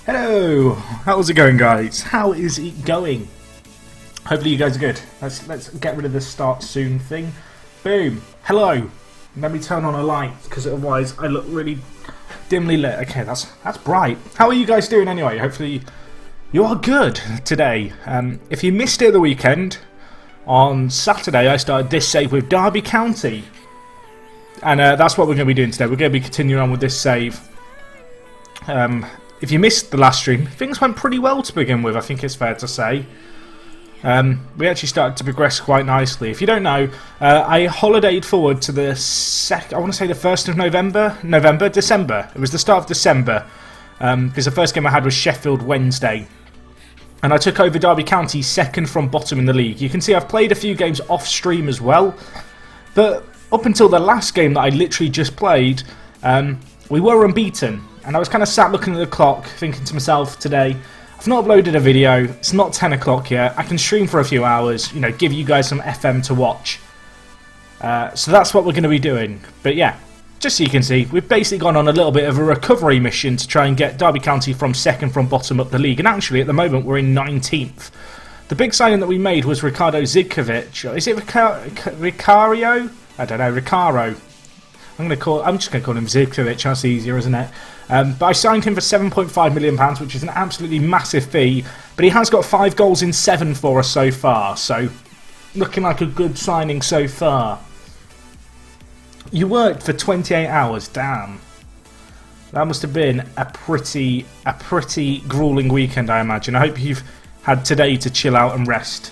Hello, how's it going, guys? How is it going? Hopefully you guys are good. Let's get rid of this start soon thing. Boom. Hello. Let me turn on a light because otherwise I look really dimly lit. Okay, that's bright. How are you guys doing anyway? Hopefully you are good today. If you missed it the weekend, on Saturday I started this save with Derby County, and that's what we're going to be doing today. We're going to be continuing on with this save. If you missed the last stream, things went pretty well to begin with, I think it's fair to say. We actually started to progress quite nicely. If you don't know, I holidayed forward to the I want to say the 1st of December. It was the start of December, because the first game I had was Sheffield Wednesday. And I took over Derby County second from bottom in the league. You can see I've played a few games off stream as well. But up until the last game that I literally just played, we were unbeaten. And I was kind of sat looking at the clock, thinking to myself today, I've not uploaded a video, it's not 10 o'clock yet, I can stream for a few hours, you know, give you guys some FM to watch. So that's what we're going to be doing. But yeah, just so you can see, we've basically gone on a little bit of a recovery mission to try and get Derby County from second from bottom up the league. And actually, at the moment, we're in 19th. The big signing that we made was Ricardo Zivkovic. Is it Ricario? I don't know, Ricaro. I'm just going to call him Zivkovic, that's easier, isn't it? But I signed him for £7.5 million, which is an absolutely massive fee. But he has got 5 goals in 7 for us so far, so looking like a good signing so far. You worked for 28 hours, damn. That must have been a pretty grueling weekend, I imagine. I hope you've had today to chill out and rest.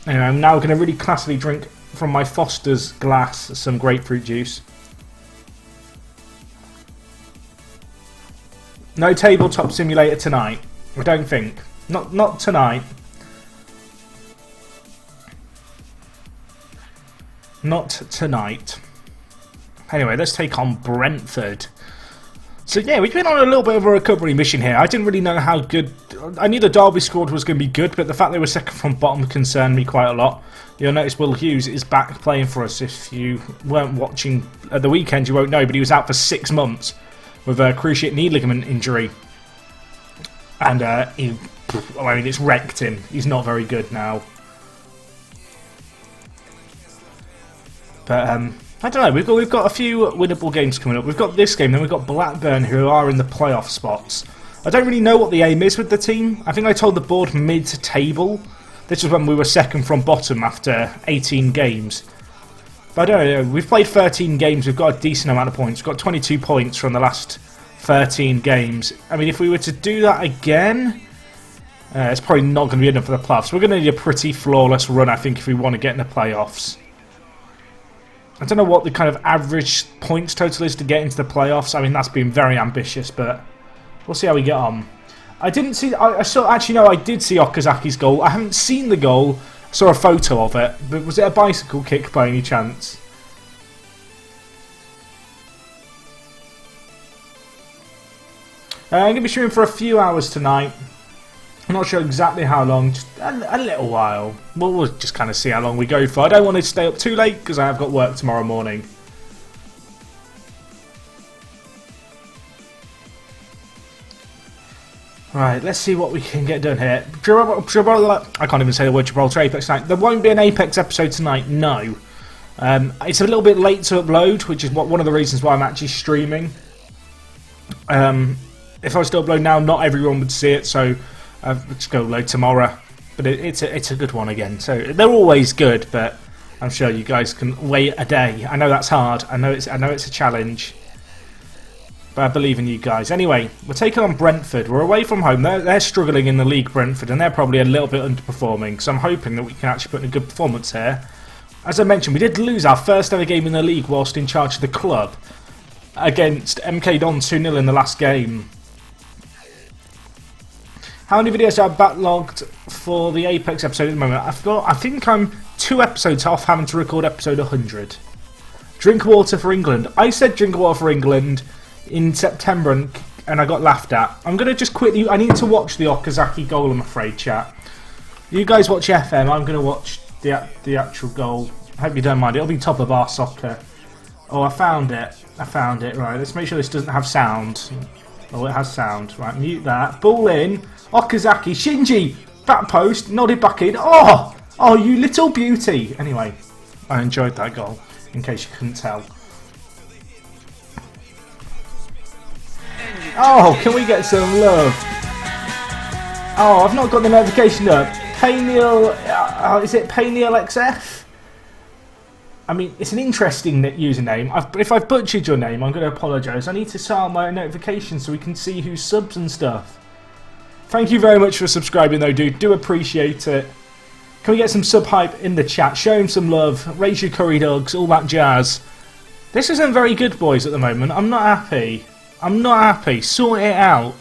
Anyway, I'm now going to really classily drink from my Foster's glass some grapefruit juice. No tabletop simulator tonight. I don't think. Not tonight. Not tonight. Anyway, let's take on Brentford. So yeah, we've been on a little bit of a recovery mission here. I didn't really know how good... I knew the Derby squad was going to be good, but the fact they were second from bottom concerned me quite a lot. You'll notice Will Hughes is back playing for us. If you weren't watching at the weekend, you won't know, but he was out for 6 months with a cruciate knee ligament injury. And it's wrecked him. He's not very good now. But I don't know, we've got a few winnable games coming up. We've got this game, then we've got Blackburn, who are in the playoff spots. I don't really know what the aim is with the team. I think I told the board mid-table. This was when we were second from bottom after 18 games. But I don't know, we've played 13 games, we've got a decent amount of points. We've got 22 points from the last 13 games. I mean, if we were to do that again, it's probably not going to be enough for the playoffs. We're going to need a pretty flawless run, I think, if we want to get in the playoffs. I don't know what the kind of average points total is to get into the playoffs. I mean, that's been very ambitious, but we'll see how we get on. I didn't see... I saw... Actually, no, I did see Okazaki's goal. I haven't seen the goal. I saw a photo of it. But was it a bicycle kick by any chance? I'm going to be streaming for a few hours tonight. I'm not sure exactly how long. Just a little while. We'll just kind of see how long we go for. I don't want to stay up too late because I have got work tomorrow morning. Right, let's see what we can get done here. I can't even say the word Gibraltar Apex tonight. There won't be an Apex episode tonight, no. It's a little bit late to upload, which is one of the reasons why I'm actually streaming. If I was to upload now, not everyone would see it, so I'll just go upload tomorrow. But it's a good one again. So they're always good, but I'm sure you guys can wait a day. I know that's hard. I know it's a challenge. But I believe in you guys. Anyway, we're taking on Brentford. We're away from home. They're struggling in the league, Brentford, and they're probably a little bit underperforming. So I'm hoping that we can actually put in a good performance here. As I mentioned, we did lose our first ever game in the league whilst in charge of the club against MK Don 2-0 in the last game. How many videos are backlogged for the Apex episode at the moment? I think I'm 2 episodes off having to record episode 100. Drink water for England. I said drink water for England in September and I got laughed at. I'm going to just quickly... I need to watch the Okazaki goal, I'm afraid, chat. You guys watch FM, I'm going to watch the actual goal. I hope you don't mind. It'll be top of our soccer. Oh, I found it. Right, let's make sure this doesn't have sound. Oh, it has sound. Right, mute that. Ball in. Okazaki. Shinji. Back post. Nodded back in. Oh! Oh, you little beauty. Anyway, I enjoyed that goal, in case you couldn't tell. Oh, can we get some love? Oh, I've not got the notification up. Payneal... is it Payneal XF? I mean, it's an interesting username. If I've butchered your name, I'm going to apologise. I need to start my notifications so we can see who's subs and stuff. Thank you very much for subscribing though, dude. Do appreciate it. Can we get some sub hype in the chat? Show him some love. Raise your curry dogs. All that jazz. This isn't very good, boys, at the moment. I'm not happy. I'm not happy. Sort it out.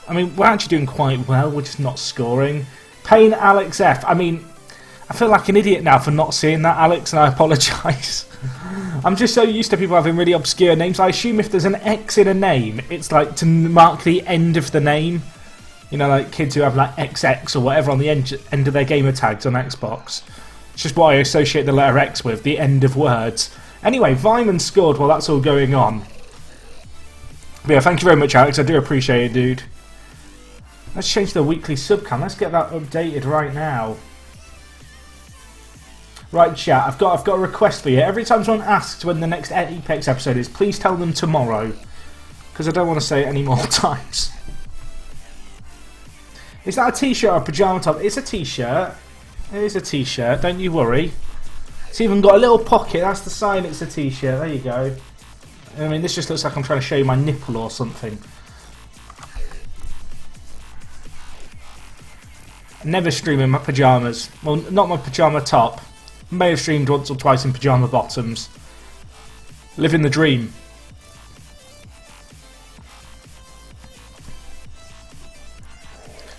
I mean, we're actually doing quite well. We're just not scoring. Payne Alex F. I mean... I feel like an idiot now for not seeing that, Alex, and I apologise. I'm just so used to people having really obscure names. I assume if there's an X in a name, it's like to mark the end of the name. You know, like kids who have like XX or whatever on the end of their gamer tags on Xbox. It's just what I associate the letter X with, the end of words. Anyway, Vyman scored while that's all going on. But yeah, thank you very much, Alex. I do appreciate it, dude. Let's change the weekly sub count. Let's get that updated right now. Right, chat, I've got a request for you. Every time someone asks when the next Apex episode is, please tell them tomorrow. Because I don't want to say it any more times. Is that a t-shirt or a pyjama top? It's a t-shirt. It is a t-shirt, don't you worry. It's even got a little pocket, that's the sign it's a t-shirt. There you go. I mean, this just looks like I'm trying to show you my nipple or something. Never stream in my pyjamas. Well, not my pyjama top. May have streamed once or twice in pyjama bottoms. Living the dream.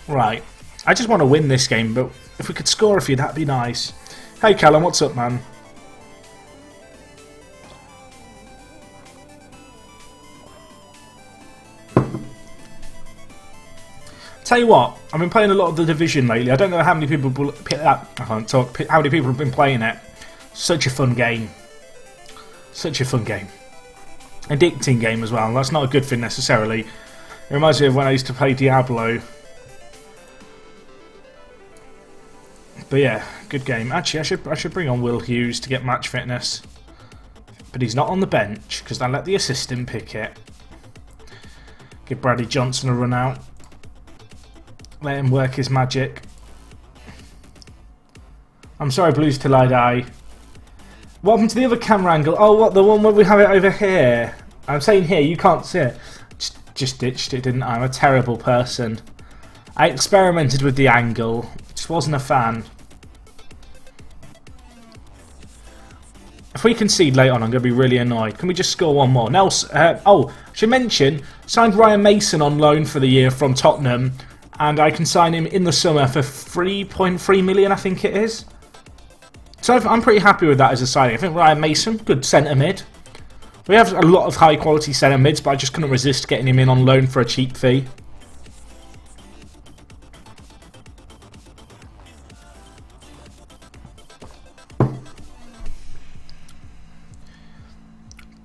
Right. I just want to win this game, but if we could score a few, that'd be nice. Hey Callum, what's up, man? Tell you what, I've been playing a lot of The Division lately. I don't know how many people I can't talk. How many people have been playing it? Such a fun game. Such a fun game. Addicting game as well. That's not a good thing necessarily. It reminds me of when I used to play Diablo. But yeah, good game. Actually, I should bring on Will Hughes to get match fitness. But he's not on the bench because I let the assistant pick it. Give Bradley Johnson a run out. Let him work his magic. I'm sorry, Blues Till I Die. What happened to the other camera angle? Oh, what, the one where we have it over here? I'm saying here, you can't see it. Just ditched it, didn't I? I'm a terrible person. I experimented with the angle. Just wasn't a fan. If we concede late on, I'm going to be really annoyed. Can we just score one more? Nelson, I should mention, signed Ryan Mason on loan for the year from Tottenham. And I can sign him in the summer for 3.3 million, I think it is. So I'm pretty happy with that as a signing. I think Ryan Mason, good centre mid. We have a lot of high quality centre mids, but I just couldn't resist getting him in on loan for a cheap fee.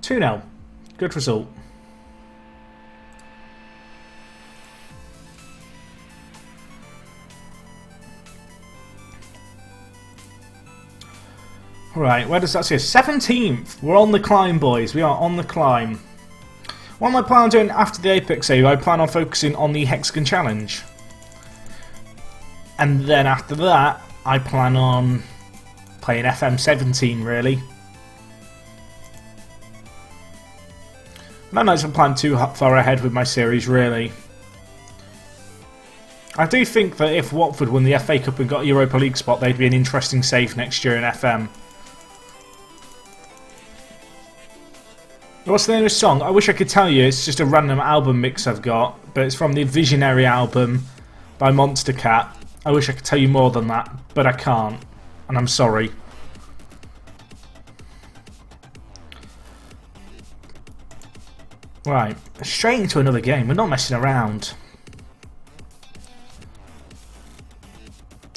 (2-0). Good result. Right, where does that say? 17th! We're on the climb, boys. We are on the climb. What am I planning on doing after the Apex save? I plan on focusing on the Hexagon Challenge. And then after that, I plan on playing FM17, really. I don't know if I'm planning too far ahead with my series, really. I do think that if Watford won the FA Cup and got a Europa League spot, they'd be an interesting save next year in FM. What's the name of the song? I wish I could tell you. It's just a random album mix I've got, but it's from the Visionary album by Monster Cat. I wish I could tell you more than that, but I can't, and I'm sorry. Right, straight into another game. We're not messing around.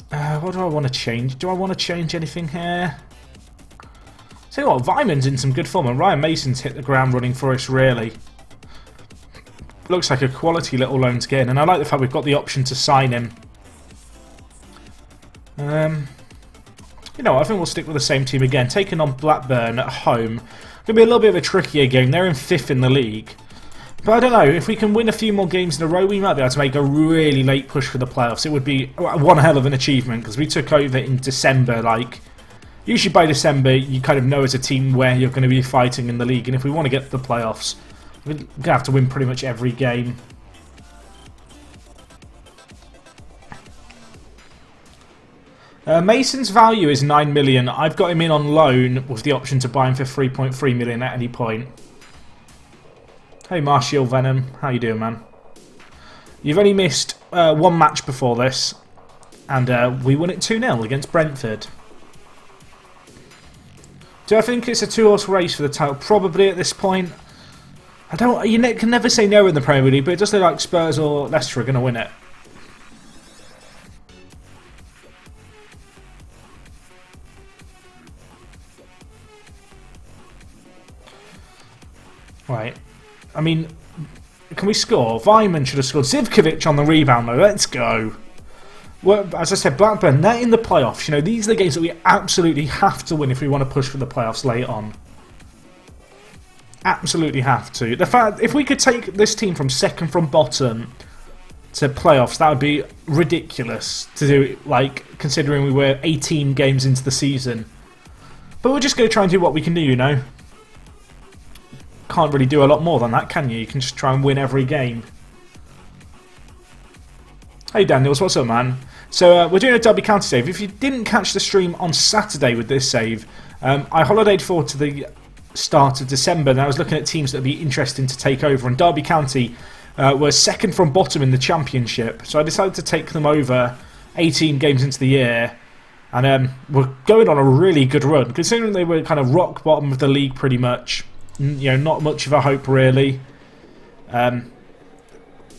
What do I want to change? Do I want to change anything here? Tell you what, Vyman's in some good form, and Ryan Mason's hit the ground running for us, really. Looks like a quality little loan to get in, and I like the fact we've got the option to sign him. You know, I think we'll stick with the same team again. Taking on Blackburn at home. Going to be a little bit of a trickier game. They're in 5th in the league. But I don't know, if we can win a few more games in a row, we might be able to make a really late push for the playoffs. It would be one hell of an achievement, because we took over in December. Like, usually by December, you kind of know as a team where you're going to be fighting in the league. And if we want to get to the playoffs, we're going to have to win pretty much every game. Mason's value is 9 million. I've got him in on loan with the option to buy him for 3.3 million at any point. Hey Martial Venom, how you doing, man? You've only missed one match before this, and we won it 2-0 against Brentford. Do I think it's a 2-horse race for the title? Probably at this point. I don't. You can never say no in the Premier League, but it does look like Spurs or Leicester are going to win it. Right. I mean, can we score? Vyman should have scored. Zivkovic on the rebound, though. Let's go. Well, as I said, Blackburn, they're in the playoffs. You know, these are the games that we absolutely have to win if we want to push for the playoffs late on. Absolutely have to. The fact, if we could take this team from second from bottom to playoffs, that would be ridiculous to do, like, considering we were 18 games into the season. But we're just going to try and do what we can do, you know. Can't really do a lot more than that, can you? You can just try and win every game. Hey Daniels, what's up, man? So we're doing a Derby County save. If you didn't catch the stream on Saturday with this save, I holidayed forward to the start of December, and I was looking at teams that would be interesting to take over, and Derby County were second from bottom in the Championship, so I decided to take them over 18 games into the year, and we're going on a really good run, considering they were kind of rock bottom of the league pretty much. You know, not much of a hope really.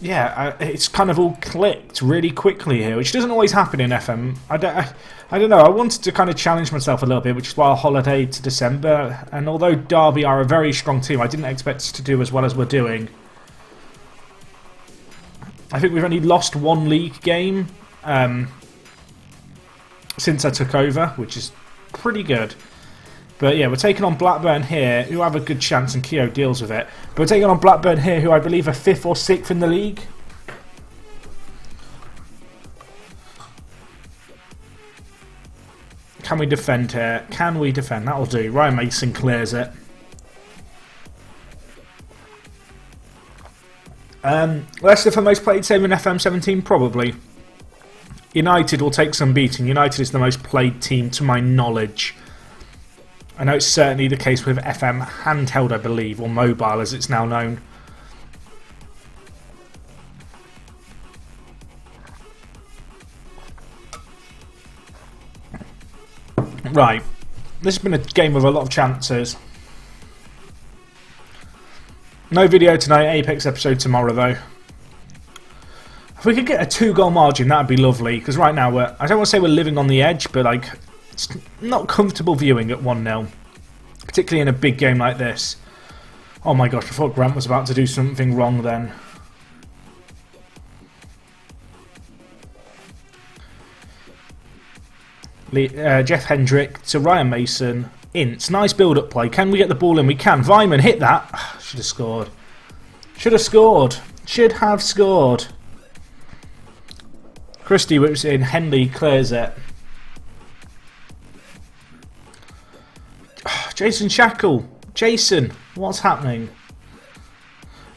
Yeah, it's kind of all clicked really quickly here, which doesn't always happen in FM. I don't know. I wanted to kind of challenge myself a little bit, which is why I holidayed to December. And although Derby are a very strong team, I didn't expect us to do as well as we're doing. I think we've only lost one league game since I took over, which is pretty good. But yeah, we're taking on Blackburn here, who have a good chance, and Keogh deals with it. But we're taking on Blackburn here, who I believe are 5th or 6th in the league. Can we defend here? Can we defend? That'll do. Ryan Mason clears it. Leicester for most played save in FM17? Probably. United will take some beating. United is the most played team to my knowledge. I know it's certainly the case with FM handheld, I believe, or mobile as it's now known. Right, this has been a game with a lot of chances. No video tonight, Apex episode tomorrow though. If we could get a 2-goal margin, that would be lovely, because right now I don't want to say we're living on the edge, but like, it's not comfortable viewing at 1-0, particularly in a big game like this. Oh my gosh, I thought Grant was about to do something wrong then. Jeff Hendrick to Ryan Mason. Ince, nice build-up play. Can we get the ball in? We can. Vyman hit that. Should have scored. Should have scored. Should have scored. Christie whips it in. Henley clears it. Jason Shackle. Jason, what's happening?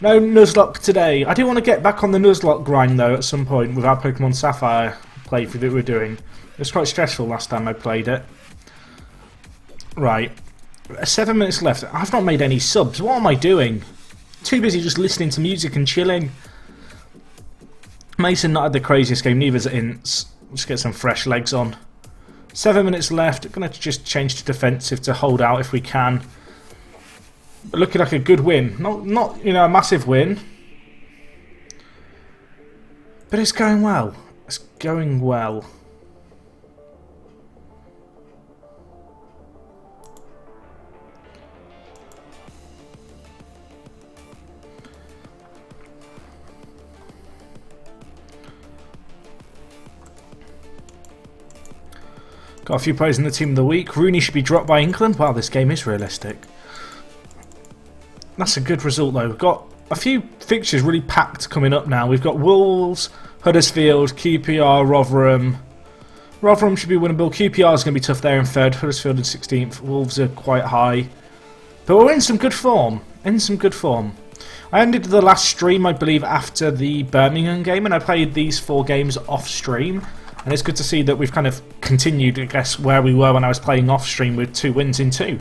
No Nuzlocke today. I do want to get back on the Nuzlocke grind though at some point with our Pokemon Sapphire playthrough that we're doing. It was quite stressful last time I played it. Right. 7 minutes left. I've not made any subs. What am I doing? Too busy just listening to music and chilling. Mason not had the craziest game, neither's Ince. Let's get some fresh legs on. 7 minutes left. Going to just change to defensive to hold out if we can. But looking like a good win. Not you know, a massive win. But it's going well. It's going well. Got a few players in the team of the week. Rooney should be dropped by England. Wow, this game is realistic. That's a good result though. We've got a few fixtures really packed coming up now. We've got Wolves, Huddersfield, QPR, Rotherham. Rotherham should be winnable. QPR is going to be tough there in third. Huddersfield in 16th. Wolves are quite high. But we're in some good form. I ended the last stream, I believe, after the Birmingham game, and I played these 4 games off stream. And it's good to see that we've kind of continued, I guess, where we were when I was playing off stream with 2 wins in 2.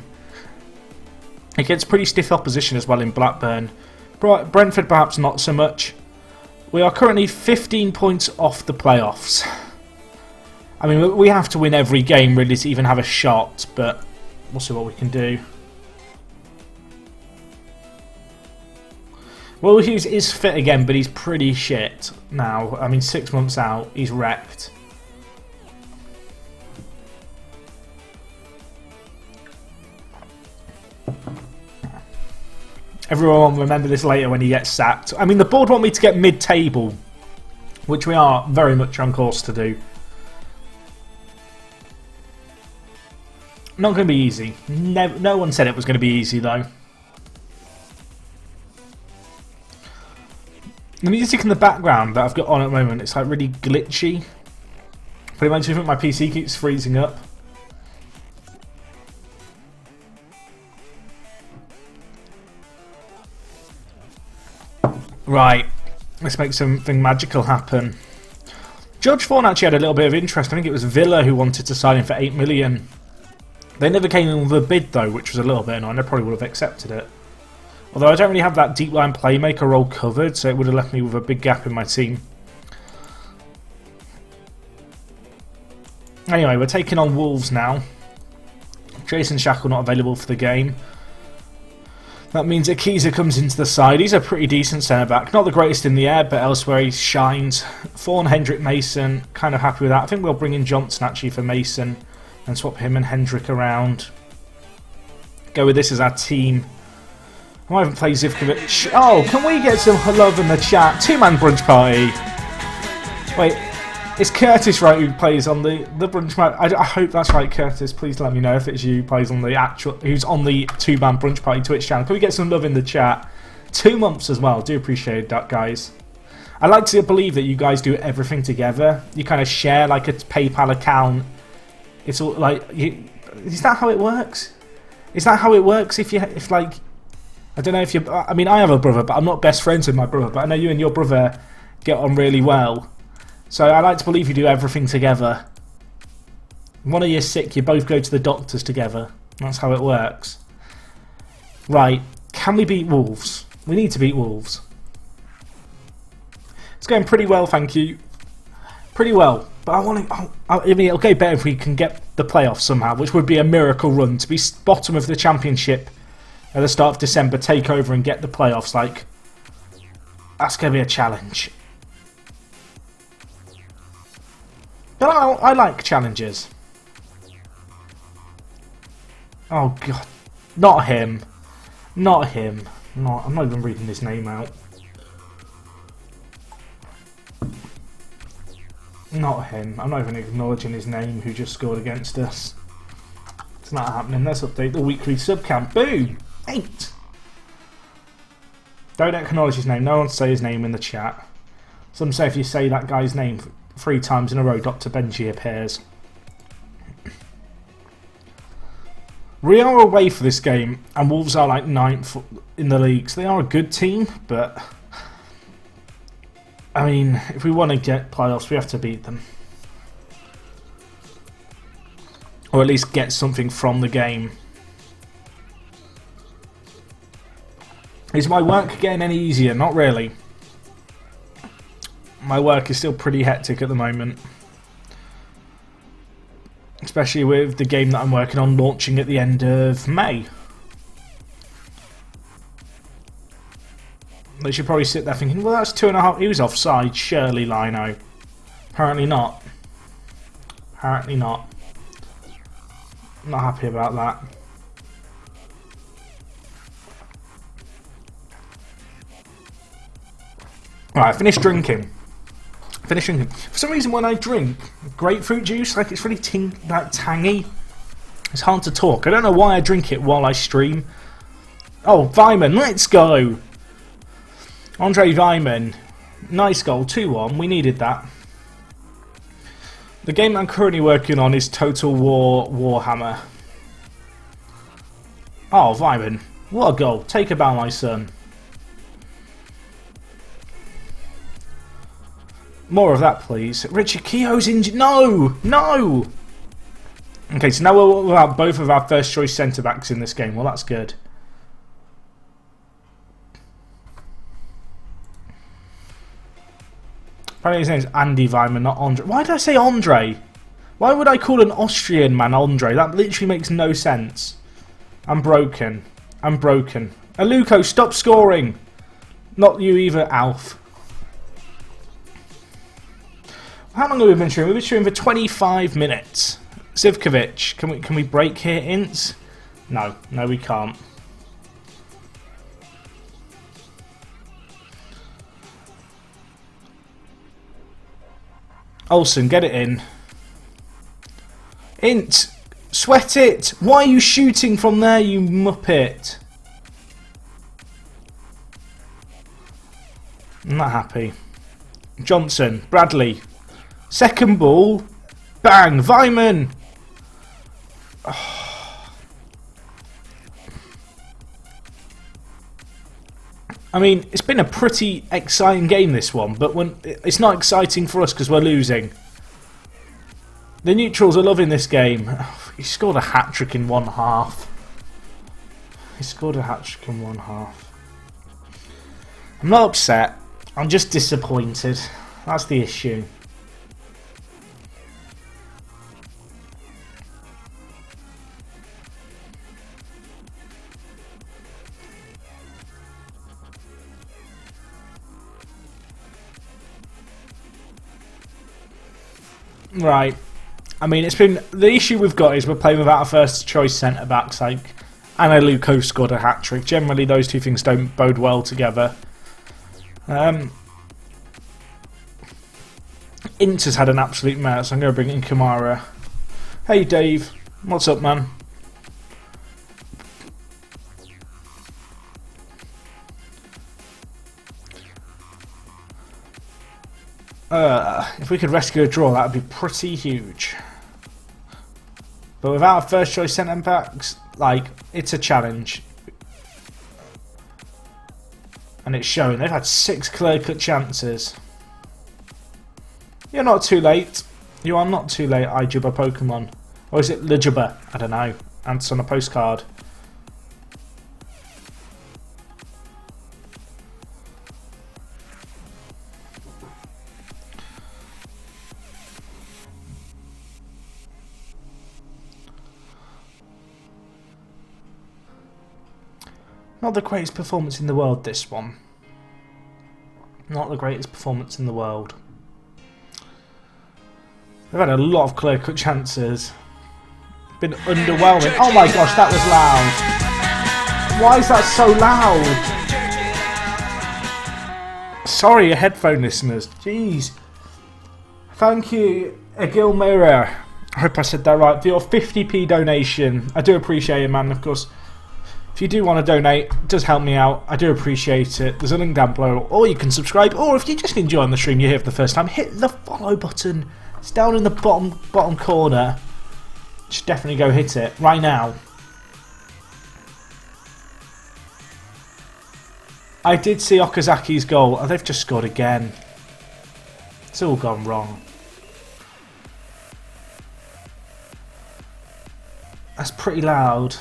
It gets pretty stiff opposition as well in Blackburn. Brentford perhaps not so much. We are currently 15 points off the playoffs. I mean, we have to win every game really to even have a shot, but we'll see what we can do. Will Hughes is fit again, but he's pretty shit now. I mean, 6 months out, he's wrecked. Everyone will remember this later when he gets sacked. I mean, the board want me to get mid-table, which we are very much on course to do. Not going to be easy. No one said it was going to be easy, though. The music in the background that I've got on at the moment, it's like really glitchy. Pretty much, I think my PC keeps freezing up. Right, let's make something magical happen. George Vaughan actually had a little bit of interest. I think it was Villa who wanted to sign him for 8 million. They never came in with a bid though, which was a little bit annoying. I probably would have accepted it. Although I don't really have that deep line playmaker role covered, so it would have left me with a big gap in my team. Anyway, we're taking on Wolves now. Jason Shackle not available for the game. That means Akiza comes into the side. He's a pretty decent centre-back. Not the greatest in the air, but elsewhere he shines. Fawn, Hendrick, Mason. Kind of happy with that. I think we'll bring in Johnson actually for Mason and swap him and Hendrick around. Go with this as our team. I might even play Zivkovic. Oh, can we get some love in the chat? 2-man brunch party. Wait, is Curtis right who plays on the brunch party? I hope that's right, Curtis. Please let me know if it's you who plays on the who's on the 2-man brunch party Twitch channel. Can we get some love in the chat? 2 months as well. Do appreciate that, guys. I like to believe that you guys do everything together. You kind of share like a PayPal account. It's all like, is that how it works? Is that how it works? If like, I don't know if you. I mean, I have a brother, but I'm not best friends with my brother. But I know you and your brother get on really well. So I like to believe you do everything together. One of you is sick, you both go to the doctors together. That's how it works. Right, can we beat Wolves? We need to beat Wolves. It's going pretty well, thank you. Pretty well. But I want to. I mean, it'll go better if we can get the playoffs somehow, which would be a miracle run. To be bottom of the championship at the start of December, take over and get the playoffs. Like, that's going to be a challenge. But I like challenges. Oh god, not him, not him. I'm not even reading his name out. Not him. I'm not even acknowledging his name who just scored against us. It's not happening. Let's update the weekly sub count. Boom! 8! Don't acknowledge his name. No one say his name in the chat. Some say if you say that guy's name 3 times in a row, Dr. Benji appears. We are away for this game, and Wolves are like 9th in the league, so they are a good team, but I mean, if we want to get playoffs, we have to beat them. Or at least get something from the game. Is my work getting any easier? Not really. My work is still pretty hectic at the moment. Especially with the game that I'm working on launching at the end of May. They should probably sit there thinking, well, that's 2.5. He was offside, surely, Lino. Apparently not. Apparently not. I'm not happy about that. Right, I finished drinking. Finish drinking. For some reason, when I drink grapefruit juice, like it's really tangy. It's hard to talk. I don't know why I drink it while I stream. Oh, Vyman, let's go. Andre Vyman. Nice goal, 2-1. We needed that. The game I'm currently working on is Total War Warhammer. Oh, Vyman. What a goal. Take a bow, my son. More of that, please. Richard Keogh's injured. No! No! Okay, so now we're without both of our first choice centre-backs in this game. Well, that's good. Apparently his name's Andy Weimann, not Andre. Why did I say Andre? Why would I call an Austrian man Andre? That literally makes no sense. I'm broken. I'm broken. Aluko, stop scoring! Not you either, Alf. How long have we been streaming? We've been streaming for 25 minutes. Zivkovic, can we break here, Ince? No, we can't. Olsen, get it in. Ince, sweat it. Why are you shooting from there, you muppet? I'm not happy. Johnson, Bradley. Second ball. Bang! Vyman! Oh. I mean, it's been a pretty exciting game, this one, but it's not exciting for us because we're losing. The neutrals are loving this game. He scored a hat-trick in one half. He scored a hat-trick in one half. I'm not upset. I'm just disappointed. That's the issue. Right. I mean, the issue we've got is we're playing without a first choice centre backs, like Anna Luko scored a hat trick. Generally, those two things don't bode well together. Inter's had an absolute mess. I'm going to bring in Kamara. Hey, Dave. What's up, man? If we could rescue a draw, that would be pretty huge. But without a first choice centre backs, like, it's a challenge. And it's showing. They've had 6 clear-cut chances. You're not too late. You are not too late, iJubba Pokemon. Or is it Lejubba? I don't know. Answer on a postcard. Not the greatest performance in the world, this one. Not the greatest performance in the world. They've had a lot of clear-cut chances. Been underwhelming. Oh my gosh, that was loud. Why is that so loud? Sorry, headphone listeners. Jeez. Thank you, Agil Mirror. I hope I said that right. For your 50p donation. I do appreciate it, man. Of course, if you do want to donate, it does help me out. I do appreciate it. There's a link down below. Or you can subscribe. Or if you're just enjoying the stream, you're here for the first time, hit the follow button. It's down in the bottom corner. Should definitely go hit it right now. I did see Okazaki's goal. Oh, they've just scored again. It's all gone wrong. That's pretty loud.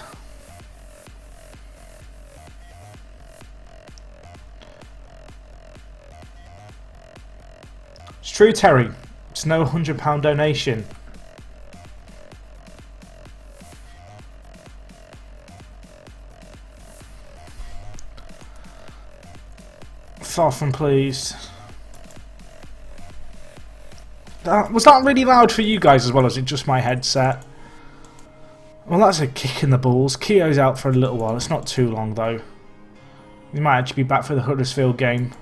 It's true, Terry. It's no £100 donation. Far from pleased. Was that really loud for you guys as well, as it just my headset? Well, that's a kick in the balls. Keogh's out for a little while. It's not too long though. He might actually be back for the Huddersfield game.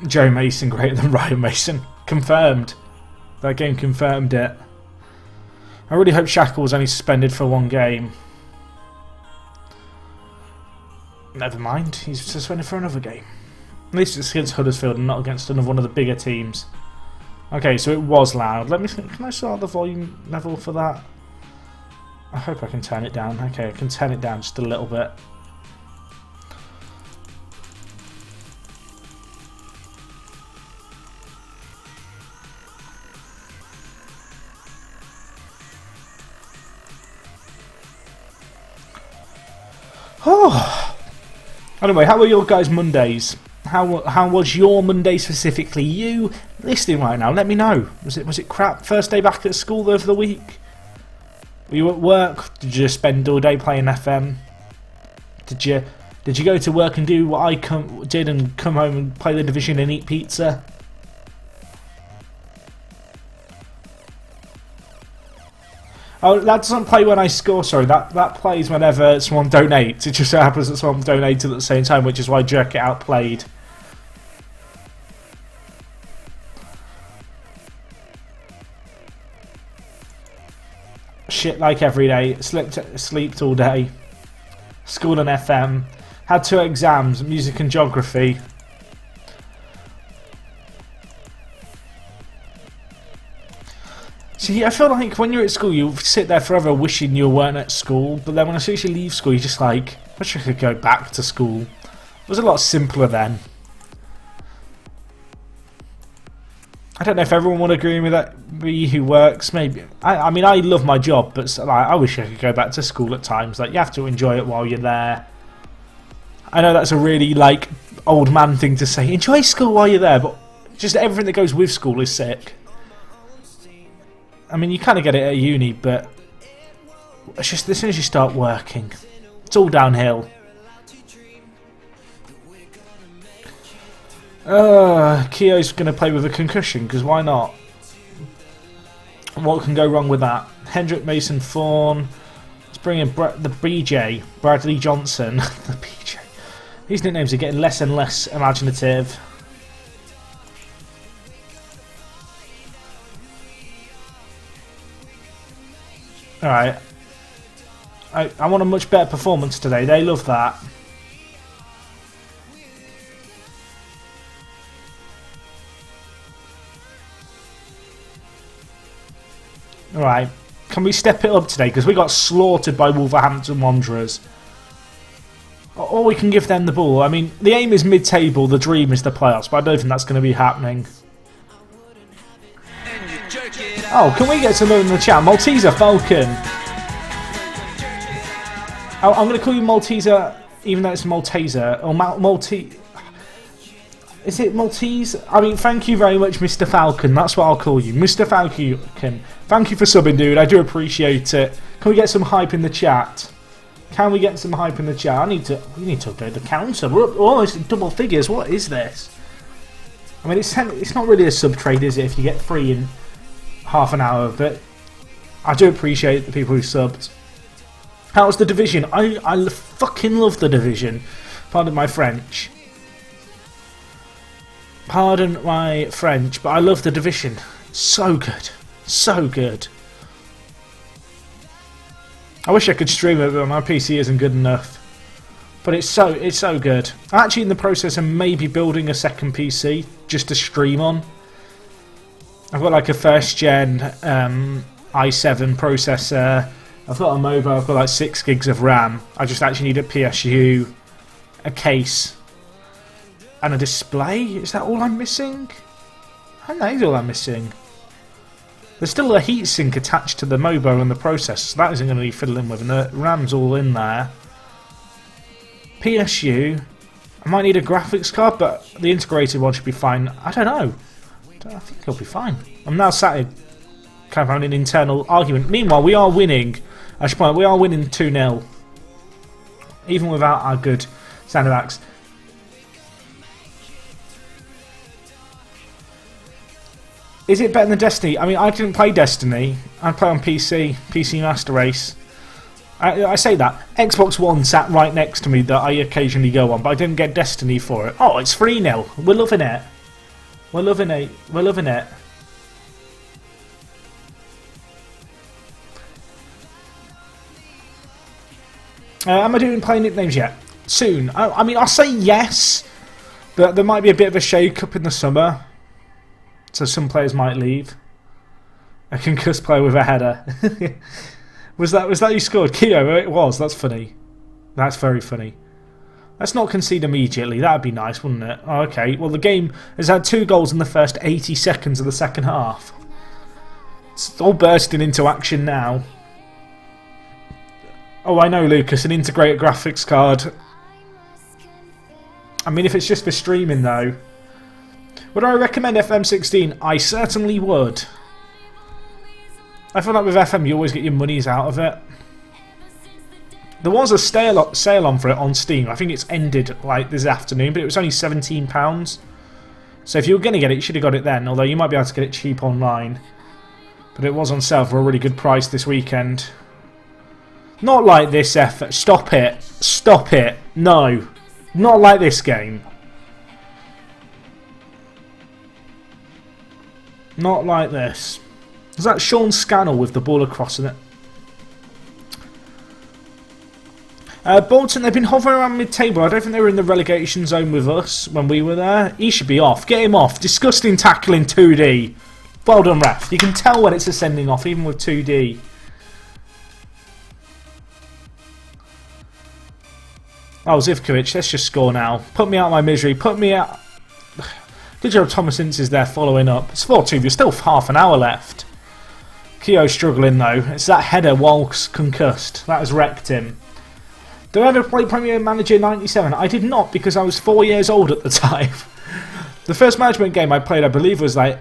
Joe Mason greater than Ryan Mason. Confirmed. That game confirmed it. I really hope Shackle was only suspended for 1 game. Never mind, he's suspended for another game. At least it's against Huddersfield and not against another one of the bigger teams. Okay, so it was loud. Let me think. Can I start the volume level for that? I hope I can turn it down. Okay, I can turn it down just a little bit. Oh. Anyway, how were your guys' Mondays? How was your Monday specifically? You listening right now? Let me know. Was it crap? First day back at school over the week? Were you at work? Did you just spend all day playing FM? Did you go to work and do what I did and come home and play the Division and eat pizza? Oh, that doesn't play when I score, sorry. That plays whenever someone donates. It just so happens that someone donated at the same time, which is why Jerk It Out played. Shit like every day. Slept all day. School and FM. Had 2 exams, music and geography. See, I feel like when you're at school, you sit there forever wishing you weren't at school, but then when as soon as you leave school, you're just like, I wish I could go back to school. It was a lot simpler then. I don't know if everyone would agree with that. Me who works, maybe. I mean, I love my job, but like, I wish I could go back to school at times. Like, you have to enjoy it while you're there. I know that's a really like old man thing to say. Enjoy school while you're there, but just everything that goes with school is sick. I mean, you kind of get it at uni, but it's just as soon as you start working, it's all downhill. Keogh's going to play with a concussion, because why not? What can go wrong with that? Hendrick, Mason, Thorne. Let's bring in the BJ, Bradley Johnson. The BJ. These nicknames are getting less and less imaginative. Alright. I want a much better performance today. They love that. Alright. Can we step it up today? Because we got slaughtered by Wolverhampton Wanderers. Or we can give them the ball. I mean, the aim is mid-table. The dream is the playoffs. But I don't think that's going to be happening. Oh, can we get someone in the chat? Malteser Falcon. Oh, I'm going to call you Malteser, even though it's Malteser. Or Maltese. Is it Maltese? I mean, thank you very much, Mr. Falcon. That's what I'll call you. Mr. Falcon. Thank you for subbing, dude. I do appreciate it. Can we get some hype in the chat? Can we get some hype in the chat? We need to update the counter. We're up almost in double figures. What is this? I mean, it's not really a sub trade, is it, if you get 3 in half an hour, but I do appreciate the people who subbed. How's the Division? I fucking love the Division. Pardon my French. Pardon my French, but I love the Division. So good. So good. I wish I could stream it, but my PC isn't good enough. But it's so good. I'm actually in the process of maybe building a second PC just to stream on. I've got like a first gen i7 processor. I've got a mobile. I've got like 6 gigs of RAM. I just actually need a PSU, a case, and a display. Is that all I'm missing? I think that is all I'm missing. There's still a heatsink attached to the mobile and the processor, so that isn't going to be fiddling with, and the RAM's all in there. PSU. I might need a graphics card, but the integrated one should be fine. I don't know. I think it'll be fine. I'm now sat here kind of having an internal argument. Meanwhile, we are winning. I should point out, we are winning 2-0. Even without our good centre backs. Is it better than Destiny? I mean, I didn't play Destiny. I play on PC. PC Master Race. I say that. Xbox One sat right next to me that I occasionally go on, but I didn't get Destiny for it. Oh, it's free now. We're loving it. We're loving it. We're loving it. Am I doing play nicknames yet? Soon. I mean, I'll say yes, but there might be a bit of a shake-up in the summer, so some players might leave. A concussed player with a header. Was that who scored? Keo, it was. That's funny. That's very funny. Let's not concede immediately. That would be nice, wouldn't it? Oh, okay. Well, the game has had 2 goals in the first 80 seconds of the second half. It's all bursting into action now. Oh, I know, Lucas. An integrated graphics card. I mean, if it's just for streaming, though. Would I recommend FM16? I certainly would. I feel like with FM, you always get your monies out of it. There was a sale on for it on Steam. I think it's ended like this afternoon, but it was only £17. So if you were going to get it, you should have got it then. Although you might be able to get it cheap online. But it was on sale for a really good price this weekend. Not like this effort. Stop it. Stop it. No. Not like this game. Not like this. Is that Sean Scannell with the ball across in it? Bolton, they've been hovering around mid-table. I don't think they were in the relegation zone with us when we were there. He should be off. Get him off. Disgusting tackle in 2D. Well done, ref. You can tell when it's a sending off, even with 2D. Oh, Zivkovic, let's just score now. Put me out of my misery. Put me out. Good job Thomas Ince is there following up. It's 4-2. There's still half an hour left. Keogh struggling though. It's that header whilst concussed. That has wrecked him. Did I ever play Premier Manager 97? I did not, because I was 4 years old at the time. The first management game I played, I believe, was like...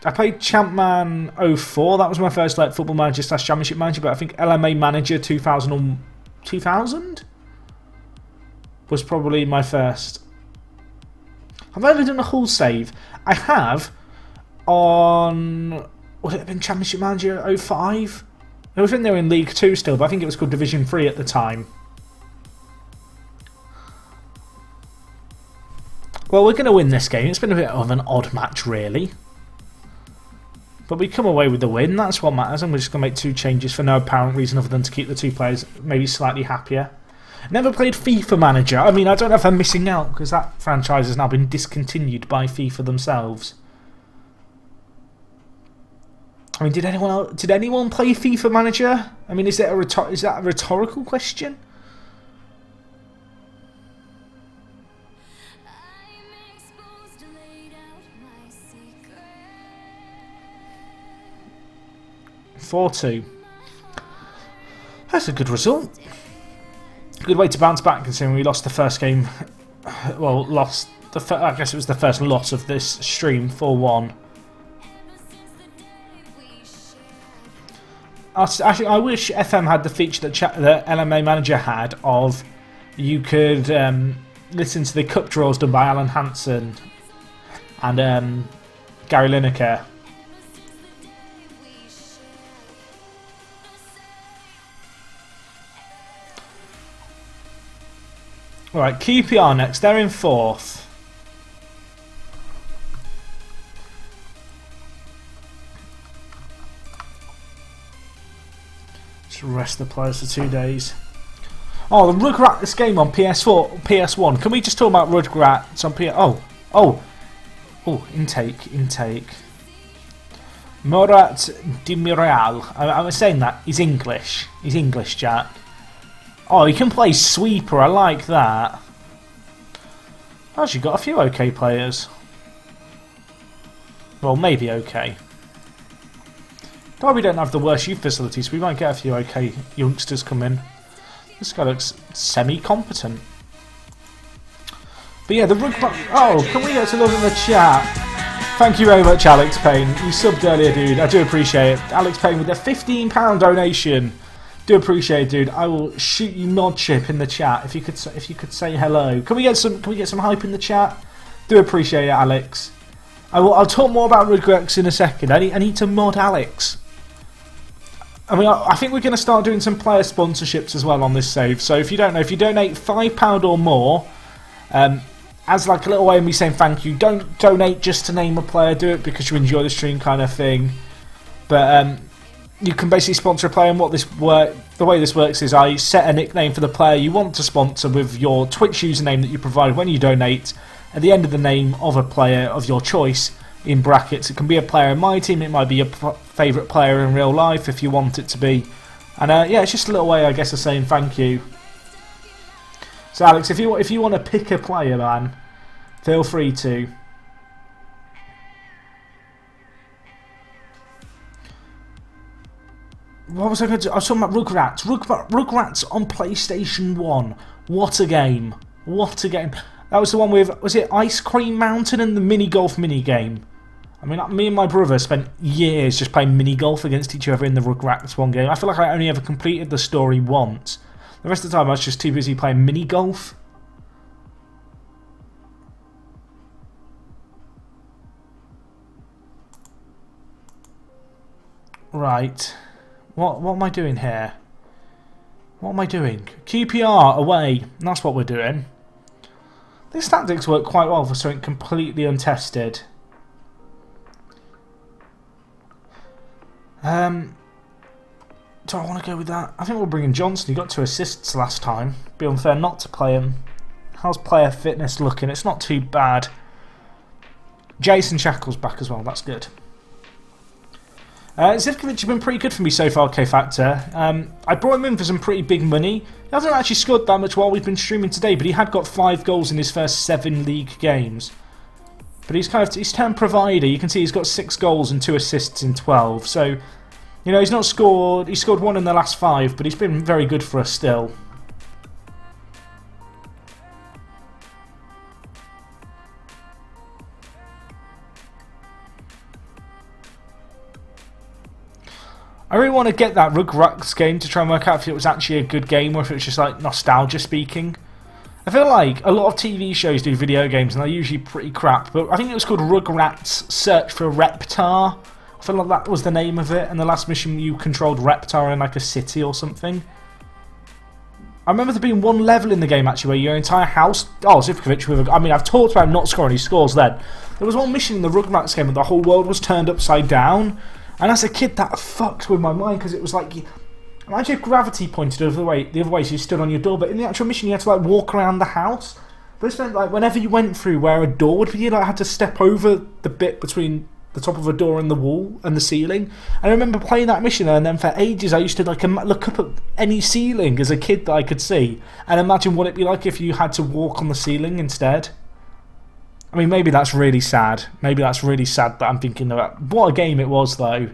I played Champman 04. That was my first like Football Manager / Championship Manager. But I think LMA Manager 2000 was probably my first. Have I ever done a Hull save? I have on... Would it have been Championship Manager 05? I was in there in League 2 still, but I think it was called Division 3 at the time. Well, we're going to win this game. It's been a bit of an odd match, really. But we come away with the win. That's what matters. And we're just going to make 2 changes for no apparent reason other than to keep the 2 players maybe slightly happier. Never played FIFA Manager. I mean, I don't know if I'm missing out, because that franchise has now been discontinued by FIFA themselves. I mean, did anyone play FIFA Manager? I mean, is that a rhetorical question? (4-2). That's a good result. Good way to bounce back, considering we lost the first game. Well, I guess it was the first loss of this stream, 4-1. Actually, I wish FM had the feature that LMA Manager had of you could listen to the cup draws done by Alan Hansen and Gary Lineker. Alright, QPR next. They're in 4th. Just rest the players for 2 days. Oh, the Rugrat, this game on PS4, PS1. Can we just talk about Rugrats on PS... Oh, intake. Murat Demiral. I was saying that. He's English. He's English, Jack. Oh, he can play sweeper. I like that. Actually, got a few okay players. Well, maybe okay. Derby don't have the worst youth facilities. We might get a few okay youngsters come in. This guy looks semi-competent. But yeah, the rugby... Oh, can we get to love in the chat? Thank you very much, Alex Payne. You subbed earlier, dude. I do appreciate it. Alex Payne with a £15 donation. Do appreciate it, dude. I will shoot you nod chip in the chat if you could say hello. Can we get some hype in the chat? Do appreciate it, Alex. I'll talk more about Rugrats in a second. I need to mod Alex. I mean, I think we're going to start doing some player sponsorships as well on this save. So if you don't know, if you donate £5 or more, as like a little way of me saying thank you. Don't donate just to name a player. Do it because you enjoy the stream, kind of thing. But you can basically sponsor a player, and the way this works is I set a nickname for the player you want to sponsor with your Twitch username that you provide when you donate. At the end of the name of a player of your choice, in brackets, it can be a player in my team, it might be your favourite player in real life if you want it to be. And yeah, it's just a little way, I guess, of saying thank you. So Alex, if you want to pick a player, man, feel free to. What was I going to do? I was talking about Rugrats. Rugrats on PlayStation 1. What a game. What a game. That was the one with, was it Ice Cream Mountain and the mini golf mini game? I mean, me and my brother spent years just playing mini golf against each other in the Rugrats one game. I feel like I only ever completed the story once. The rest of the time I was just too busy playing mini golf. Right. What am I doing here? What am I doing? QPR away. That's what we're doing. These tactics work quite well for something completely untested. Do I want to go with that? I think we'll bring in Johnson. He got 2 assists last time. Be unfair not to play him. How's player fitness looking? It's not too bad. Jason Shackle's back as well. That's good. Zivkovic has been pretty good for me so far, K-Factor. I brought him in for some pretty big money. He hasn't actually scored that much while we've been streaming today, but he had got 5 goals in his first 7 league games. But he's turned provider. You can see he's got 6 goals and 2 assists in 12. So, you know, he's not scored. He scored 1 in the last 5, but he's been very good for us still. I really want to get that Rugrats game to try and work out if it was actually a good game or if it was just like nostalgia speaking. I feel like a lot of TV shows do video games and they're usually pretty crap, but I think it was called Rugrats Search for Reptar. I feel like that was the name of it, and the last mission you controlled Reptar in like a city or something. I remember there being one level in the game actually where your entire house... Oh, Zivkovic with I mean, I've talked about him not scoring, he scores then. There was one mission in the Rugrats game where the whole world was turned upside down. And as a kid, that fucked with my mind because it was like, imagine if gravity pointed the other way, so you stood on your door. But in the actual mission, you had to like walk around the house. But this meant like whenever you went through where a door would be, you like had to step over the bit between the top of a door and the wall and the ceiling. And I remember playing that mission, and then for ages I used to like look up at any ceiling as a kid that I could see, and imagine what it'd be like if you had to walk on the ceiling instead. I mean, maybe that's really sad. Maybe that's really sad that I'm thinking about. What a game it was, though.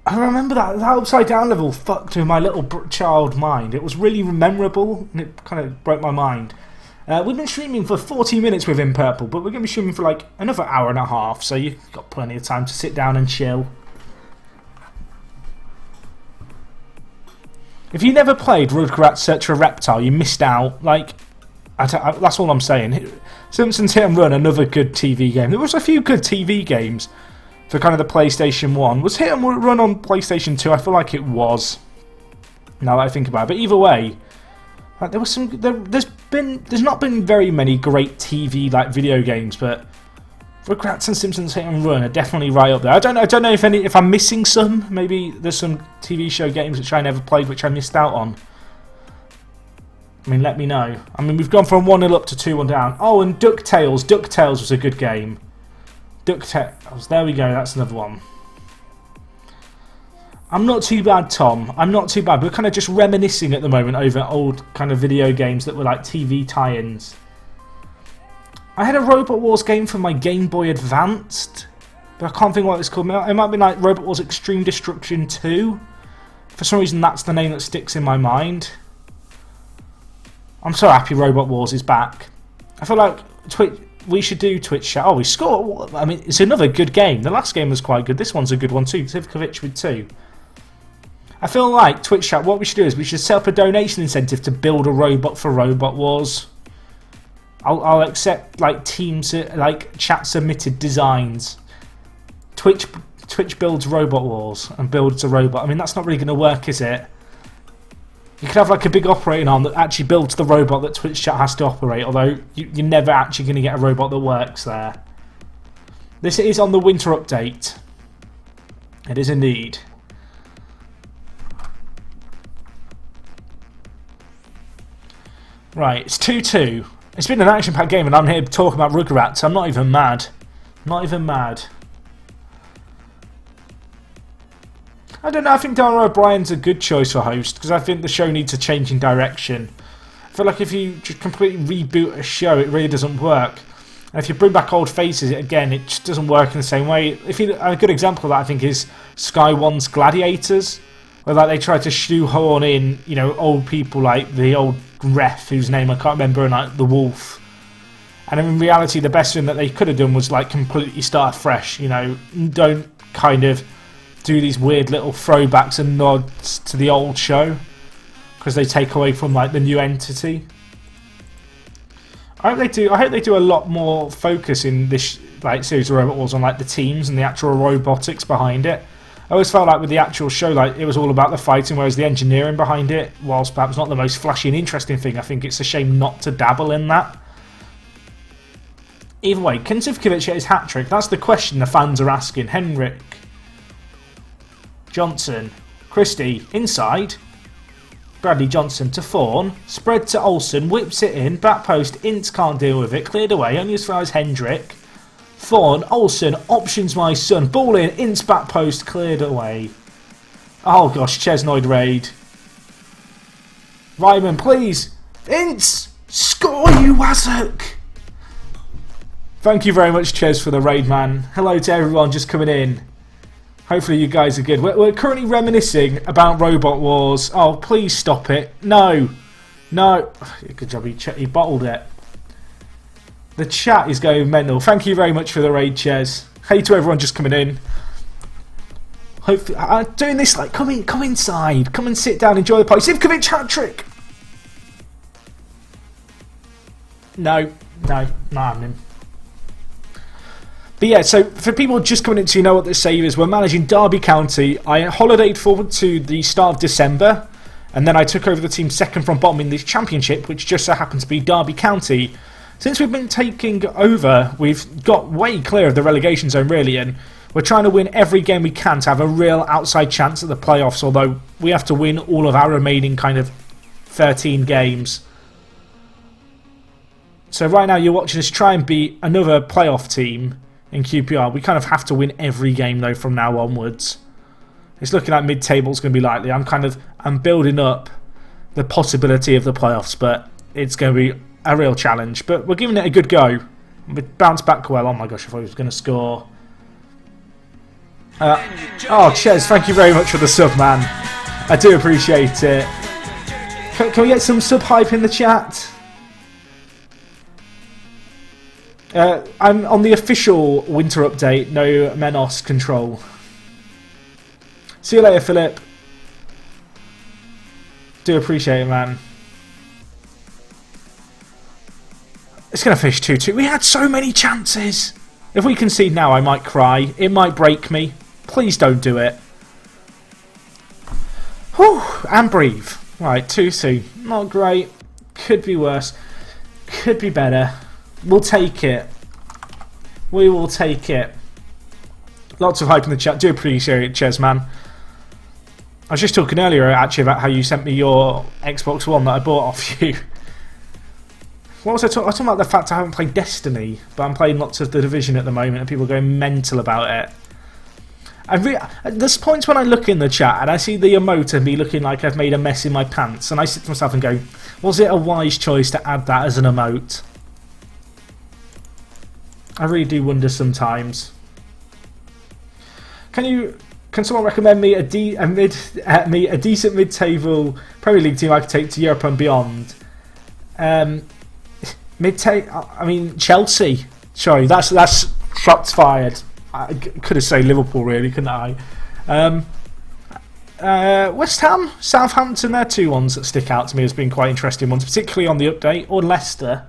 I remember that upside down level fucked with my little child mind. It was really memorable, and it kind of broke my mind. We've been streaming for 40 minutes within Purple, but we're going to be streaming for like another hour and a half, so you've got plenty of time to sit down and chill. If you never played Rugrats Search for Reptile, you missed out. Like, that's all I'm saying. Simpsons Hit and Run, another good TV game. There was a few good TV games for kind of the PlayStation 1. Was Hit and Run on PlayStation 2? I feel like it was. Now that I think about it. But either way, like, there was some. There's not been very many great TV like video games, but Rugrats and Simpsons Hit and Run are definitely right up there. I don't know if I'm missing some. Maybe there's some TV show games which I never played which I missed out on. I mean, let me know. I mean, we've gone from 1-0 up to 2-1 down. Oh, and DuckTales. DuckTales was a good game. DuckTales. There we go. That's another one. I'm not too bad, Tom. I'm not too bad. We're kind of just reminiscing at the moment over old kind of video games that were like TV tie-ins. I had a Robot Wars game for my Game Boy Advanced, but I can't think what it's called. It might be like Robot Wars Extreme Destruction 2. For some reason, that's the name that sticks in my mind. I'm so happy Robot Wars is back. I feel like we should do Twitch chat. Oh, we scored. I mean, it's another good game. The last game was quite good. This one's a good one too. Zivkovic with 2. I feel like Twitch chat, what we should do is we should set up a donation incentive to build a robot for Robot Wars. I'll accept like chat submitted designs. Twitch Twitch builds Robot Wars and builds a robot. I mean, that's not really going to work, is it? You could have like a big operating arm that actually builds the robot that Twitch chat has to operate, although you're never actually going to get a robot that works there. This is on the winter update. It is indeed. Right, it's 2-2. It's been an action-packed game and I'm here talking about Rugrats. I'm not even mad. Not even mad. I don't know, I think Dara O'Brien's a good choice for host because I think the show needs a change in direction. I feel like if you just completely reboot a show, it really doesn't work. And if you bring back old faces, again, it just doesn't work in the same way. A good example of that, I think, is Sky One's Gladiators, where like they try to shoehorn in, you know, old people like the old ref whose name I can't remember, and like the Wolf. And in reality, the best thing that they could have done was like completely start fresh. You know, don't kind of do these weird little throwbacks and nods to the old show because they take away from like the new entity. I hope they do a lot more focus in this like series of Robot Wars on like the teams and the actual robotics behind it. I always felt like with the actual show, like it was all about the fighting, whereas the engineering behind it, whilst perhaps not the most flashy and interesting thing, I think it's a shame not to dabble in that. Either way, can Zivkovic get his hat-trick? That's the question the fans are asking. Henrik, Johnson, Christie, inside. Bradley Johnson to Fawn, spread to Olsen, whips it in, back post, Ince can't deal with it, cleared away, only as far as Hendrick. Fawn, Olsen, options my son, ball in, Ince back post, cleared away. Oh gosh, Chesnoid raid. Ryman, please! Ince! Score, you Wazzock! Thank you very much, Ches, for the raid, man. Hello to everyone just coming in. Hopefully you guys are good. We're currently reminiscing about Robot Wars. Oh, please stop it. No. No. Good job, he bottled it. The chat is going mental. Thank you very much for the raid, Ches. Hey to everyone just coming in. Hopefully, I'm doing this like, come inside. Come and sit down, enjoy the party. Zivkovic hat-trick! No, not happening. But yeah, so for people just coming in to know what this save is, we're managing Derby County. I holidayed forward to the start of December, and then I took over the team second from bottom in the Championship, which just so happens to be Derby County. Since we've been taking over, we've got way clear of the relegation zone, really, and we're trying to win every game we can to have a real outside chance at the playoffs, although we have to win all of our remaining kind of 13 games. So right now you're watching us try and beat another playoff team in QPR. We kind of have to win every game though from now onwards. It's looking like mid-table's going to be likely. I'm building up the possibility of the playoffs, but it's going to be a real challenge. But we're giving it a good go. We bounced back well. Oh my gosh, I thought he was going to score. Ches, thank you very much for the sub, man. I do appreciate it. Can we get some sub hype in the chat? I'm on the official winter update, no Menos control. See you later, Philip. Do appreciate it, man. It's going to finish 2-2. We had so many chances. If we concede now, I might cry. It might break me. Please don't do it. Whew, and breathe. Right, 2-2. Not great. Could be worse. Could be better. We'll take it. We will take it. Lots of hype in the chat. Do appreciate it, Ches, man. I was just talking earlier, actually, about how you sent me your Xbox One that I bought off you. What was I talking? I was talking about the fact I haven't played Destiny, but I'm playing lots of The Division at the moment, and people are going mental about it. There's points when I look in the chat and I see the emote of me looking like I've made a mess in my pants, and I sit to myself and go, was it a wise choice to add that as an emote? I really do wonder sometimes. Can someone recommend me a decent mid-table Premier League team I could take to Europe and beyond? I mean Chelsea. Sorry, that's shots fired. I could have said Liverpool, really, couldn't I? West Ham, Southampton, they're two ones that stick out to me as being quite interesting ones, particularly on the update, or Leicester.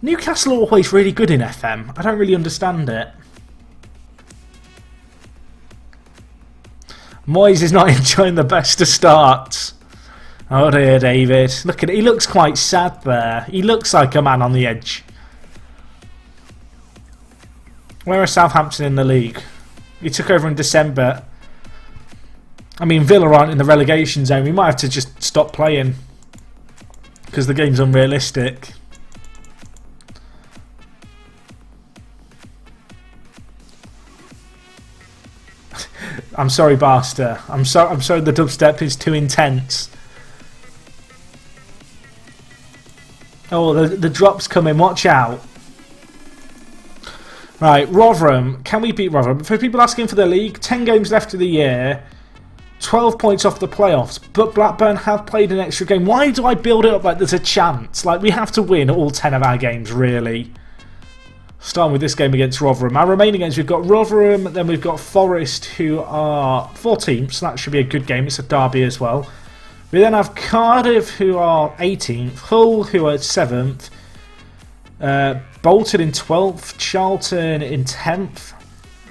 Newcastle are always really good in FM. I don't really understand it. Moyes is not enjoying the best of starts. Oh dear, David. Look at it. He looks quite sad there. He looks like a man on the edge. Where are Southampton in the league? He took over in December. I mean, Villa aren't in the relegation zone. We might have to just stop playing because the game's unrealistic. I'm sorry, Barster. I'm sorry the dubstep is too intense. Oh, the drop's coming. Watch out. Right, Rotherham. Can we beat Rotherham? For people asking for the league, 10 games left of the year. 12 points off the playoffs. But Blackburn have played an extra game. Why do I build it up like there's a chance? Like, we have to win all 10 of our games, really. Starting with this game against Rotherham. Our remaining games, we've got Rotherham, then we've got Forest, who are 14th, so that should be a good game. It's a derby as well. We then have Cardiff, who are 18th, Hull, who are 7th, Bolton in 12th, Charlton in 10th.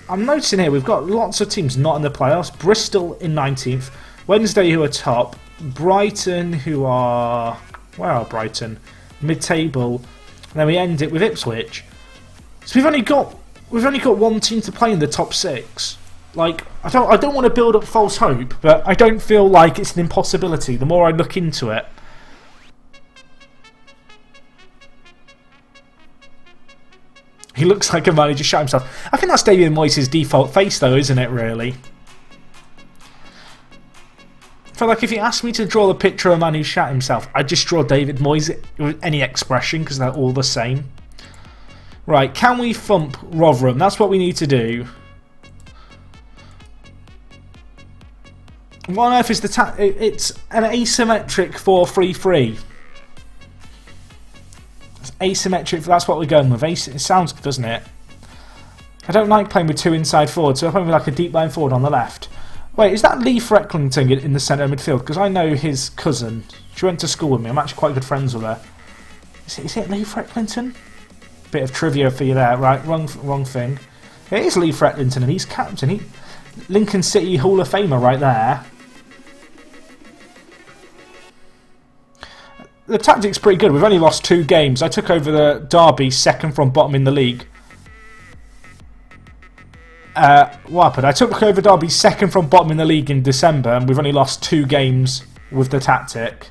I'm noticing here we've got lots of teams not in the playoffs. Bristol in 19th, Wednesday, who are top, Brighton, who are... where are Brighton? Mid-table. And then we end it with Ipswich. So we've only got one team to play in the top 6. Like, I don't want to build up false hope, but I don't feel like it's an impossibility the more I look into it. He looks like a man who just shot himself. I think that's David Moyes' default face though, isn't it, really? I feel like if you asked me to draw the picture of a man who shot himself, I'd just draw David Moyes with any expression because they're all the same. Right, can we thump Rotherham? That's what we need to do. What on earth is the it's an asymmetric 4-3-3. It's asymmetric, that's what we're going with. It sounds good, doesn't it? I don't like playing with 2 inside forwards, so I'm playing with like a deep line forward on the left. Wait, is that Lee Frecklington in the centre of midfield? Because I know his cousin. She went to school with me. I'm actually quite good friends with her. Is it Lee Frecklington? Bit of trivia for you there, right? Wrong thing. It is Lee Frecklington, and he's captain. Lincoln City Hall of Famer right there. The tactic's pretty good. We've only lost 2 games. I took over the derby, second from bottom in the league. What happened? I took over derby, second from bottom in the league in December, and we've only lost 2 games with the tactic.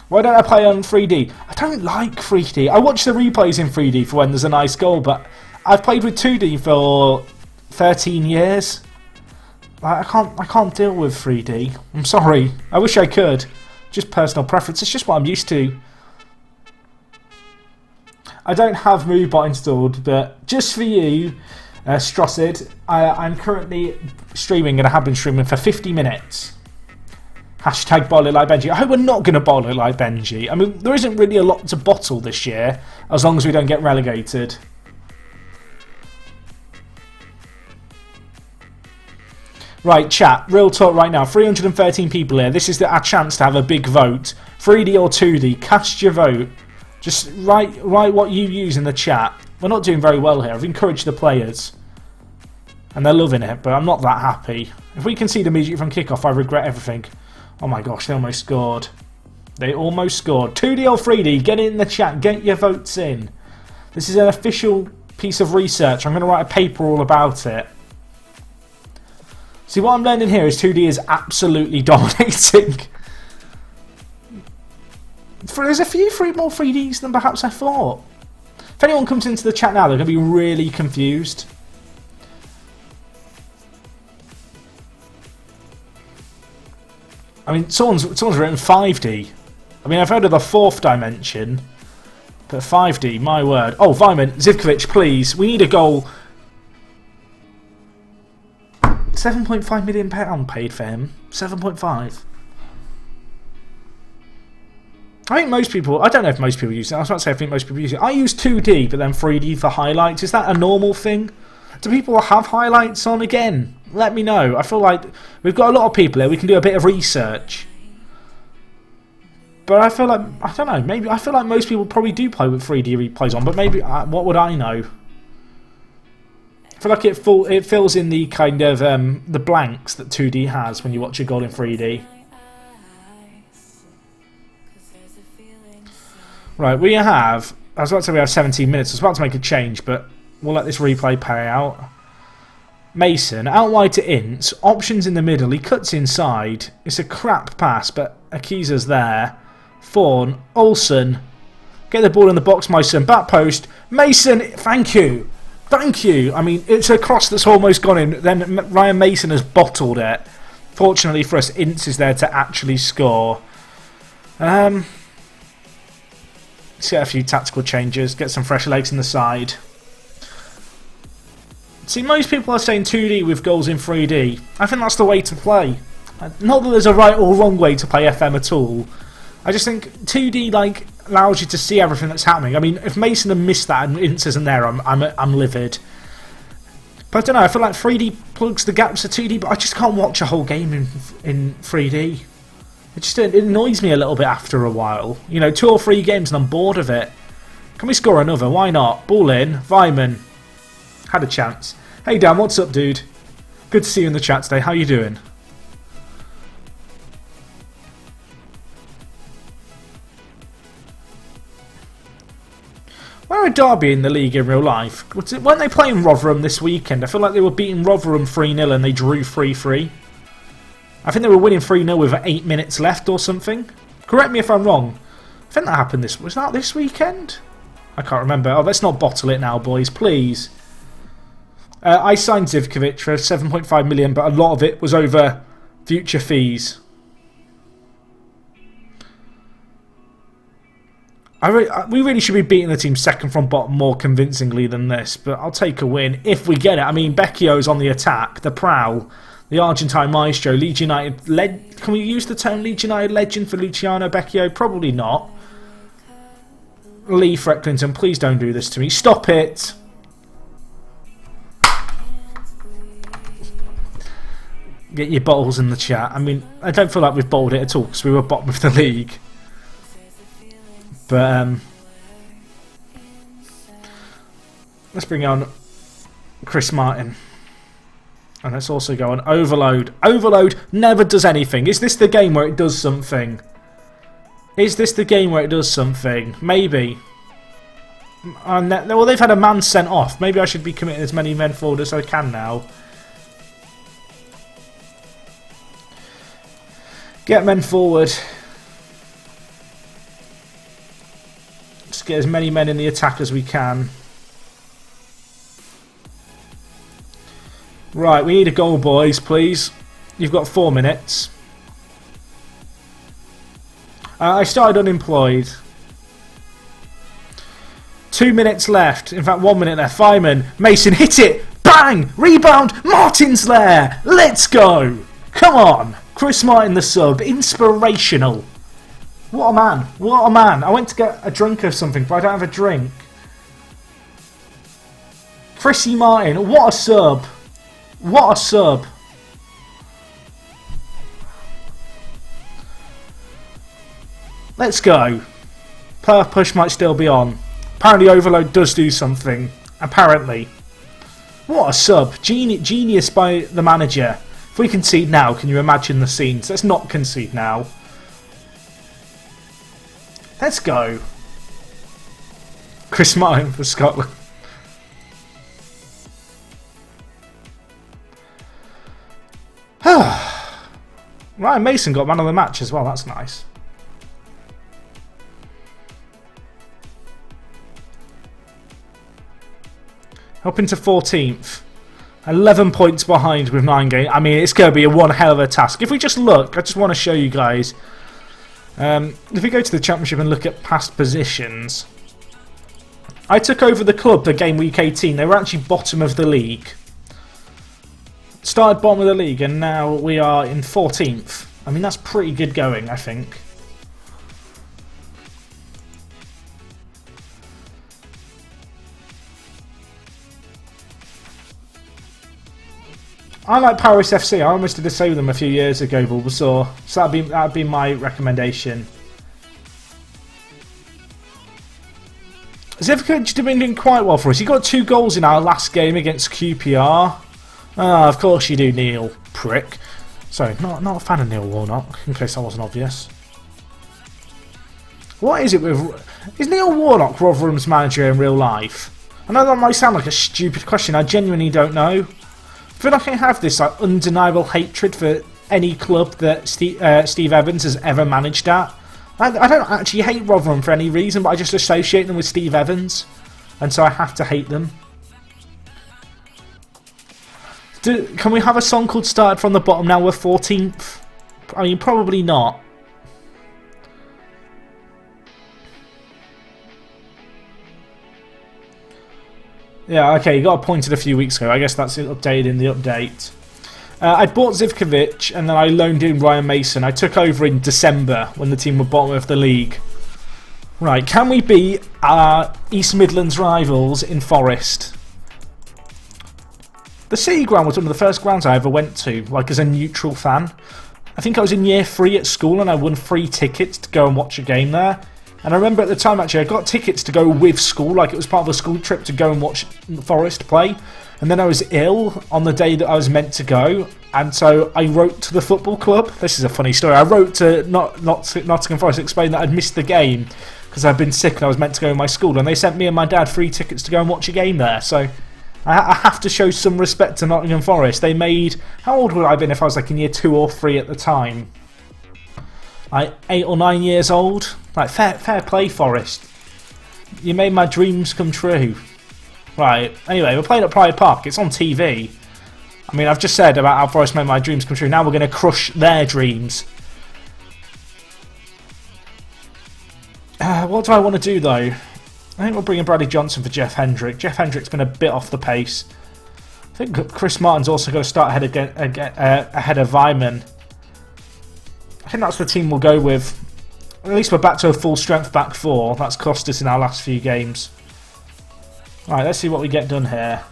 Why don't I play on 3D? I don't like 3D. I watch the replays in 3D for when there's a nice goal, but I've played with 2D for 13 years. I can't deal with 3D. I'm sorry. I wish I could. Just personal preference. It's just what I'm used to. I don't have MoveBot installed, but just for you, Strossid, I'm currently streaming, and I have been streaming for 50 minutes. Hashtag boil it like Benji. I hope we're not going to boil it like Benji. I mean, there isn't really a lot to bottle this year, as long as we don't get relegated. Right, chat, real talk right now. 313 people here. This is our chance to have a big vote. 3D or 2D, cast your vote. Just write what you use in the chat. We're not doing very well here. I've encouraged the players. And they're loving it, but I'm not that happy. If we concede immediately from kickoff, I regret everything. Oh my gosh, they almost scored. They almost scored. 2D or 3D, get it in the chat. Get your votes in. This is an official piece of research. I'm going to write a paper all about it. See, what I'm learning here is 2D is absolutely dominating. There's a few more 3Ds than perhaps I thought. If anyone comes into the chat now, they're going to be really confused. I mean, someone's written 5D. I mean, I've heard of the 4th dimension, but 5D, my word. Oh, Vyman, Zivkovic, please. We need a goal. £7.5 million paid for him. 7.5. I think most people... I don't know if most people use it. I was about to say I think most people use it. I use 2D, but then 3D for highlights. Is that a normal thing? Do people have highlights on again? Let me know. I feel like we've got a lot of people here. We can do a bit of research. But I feel like, I don't know, maybe I feel like most people probably do play with 3D replays on, but maybe, what would I know? I feel like it fills in the kind of, the blanks that 2D has when you watch a goal in 3D. Right, we have, I was about to say we have 17 minutes, I was about to make a change, but we'll let this replay play out. Mason, out wide to Ince, options in the middle, he cuts inside, it's a crap pass, but Akiza's there. Fawn, Olsen, get the ball in the box, my son, back post, Mason, thank you, thank you. I mean, it's a cross that's almost gone in, then Ryan Mason has bottled it. Fortunately for us, Ince is there to actually score. Let's get a few tactical changes, get some fresh legs in the side. See, most people are saying 2D with goals in 3D. I think that's the way to play. Not that there's a right or wrong way to play FM at all. I just think 2D like allows you to see everything that's happening. I mean, if Mason had missed that and Ince isn't there, I'm livid. But I don't know. I feel like 3D plugs the gaps of 2D, but I just can't watch a whole game in 3D. It annoys me a little bit after a while. You know, 2 or 3 games and I'm bored of it. Can we score another? Why not? Ball in. Vyman had a chance. Hey Dan, what's up, dude? Good to see you in the chat today. How you doing? Where are Derby in the league in real life? Weren't they playing Rotherham this weekend? I feel like they were beating Rotherham 3-0 and they drew 3-3. I think they were winning 3-0 with 8 minutes left or something. Correct me if I'm wrong. I think that happened was that this weekend? I can't remember. Oh, let's not bottle it now, boys, please. I signed Zivkovic for 7.5 million, but a lot of it was over future fees. We really should be beating the team second from bottom more convincingly than this, but I'll take a win if we get it. I mean, Becchio's on the attack, the prowl, the Argentine maestro, Leeds United. Can we use the term Leeds United legend for Luciano Becchio? Probably not. Lee Frecklinton, please don't do this to me. Stop it! Get your bottles in the chat. I mean, I don't feel like we've bottled it at all because we were bottom of the league. But let's bring on Chris Martin. And let's also go on Overload. Overload never does anything. Is this the game where it does something? Is this the game where it does something? Maybe. Well, they've had a man sent off. Maybe I should be committing as many men forward as I can now. Get men forward. Let's get as many men in the attack as we can. Right, we need a goal, boys, please. You've got 4 minutes. I started unemployed. 2 minutes left. In fact, 1 minute left. Fireman, Mason, hit it! Bang! Rebound! Martin's there! Let's go! Come on! Chris Martin, the sub. Inspirational. What a man. What a man. I went to get a drink of something, but I don't have a drink. Chrissy Martin, what a sub. What a sub. Let's go. Perth push might still be on. Apparently Overload does do something. Apparently. What a sub. Genius by the manager. If we concede now, can you imagine the scenes? Let's not concede now. Let's go. Chris Martin for Scotland. Ryan Mason got man of the match as well. That's nice. Up into 14th. 11 points behind with 9 games. I mean, it's going to be one hell of a task. If we just look, I just want to show you guys. If we go to the Championship and look at past positions. I took over the club for game week 18. They were actually bottom of the league. Started bottom of the league and now we are in 14th. I mean, that's pretty good going, I think. I like Paris FC. I almost did the same with them a few years ago, Bulbasaur. So that'd be my recommendation. Zivkovic has been doing quite well for us. He got 2 goals in our last game against QPR. Ah, of course you do, Neil. Prick. Sorry, not a fan of Neil Warnock, in case that wasn't obvious. What is it with... Is Neil Warnock Rotherham's manager in real life? I know that might sound like a stupid question, I genuinely don't know. I feel like I have this like undeniable hatred for any club that Steve Evans has ever managed at. I don't actually hate Rotherham for any reason, but I just associate them with Steve Evans, and so I have to hate them. Can we have a song called Started From the Bottom Now We're 14th? I mean, probably not. Yeah, okay, you got appointed a few weeks ago. I guess that's updated in the update. I bought Zivkovic and then I loaned in Ryan Mason. I took over in December when the team were bottom of the league. Right, can we beat our East Midlands rivals in Forest? The City Ground was one of the first grounds I ever went to, like as a neutral fan. I think I was in year 3 at school and I won free tickets to go and watch a game there. And I remember at the time actually I got tickets to go with school, like it was part of a school trip to go and watch Forest play. And then I was ill on the day that I was meant to go, and so I wrote to the football club. This is a funny story. I wrote to Nottingham Forest to explain that I'd missed the game because I'd been sick and I was meant to go in my school, and they sent me and my dad free tickets to go and watch a game there. So I have to show some respect to Nottingham Forest. They made... How old would I have been if I was like in year 2 or 3 at the time? Like 8 or 9 years old? Like fair play, Forest. You made my dreams come true. Right, anyway, we're playing at Pride Park. It's on TV. I mean, I've just said about how Forest made my dreams come true. Now we're going to crush their dreams. What do I want to do, though? I think we'll bring in Bradley Johnson for Jeff Hendrick. Jeff Hendrick's been a bit off the pace. I think Chris Martin's also going to start ahead of Vyman. I think that's the team we'll go with. At least we're back to a full-strength back 4. That's cost us in our last few games. Right, let's see what we get done here.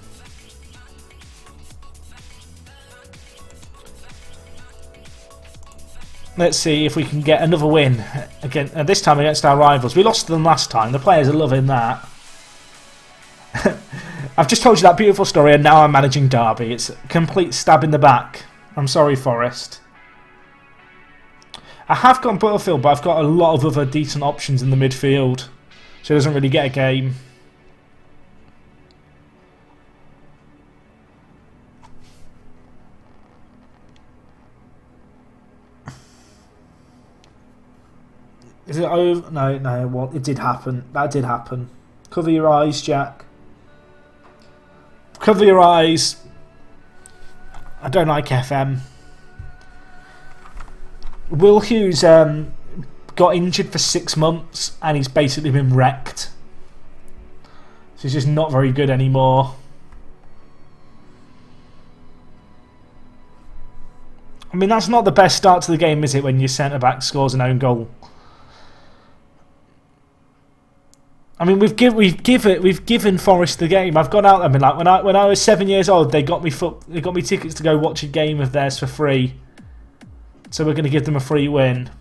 Let's see if we can get another win again. This time against our rivals. We lost to them last time. The players are loving that. I've just told you that beautiful story, and now I'm managing Derby. It's a complete stab in the back. I'm sorry, Forest. I have got Butterfield, but I've got a lot of other decent options in the midfield, so he doesn't really get a game. Is it over? No, well, it did happen. That did happen. Cover your eyes, Jack. Cover your eyes. I don't like FM. Will Hughes got injured for 6 months and he's basically been wrecked. So he's just not very good anymore. I mean, that's not the best start to the game, is it, when your centre-back scores an own goal? I mean, we've given Forest the game. I've gone out there and been like, when I was 7 years old, they got me tickets to go watch a game of theirs for free. So we're going to give them a free win.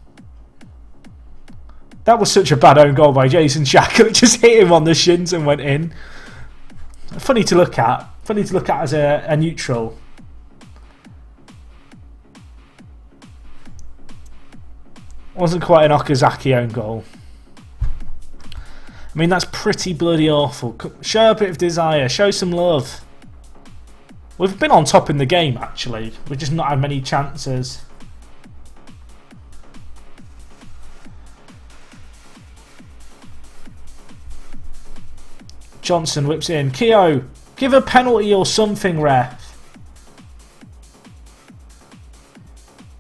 That was such a bad own goal by Jason Shaka. It just hit him on the shins and went in. Funny to look at. Funny to look at as a neutral. Wasn't quite an Okazaki own goal. I mean, that's pretty bloody awful. Show a bit of desire. Show some love. We've been on top in the game, actually. We've just not had many chances. Johnson whips in. Keogh, give a penalty or something, ref.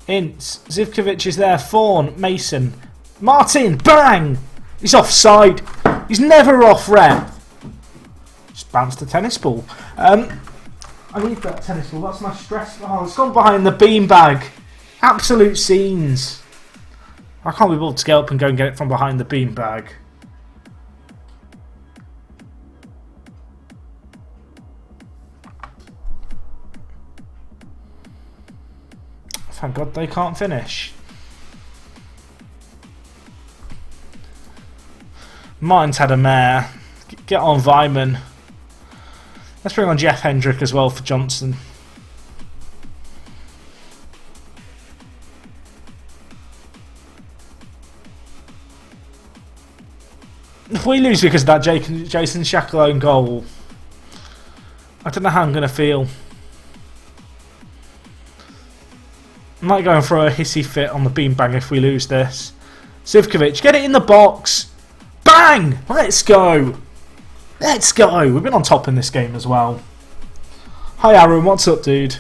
Ince. Zivkovic is there. Fawn. Mason. Martin. Bang! He's offside. He's never off, ref. Just bounced a tennis ball. I need that tennis ball. That's my stress. Oh, it's gone behind the beanbag. Absolute scenes. I can't be bothered to get up and go and get it from behind the beanbag. Thank God they can't finish. Martin's had a mare. Get on Vyman. Let's bring on Jeff Hendrick as well for Johnson. If we lose because of that Jason Shackleton goal, I don't know how I'm going to feel. I might go and throw a hissy fit on the beanbag if we lose this. Zivkovic, get it in the box! Bang! Let's go! Let's go! We've been on top in this game as well. Hi Aaron, what's up, dude?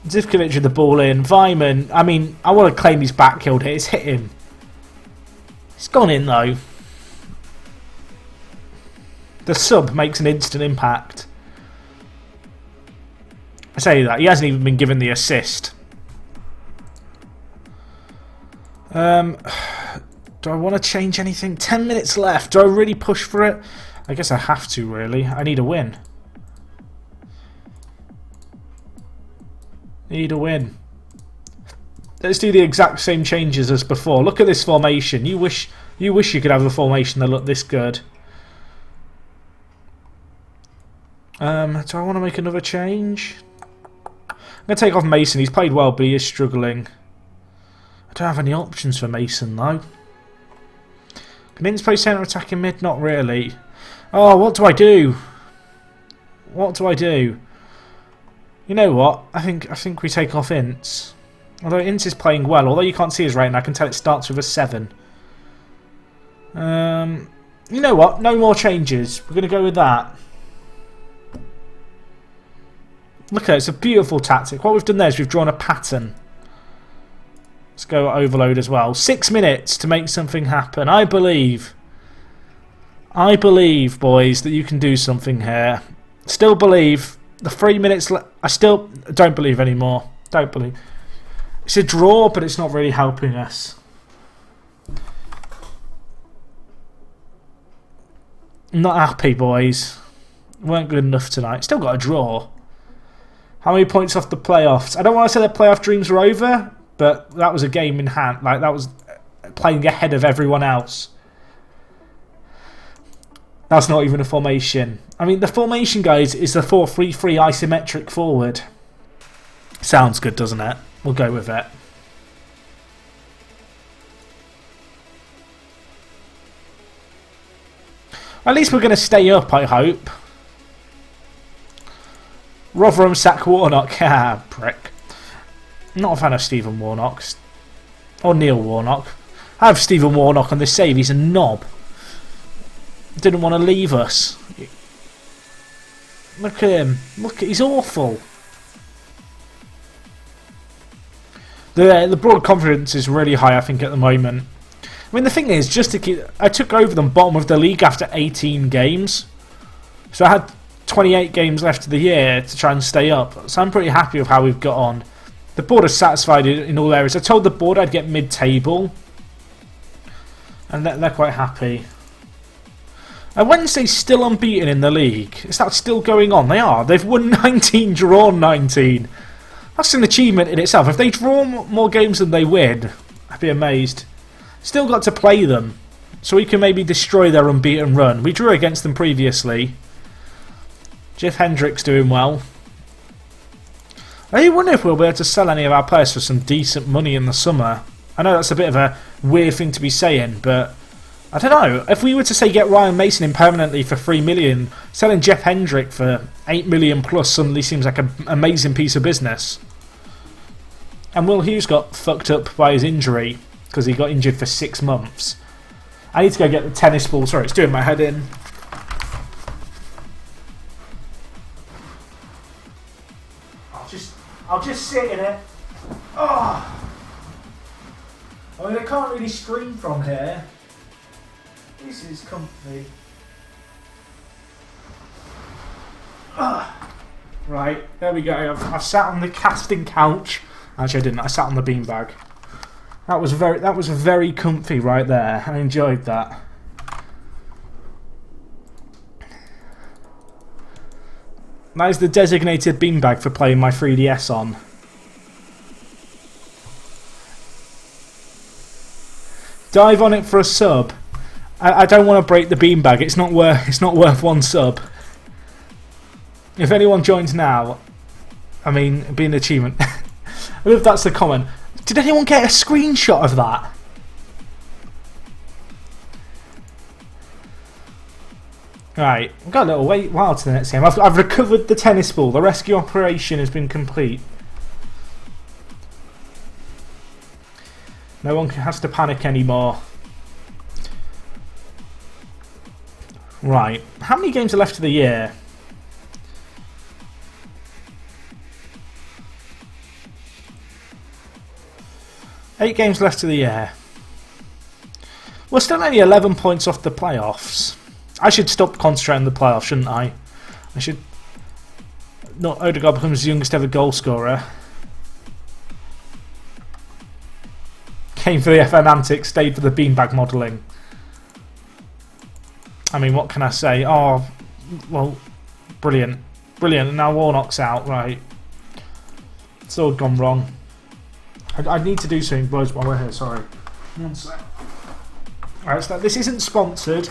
Zivkovic with the ball in. Vyman, I mean, I want to claim he's back-killed here. It's hit him. It's gone in, though. The sub makes an instant impact. I say that. He hasn't even been given the assist. Do I want to change anything? 10 minutes left. Do I really push for it? I guess I have to, really. I need a win. Need a win. Let's do the exact same changes as before. Look at this formation. You wish you could have a formation that looked this good. Do I want to make another change? I'm going to take off Mason. He's played well, but he is struggling. I don't have any options for Mason, though. Can Ince play centre attacking mid? Not really. Oh, what do I do? What do I do? You know what? I think we take off Ince. Although Ince is playing well. Although you can't see his rating, I can tell it starts with a 7. You know what? No more changes. We're going to go with that. Look at it. It's a beautiful tactic. What we've done there is we've drawn a pattern. Let's go overload as well. 6 minutes to make something happen. I believe, boys, that you can do something here. Still believe. The 3 minutes I still don't believe anymore. Don't believe. It's a draw, but it's not really helping us. I'm not happy, boys. Weren't good enough tonight. Still got a draw. How many points off the playoffs? I don't want to say the playoff dreams are over, but that was a game in hand. Like, that was playing ahead of everyone else. That's not even a formation. I mean, the formation, guys, is the 4-3-3 isometric forward. Sounds good, doesn't it? We'll go with it. At least we're going to stay up, I hope. Rotherham sack Warnock. Ah, prick. Not a fan of Stephen Warnock. Or Neil Warnock. I have Stephen Warnock on this save. He's a knob. Didn't want to leave us. Look at him. Look, he's awful. The broad confidence is really high, I think, at the moment. I mean, the thing is, just to keep, I took over them bottom of the league after 18 games. So I had 28 games left of the year to try and stay up. So I'm pretty happy with how we've got on. The board is satisfied in all areas. I told the board I'd get mid-table. And they're quite happy. And Wednesday's still unbeaten in the league. Is that still going on? They are. They've won 19, drawn 19. That's an achievement in itself. If they draw more games than they win, I'd be amazed. Still got to play them. So we can maybe destroy their unbeaten run. We drew against them previously. Jeff Hendrick's doing well. I wonder if we'll be able to sell any of our players for some decent money in the summer. I know that's a bit of a weird thing to be saying, but I don't know. If we were to say get Ryan Mason in permanently for 3 million, selling Jeff Hendrick for 8 million plus suddenly seems like an amazing piece of business. And Will Hughes got fucked up by his injury because he got injured for 6 months. I need to go get the tennis ball. Sorry, it's doing my head in. I'll just sit in it. Oh. I mean, I can't really scream from here. This is comfy. Right, there we go. I've sat on the casting couch. Actually, I didn't. I sat on the beanbag. That was very comfy right there. I enjoyed that. That is the designated beanbag for playing my 3DS on. Dive on it for a sub. I don't want to break the beanbag. It's not worth one sub. If anyone joins now, I mean, it'd be an achievement. I wonder if that's the comment. Did anyone get a screenshot of that? Right, we've got a little while to the next game. I've recovered the tennis ball. The rescue operation has been complete. No one has to panic anymore. Right, how many games are left of the year? Eight games left of the year. We're still only 11 points off the playoffs. I should stop concentrating on the playoffs, shouldn't I? I should... Not Odegaard becomes the youngest ever goal scorer. Came for the FN antics, stayed for the beanbag modelling. I mean, what can I say? Oh, well, brilliant. Brilliant. And now Warnock's out, right. It's all gone wrong. I need to do something, boys, while we're here, sorry. One sec. Alright, so this isn't sponsored,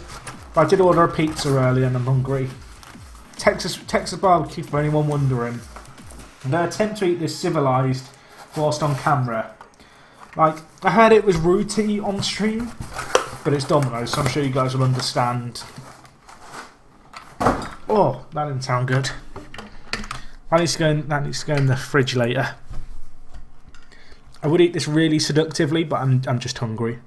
but I did order a pizza earlier and I'm hungry. Texas barbecue, for anyone wondering. I'm going to attempt to eat this civilised whilst on camera. Like, I heard it was rooty on stream, but it's Domino's, so I'm sure you guys will understand. Oh, that didn't sound good. That needs to go in the fridge later. I would eat this really seductively, but I'm just hungry.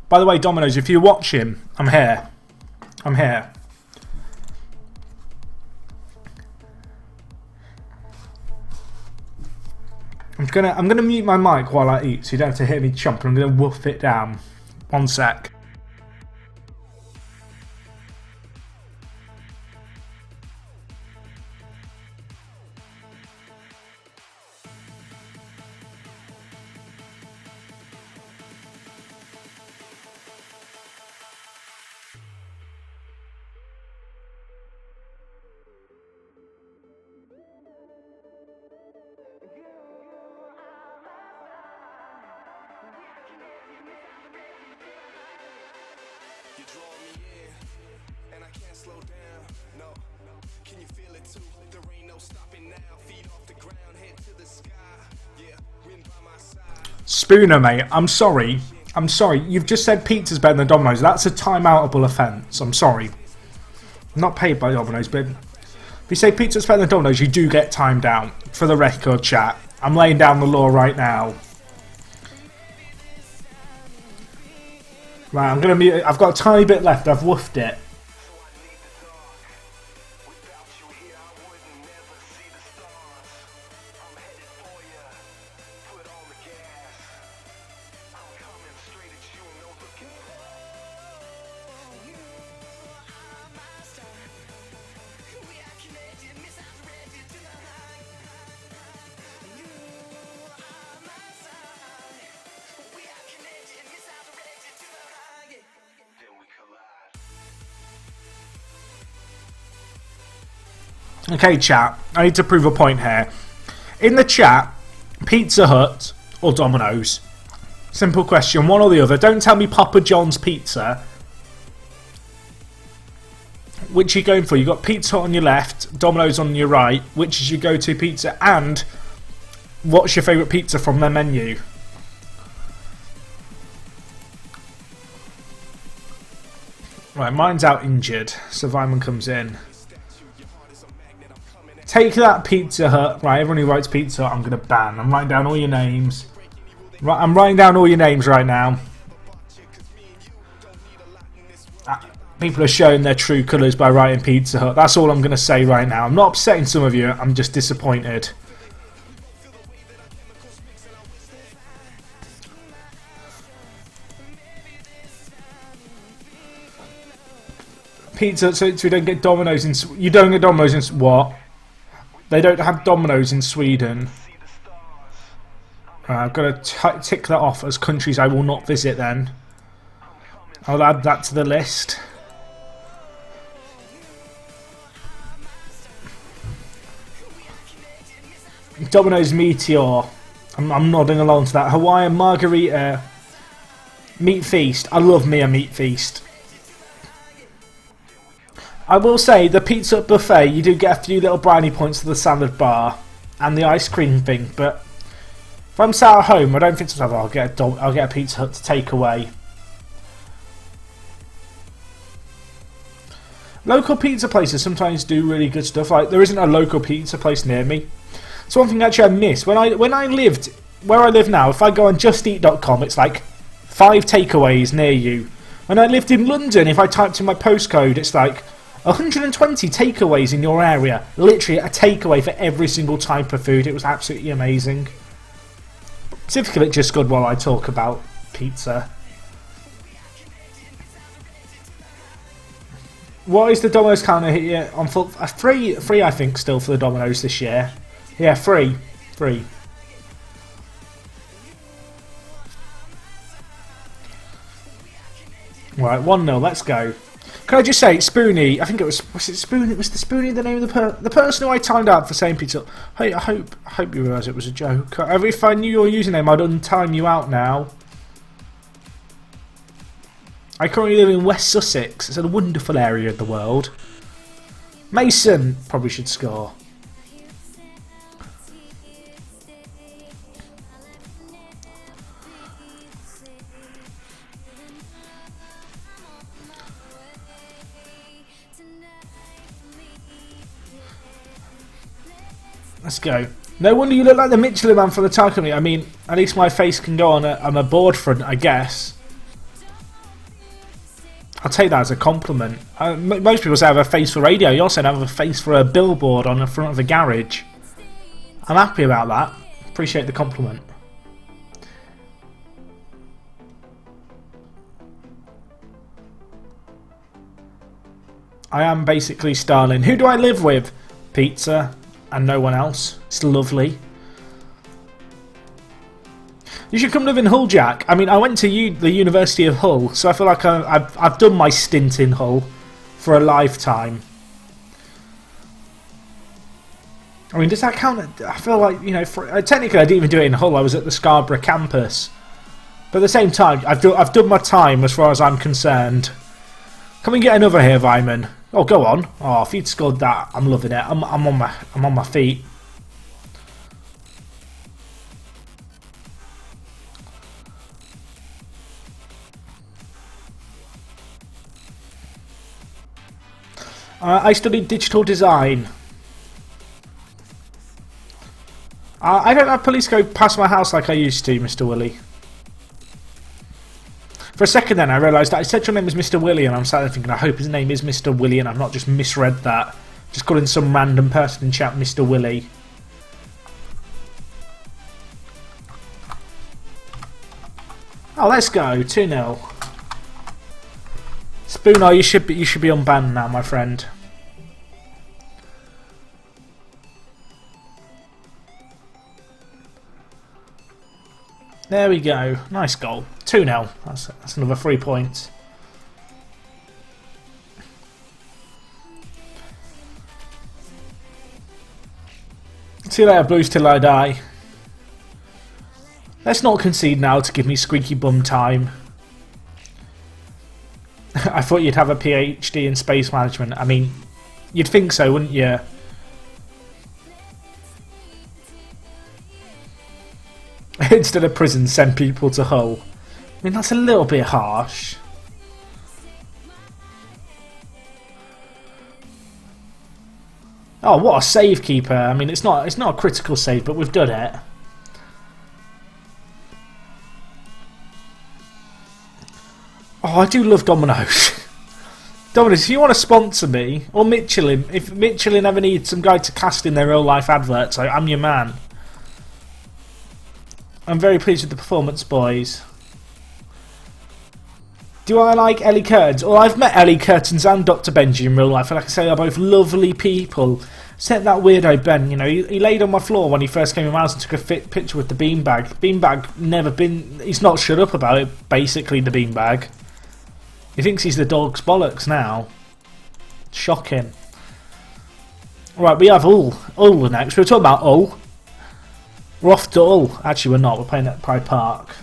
By the way, Domino's, if you're watching, I'm here. I'm here. I'm gonna mute my mic while I eat, so you don't have to hear me chomping. I'm gonna woof it down. One sec. Spooner, mate, I'm sorry. I'm sorry. You've just said pizza's better than Domino's. That's a time-outable offence. I'm sorry. I'm not paid by Domino's, but if you say pizza's better than Domino's, you do get timed out. For the record, chat. I'm laying down the law right now. Right, I'm gonna mute it. I've got a tiny bit left. I've woofed it. Okay, chat, I need to prove a point here. In the chat, Pizza Hut or Domino's? Simple question, one or the other. Don't tell me Papa John's Pizza. Which are you going for? You've got Pizza Hut on your left, Domino's on your right. Which is your go-to pizza? And what's your favourite pizza from their menu? Right, mine's out injured, so Vyman comes in. Take that, Pizza Hut. Right, everyone who writes Pizza Hut, I'm going to ban. I'm writing down all your names. Right, I'm writing down all your names right now. People are showing their true colours by writing Pizza Hut. That's all I'm going to say right now. I'm not upsetting some of you. I'm just disappointed. Pizza, so we don't get Domino's in... You don't get Domino's in... What? They don't have Domino's in Sweden. I've got to tick that off as countries I will not visit then. I'll add that to the list. Domino's Meteor. I'm nodding along to that. Hawaiian Margarita Meat Feast. I love me a meat feast. I will say, the pizza buffet, you do get a few little brownie points to the salad bar and the ice cream thing, but if I'm sat at home, I don't think to myself, I'll get a Pizza Hut to take away. Local pizza places sometimes do really good stuff. Like, there isn't a local pizza place near me. It's one thing actually I miss. When I lived where I live now, if I go on justeat.com, it's like 5 takeaways near you. When I lived in London, if I typed in my postcode, it's like 120 takeaways in your area. Literally a takeaway for every single type of food. It was absolutely amazing. Civic of it just good while I talk about pizza. What is the Domino's calendar here on full? Free, I think, still for the Domino's this year. Yeah, free. Right, 1-0, let's go. Can I just say, Spoonie, I think it was it Spoonie? Was the Spoonie the name of the person who I timed out for saying pizza? Hey, I hope you realise it was a joke. If I knew your username, I'd untime you out now. I currently live in West Sussex. It's a wonderful area of the world. Mason probably should score. Let's go. No wonder you look like the Michelin Man from the tire company. I mean, at least my face can go on a board front, I guess. I'll take that as a compliment. Most people say I have a face for radio. You also have a face for a billboard on the front of a garage. I'm happy about that. Appreciate the compliment. I am basically Stalin. Who do I live with? Pizza and no one else. It's lovely. You should come live in Hull, Jack. I mean, I went to the University of Hull, so I feel like I've done my stint in Hull for a lifetime. I mean, does that count? I feel like, you know, technically I didn't even do it in Hull. I was at the Scarborough campus. But at the same time, I've done my time as far as I'm concerned. Can we get another here, Vyman? Oh, go on. Oh, if you'd scored that, I'm loving it. I'm on my feet. I studied digital design. I don't have police go past my house like I used to, Mr. Willie. For a second then I realised that I said your name was Mr. Willie, and I'm sat there thinking, I hope his name is Mr. Willie and I've not just misread that. Just calling some random person in chat Mr. Willie. Oh, let's go. 2-0. Spooner, you should be unbanned now, my friend. There we go. Nice goal. 2-0. That's another 3 points. See you later, Blues, till I die. Let's not concede now to give me squeaky bum time. I thought you'd have a PhD in space management. I mean, you'd think so, wouldn't you? Instead of prison, send people to Hull. I mean, that's a little bit harsh. Oh, what a save keeper! I mean, it's not a critical save, but we've done it. Oh, I do love Domino's. Domino's, if you want to sponsor me, or Michelin, if Michelin ever needs some guy to cast in their real life adverts, I'm your man. I'm very pleased with the performance, boys. Do I like Ellie Curtins? Well, I've met Ellie Curtins and Dr. Benji in real life, and like I say, they're both lovely people. Except that weirdo Ben, you know, he laid on my floor when he first came in my house and took a fit picture with the beanbag. Beanbag never been... He's not shut up about it, basically, the beanbag. He thinks he's the dog's bollocks now. Shocking. Right, we have Hull next. We were talking about Hull. We're off to Hull. Actually, we're not. We're playing at Pride Park.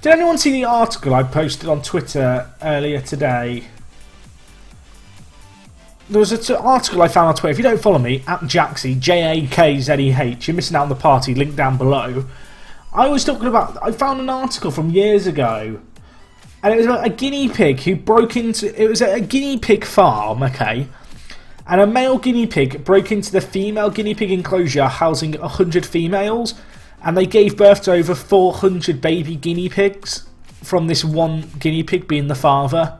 Did anyone see the article I posted on Twitter earlier today? There was an article I found on Twitter. If you don't follow me, at Jackzeh, Jakzeh, you're missing out on the party, link down below. I was talking about, I found an article from years ago, and it was about a guinea pig who broke into, it was a guinea pig farm, okay, and a male guinea pig broke into the female guinea pig enclosure housing 100 females, and they gave birth to over 400 baby guinea pigs from this one guinea pig being the father.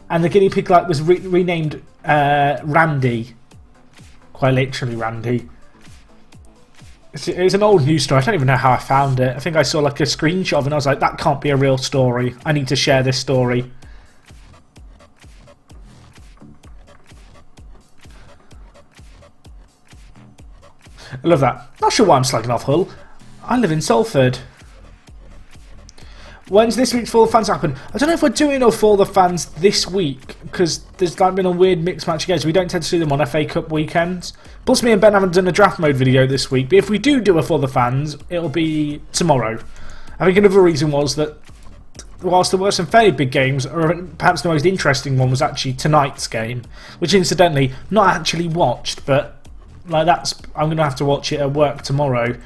And the guinea pig was renamed Randy. Quite literally Randy. It was an old news story. I don't even know how I found it. I think I saw like a screenshot of it and I was like, that can't be a real story. I need to share this story. I love that. Not sure why I'm slagging off Hull. I live in Salford. When's this week's For the Fans happen? I don't know if we're doing a For the Fans this week, because there's like been a weird mixed match of games. We don't tend to see them on FA Cup weekends. Plus me and Ben haven't done a draft mode video this week, but if we do a For the Fans, it'll be tomorrow. I think another reason was that whilst there were some fairly big games, or perhaps the most interesting one was actually tonight's game, which incidentally, not actually watched, but like I'm going to have to watch it at work tomorrow.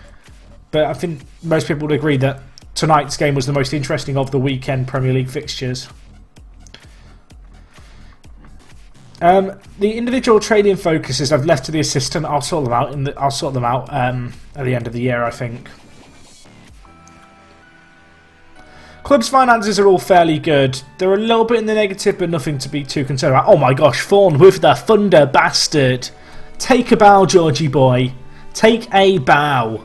But I think most people would agree that tonight's game was the most interesting of the weekend Premier League fixtures. The individual trading focuses I've left to the assistant. I'll sort them out. At the end of the year, I think. Club's finances are all fairly good. They're a little bit in the negative, but nothing to be too concerned about. Oh my gosh, Fawn with the thunder bastard! Take a bow, Georgie boy. Take a bow.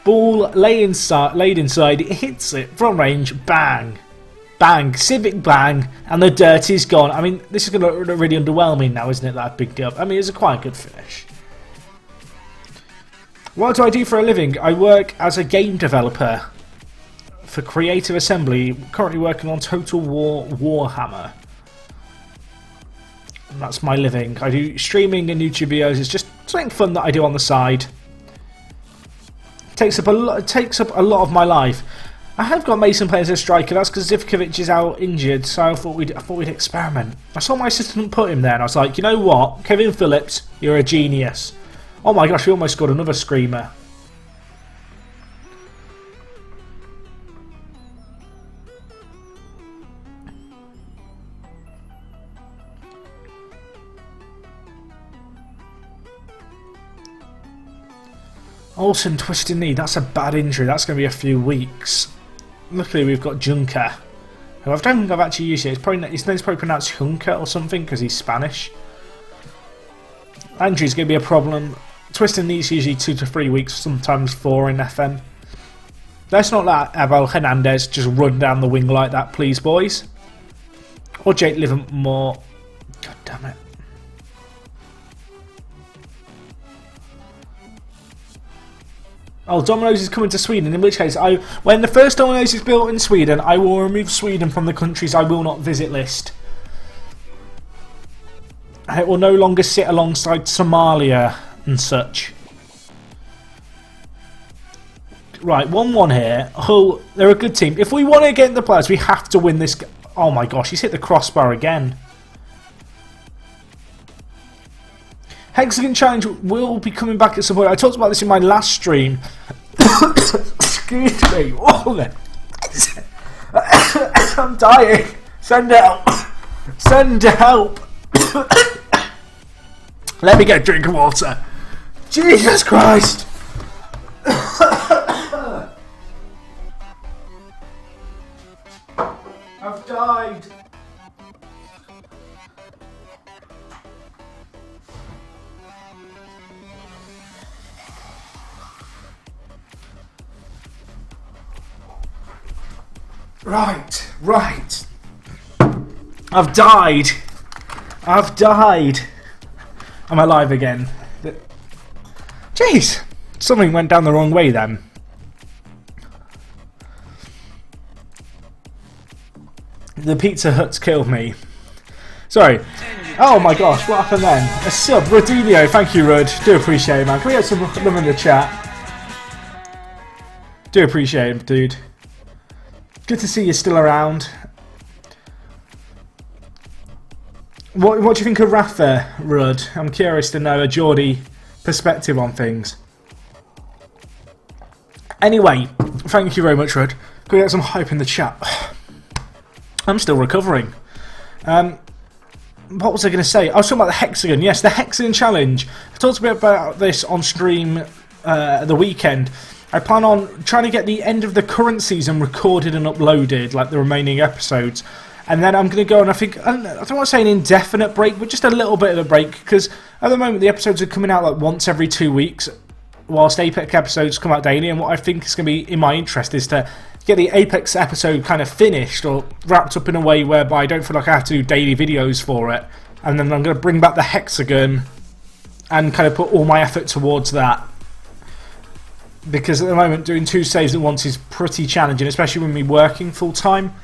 Ball laid inside, it hits it from range, bang. Bang, civic bang, and the dirt is gone. I mean, this is going to look really underwhelming now, isn't it, that big deal? I mean, it's a quite good finish. What do I do for a living? I work as a game developer for Creative Assembly, currently working on Total War Warhammer. And that's my living. I do streaming and YouTube videos. It's just something fun that I do on the side. Takes up a lot of my life. I have got Mason playing as a striker. That's because Zivkovic is out injured, so I thought we'd experiment. I saw my assistant put him there, and I was like, you know what, Kevin Phillips, you're a genius. Oh my gosh, we almost scored another screamer. Olsen twisted knee, that's a bad injury, that's going to be a few weeks. Luckily we've got Junker, who I don't think I've actually used yet. His name's probably pronounced Junker or something because he's Spanish. Injury's going to be a problem. Twisted knee's usually 2 to 3 weeks, sometimes 4 in FM. Let's not let Abel Hernandez just run down the wing like that, please, boys. Or Jake Livermore. God damn it. Oh, Domino's is coming to Sweden, in which case, when the first Domino's is built in Sweden, I will remove Sweden from the countries I will not visit list. And it will no longer sit alongside Somalia and such. Right, 1-1 here. Hull, they're a good team. If we want to get in the playoffs, we have to win this. Oh my gosh, he's hit the crossbar again. Hexagon Challenge will be coming back at some point. I talked about this in my last stream. Excuse me. Oh, I'm dying. Send help. Send help. Let me get a drink of water. Jesus Christ. I've died. Right. I've died. I'm alive again. Jeez, something went down the wrong way then. The Pizza Hut's killed me. Sorry. Oh my gosh, what happened then? A sub, Rodinio, thank you, Rud. Do appreciate it, man. Can we get some love in the chat? Do appreciate it, dude. Good to see you're still around. What do you think of Rafa, Rud? I'm curious to know a Geordie perspective on things. Anyway, thank you very much, Rud. Can we get some hype in the chat? I'm still recovering. What was I going to say? I was talking about the Hexagon. Yes, the Hexagon Challenge. I talked a bit about this on stream the weekend. I plan on trying to get the end of the current season recorded and uploaded, like the remaining episodes. And then I'm going to go on, I don't want to say an indefinite break, but just a little bit of a break. Because at the moment, the episodes are coming out like once every 2 weeks, whilst Apex episodes come out daily. And what I think is going to be in my interest is to get the Apex episode kind of finished or wrapped up in a way whereby I don't feel like I have to do daily videos for it. And then I'm going to bring back the Hexagon and kind of put all my effort towards that. Because at the moment, doing 2 saves at once is pretty challenging, especially with me working full time.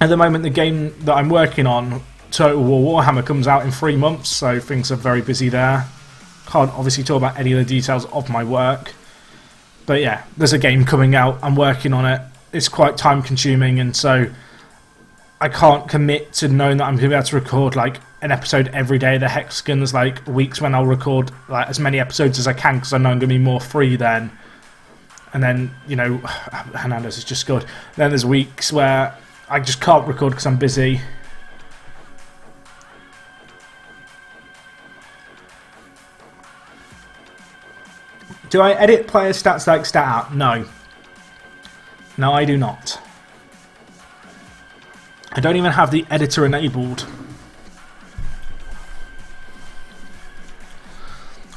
At the moment, the game that I'm working on, Total War Warhammer, comes out in 3 months, so things are very busy there. Can't obviously talk about any of the details of my work. But yeah, there's a game coming out, I'm working on it. It's quite time consuming, and so I can't commit to knowing that I'm going to be able to record like an episode every day of the Hexagon. There's like weeks when I'll record like as many episodes as I can because I know I'm going to be more free then. And then, you know, Hernandez has just scored. Then there's weeks where I just can't record because I'm busy. Do I edit player stats like stat out? No. No, I do not. I don't even have the editor enabled.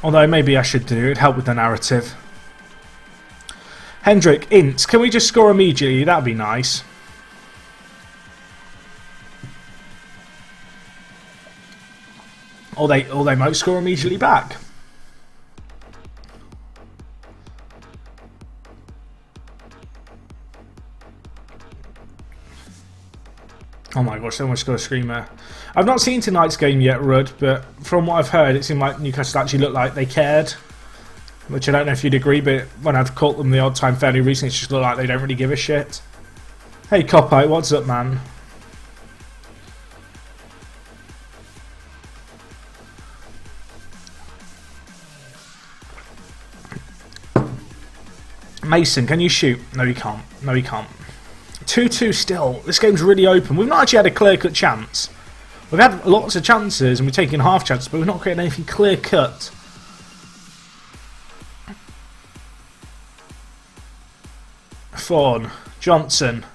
Although maybe I should do. It'd help with the narrative. Hendrick, Ints, can we just score immediately? That'd be nice. Or they might score immediately back. Oh my gosh, someone's got a screamer. I've not seen tonight's game yet, Rud, but from what I've heard, it seemed like Newcastle actually looked like they cared. Which I don't know if you'd agree, but when I've caught them the odd time fairly recently, it just looked like they don't really give a shit. Hey, Copite, what's up, man? Mason, can you shoot? No, he can't. No, he can't. 2-2 still. This game's really open. We've not actually had a clear-cut chance. We've had lots of chances and we've taken half chances, but we've not created anything clear-cut. Fawn. Johnson.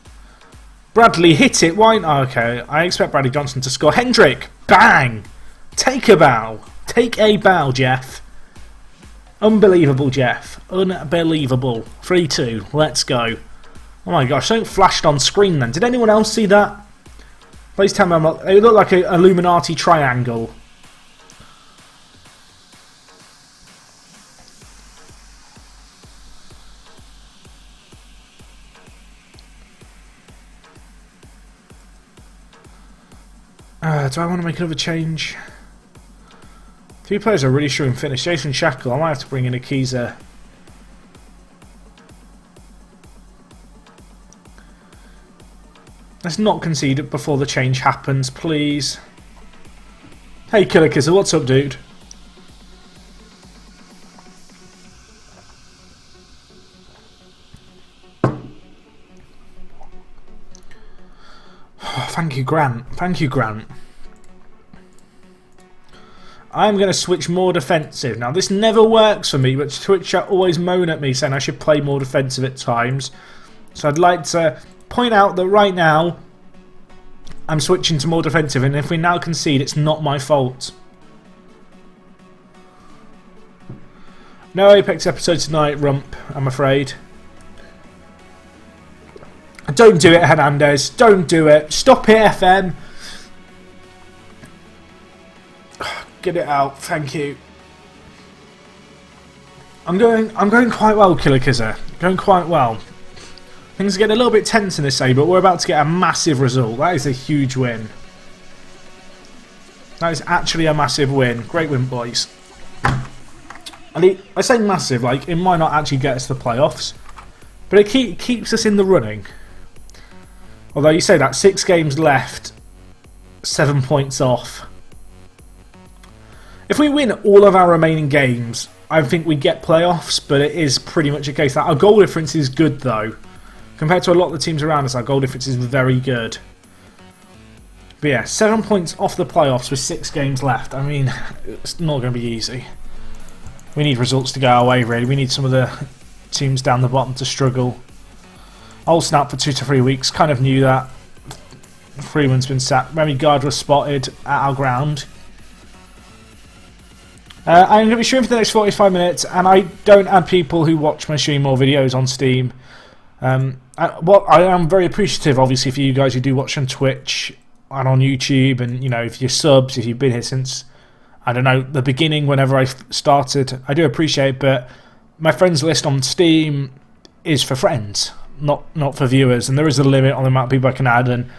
Bradley hit it. Why? Oh, okay, I expect Bradley Johnson to score. Hendrick. Bang. Take a bow. Take a bow, Jeff. Unbelievable, Jeff. Unbelievable. 3-2. Let's go. Oh my gosh, something flashed on screen then. Did anyone else see that? Please tell me I'm not... It looked like an Illuminati triangle. Do I want to make another change? 3 players are really showing fitness. Jason Shackle, I might have to bring in a Akiza. Let's not concede it before the change happens, please. Hey, Killer Kisser, what's up, dude? Oh, thank you, Grant. Thank you, Grant. I'm going to switch more defensive. Now, this never works for me, but Twitch chat always moan at me saying I should play more defensive at times. So I'd like to point out that right now I'm switching to more defensive, and if we now concede, it's not my fault. No Apex episode tonight, Rump, I'm afraid. Don't do it, Hernandez. Don't do it. Stop it, FM. Get it out. Thank you. I'm going quite well, Killer Kizzer. Going quite well. Things are getting a little bit tense in this day, but we're about to get a massive result. That is a huge win. That is actually a massive win. Great win, boys. And I say massive, like, it might not actually get us to the playoffs, but it keeps us in the running. Although you say that, 6 games left, 7 points off. If we win all of our remaining games, I think we get playoffs, but it is pretty much a case that our goal difference is good, though. Compared to a lot of the teams around us, our goal difference is very good. But yeah, 7 points off the playoffs with 6 games left. I mean, it's not going to be easy. We need results to go our way, really. We need some of the teams down the bottom to struggle. I'll snap for 2 to 3 weeks. Kind of knew that. Freeman's been sacked. Remy Gard was spotted at our ground. I'm going to be streaming for the next 45 minutes, and I don't add people who watch my stream or videos on Steam. I am very appreciative, obviously, for you guys who do watch on Twitch and on YouTube, and you know, if you're subs, if you've been here since, I don't know, the beginning, whenever I started, I do appreciate it, but my friends list on Steam is for friends, not for viewers, and there is a limit on the amount of people I can add. And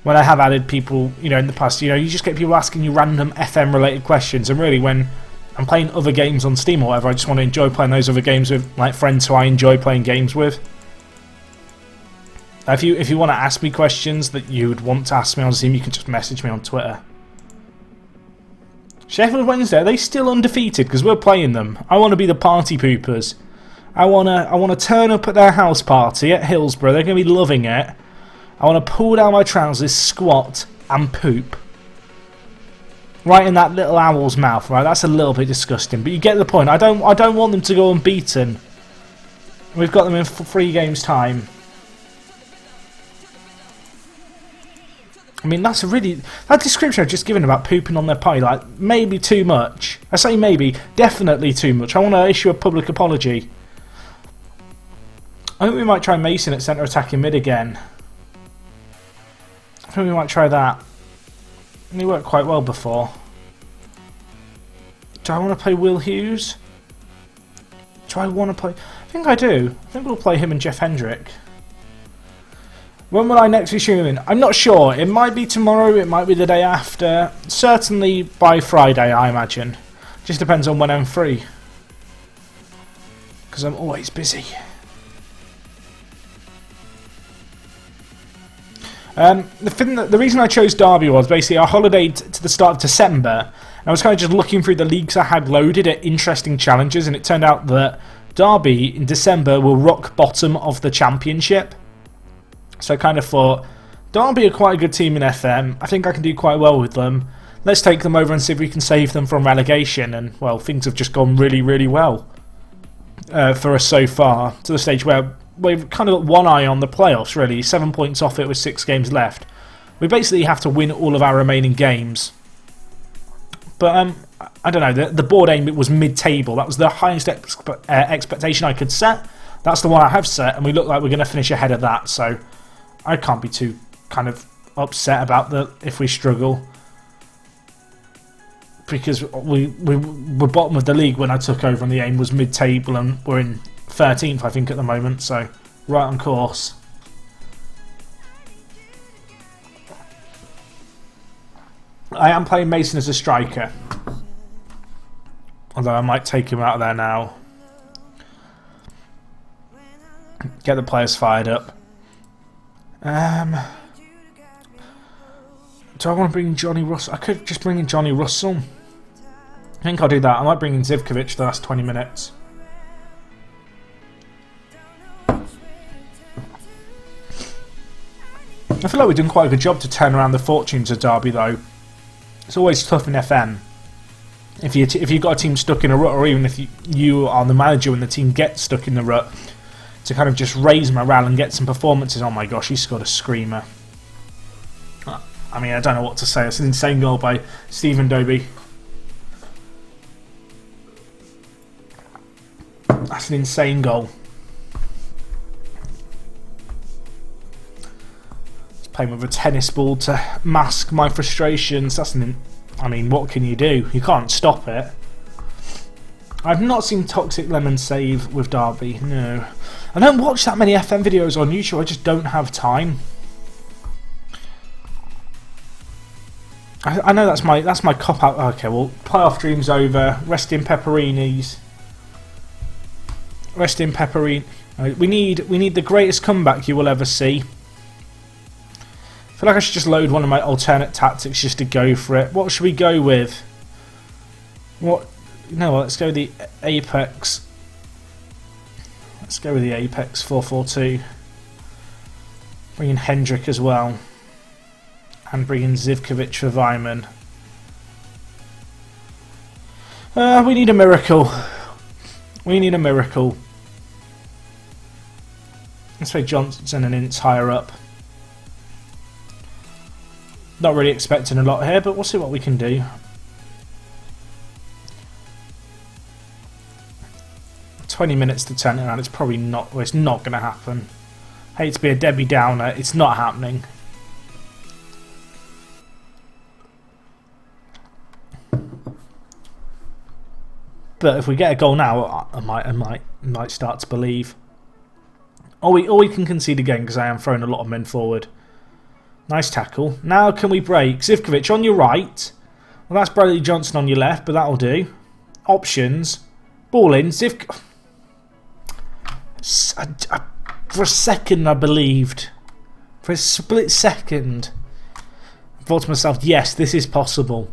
when I have added people, you know, in the past, you know, you just get people asking you random FM related questions, and really when I'm playing other games on Steam or whatever, I just want to enjoy playing those other games with like friends who I enjoy playing games with. If you want to ask me questions that you would want to ask me on Steam, you can just message me on Twitter. Sheffield Wednesday, are they still undefeated? Because we're playing them. I want to be the party poopers. I wanna turn up at their house party at Hillsborough. They're going to be loving it. I want to pull down my trousers, squat, and poop. Right in that little owl's mouth, right? That's a little bit disgusting, but you get the point. I don't want them to go unbeaten. We've got them in 3 games' time. I mean, that description I've just given about pooping on their pie, like, maybe too much. I say maybe, definitely too much. I want to issue a public apology. I think we might try Mason at centre attacking mid again. I think we might try that. He worked quite well before. Do I want to play Will Hughes? Do I want to play... I think I do. I think we'll play him and Jeff Hendrick. When will I next be streaming? I'm not sure. It might be tomorrow, it might be the day after. Certainly by Friday, I imagine. Just depends on when I'm free. Because I'm always busy. The reason I chose Derby was basically I holidayed to the start of December. And I was kind of just looking through the leagues I had loaded at interesting challenges. And it turned out that Derby in December will rock bottom of the Championship. So I kind of thought, Derby are quite a good team in FM. I think I can do quite well with them. Let's take them over and see if we can save them from relegation. And, well, things have just gone really, really well for us so far. To the stage where we've kind of got one eye on the playoffs, really. 7 points off it with 6 games left. We basically have to win all of our remaining games. But, I don't know, the board aim was mid-table. That was the highest expectation I could set. That's the one I have set, and we look like we're going to finish ahead of that, so I can't be too kind of upset about if we struggle. Because we were bottom of the league when I took over, and the aim was mid-table, and we're in 13th, I think, at the moment, so right on course. I am playing Mason as a striker, although I might take him out of there now. Get the players fired up. Do I want to bring Johnny Russell? I could just bring in Johnny Russell. I think I'll do that. I might bring in Zivkovic for the last 20 minutes. I feel like we've done quite a good job to turn around the fortunes of Derby, though. It's always tough in FM. If you've got a team stuck in a rut, or even if you are the manager when the team gets stuck in the rut, to kind of just raise morale and get some performances. Oh my gosh, he scored a screamer. I mean, I don't know what to say. It's an insane goal by Stephen Doby. That's an insane goal. Just playing with a tennis ball to mask my frustrations. I mean, what can you do? You can't stop it. I've not seen Toxic Lemon save with Derby, no. I don't watch that many FM videos on YouTube, I just don't have time. I know that's my cop out. Okay, well, playoff dream's over. Rest in Pepperinis. Rest in Pepperini. We need the greatest comeback you will ever see. I feel like I should just load one of my alternate tactics just to go for it. What should we go with? What? No, let's go with the Apex. Let's go with the Apex 4-4-2. Bring in Hendrick as well. And bring in Zivkovic for Weimann. We need a miracle. We need a miracle. Let's play Johnson and Ince higher up. Not really expecting a lot here, but we'll see what we can do. "20 minutes to turn it around." It's probably not. Well, it's not going to happen. Hate to be a Debbie Downer. It's not happening. But if we get a goal now, I might start to believe. Or we can concede again because I am throwing a lot of men forward. Nice tackle. Now can we break? Zivkovic on your right. Well, that's Bradley Johnson on your left, but that'll do. Options. Ball in. For a second I believed. For a split second. I thought to myself, yes, this is possible.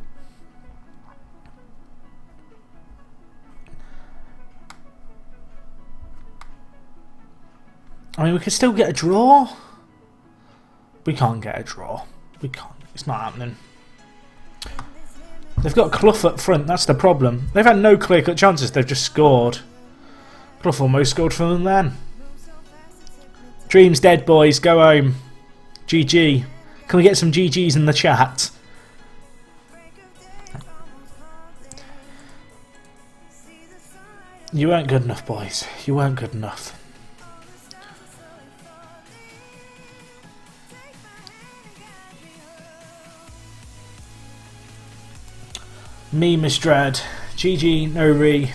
I mean, we could still get a draw. We can't get a draw. We can't. It's not happening. They've got Clough up front. That's the problem. They've had no clear-cut chances. They've just scored. Clough almost scored for them then. Dream's dead, boys. Go home. GG. Can we get some GGs in the chat? You weren't good enough, boys. You weren't good enough. Me, Miss Dread. GG, no re.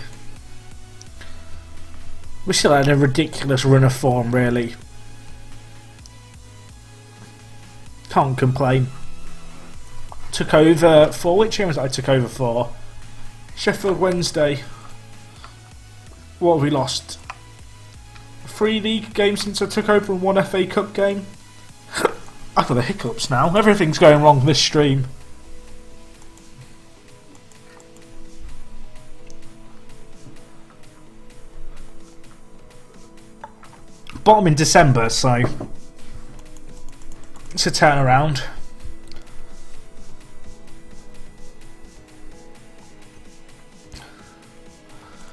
We still had a ridiculous run of form, really. Can't complain. Took over for... Which game was it I took over for? Sheffield Wednesday. What have we lost? 3 league games since I took over and 1 FA Cup game? I've got the hiccups now. Everything's going wrong this stream. Bottom in December, so it's a turnaround.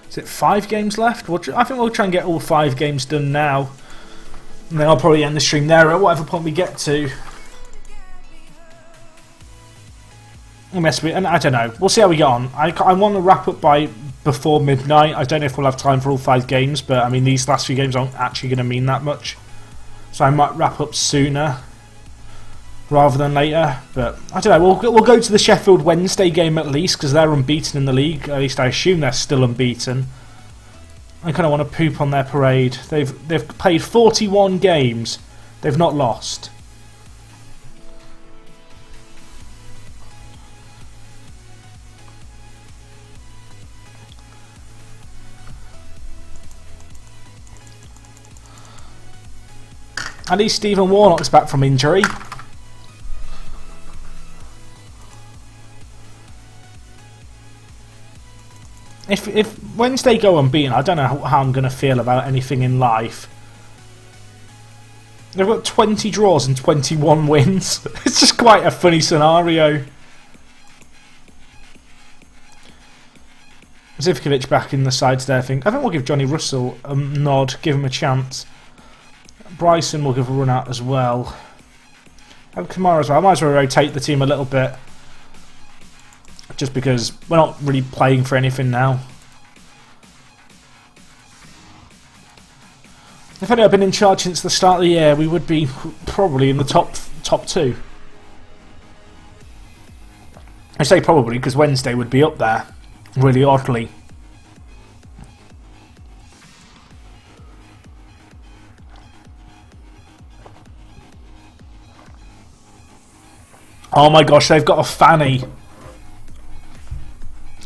Is it 5 games left? I think we'll try and get all 5 games done now. And then I'll probably end the stream there at whatever point we get to. And I don't know. We'll see how we get on. I want to wrap up by before midnight. I don't know if we'll have time for all 5 games, but I mean these last few games aren't actually going to mean that much. So I might wrap up sooner rather than later. But I don't know. We'll go to the Sheffield Wednesday game at least because they're unbeaten in the league. At least I assume they're still unbeaten. I kind of want to poop on their parade. They've played 41 games. They've not lost. At least Stephen Warnock's back from injury. If Wednesday go unbeaten, I don't know how I'm going to feel about anything in life. They've got 20 draws and 21 wins. It's just quite a funny scenario. Zivkovic back in the side today, I think. I think we'll give Johnny Russell a nod, give him a chance. Bryson will give a run out as well. And Kamara as well. I might as well rotate the team a little bit. Just because we're not really playing for anything now. If I'd been in charge since the start of the year, we would be probably in the top 2. I say probably because Wednesday would be up there, really oddly. Oh my gosh, they've got a Fanny.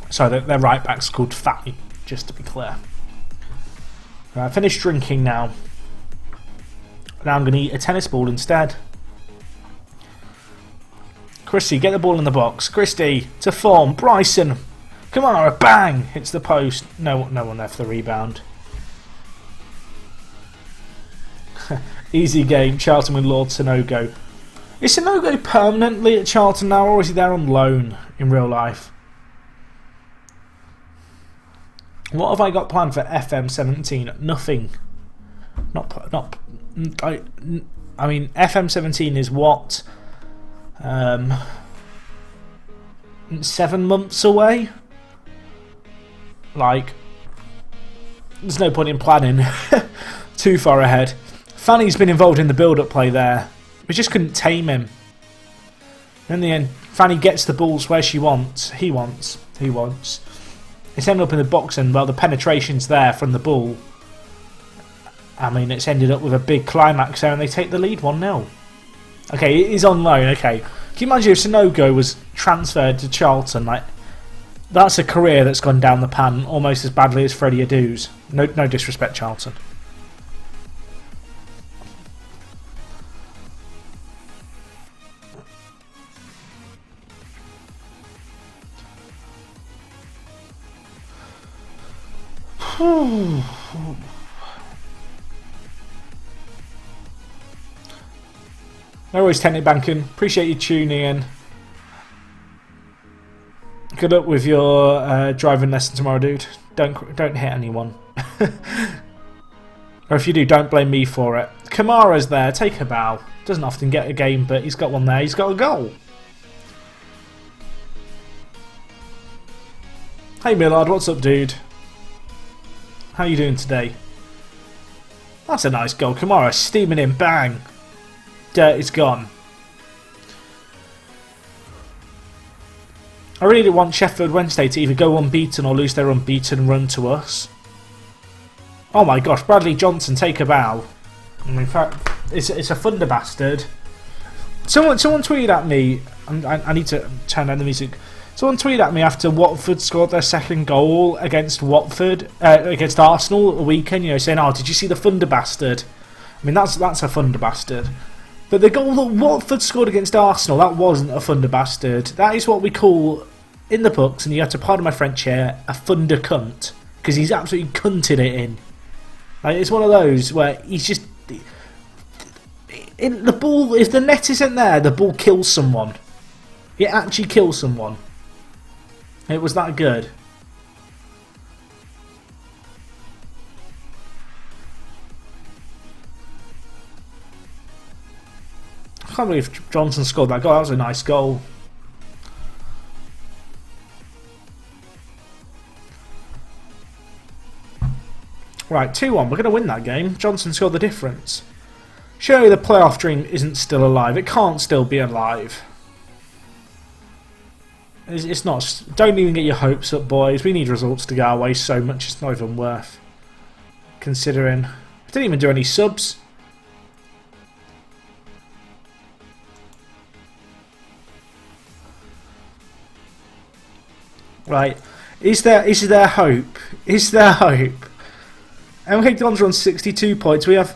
Sorry, their right back's called Fanny, just to be clear. Right, finished drinking now. Now I'm going to eat a tennis ball instead. Christie, get the ball in the box. Christie, to form. Bryson. Come on, a bang! Hits the post. No one there for the rebound. Easy game. Charlton with Lord Sonogo. Is Sonogo permanently at Charlton now, or is he there on loan in real life? What have I got planned for FM17? Nothing. I mean, FM17 is what? 7 months away? Like, there's no point in planning too far ahead. Fanny's been involved in the build-up play there. We just couldn't tame him. In the end, Fanny gets the balls where she wants. He wants. It's ended up in the box and, well, the penetration's there from the ball. I mean, it's ended up with a big climax there and they take the lead 1-0. Okay, it is on loan, okay. Can you imagine if Sonogo was transferred to Charlton? Like, that's a career that's gone down the pan almost as badly as Freddie Adu's. No disrespect, Charlton. No worries, Technic Banking. Appreciate you tuning in. Good luck with your driving lesson tomorrow, dude. Don't hit anyone. Or if you do, don't blame me for it. Kamara's there. Take a bow. Doesn't often get a game, but he's got one there. He's got a goal. Hey Millard, what's up, dude? How you doing today? That's a nice goal. Kamara steaming in. Bang. Dirt is gone. I really want Sheffield Wednesday to either go unbeaten or lose their unbeaten run to us. Oh my gosh, Bradley Johnson, take a bow. In fact, it's a thunder bastard. Someone tweeted at me. I need to turn down the music. Someone tweeted at me after Watford scored their second goal against against Arsenal at the weekend. You know, saying, "Oh, did you see the thunder bastard?" I mean, that's a thunder bastard. But the goal that Watford scored against Arsenal, that wasn't a thunder bastard. That is what we call, in the books, and you have to pardon my French here, a thunder cunt. Because he's absolutely cunted it in. Like, it's one of those where he's just... the ball, if the net isn't there, the ball kills someone. It actually kills someone. It was that good. I can't believe Johnson scored that goal. That was a nice goal. Right, 2-1. We're going to win that game. Johnson scored the difference. Surely the playoff dream isn't still alive. It can't still be alive. It's not. Don't even get your hopes up, boys. We need results to go our way so much it's not even worth considering. I didn't even do any subs. Right. Is there hope? Is there hope? MK Dons are on 62 points. We have...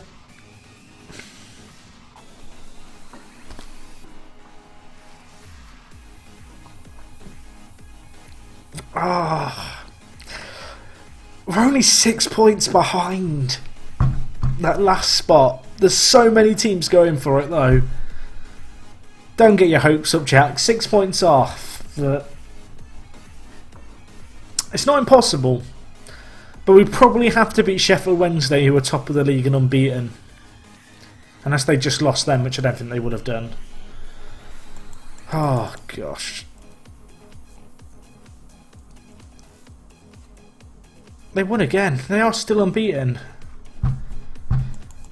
We're only 6 points behind that last spot. There's so many teams going for it, though. Don't get your hopes up, Jack. 6 points off. But it's not impossible. But we probably have to beat Sheffield Wednesday, who are top of the league and unbeaten. Unless they just lost them, which I don't think they would have done. Oh, gosh. They won again. They are still unbeaten.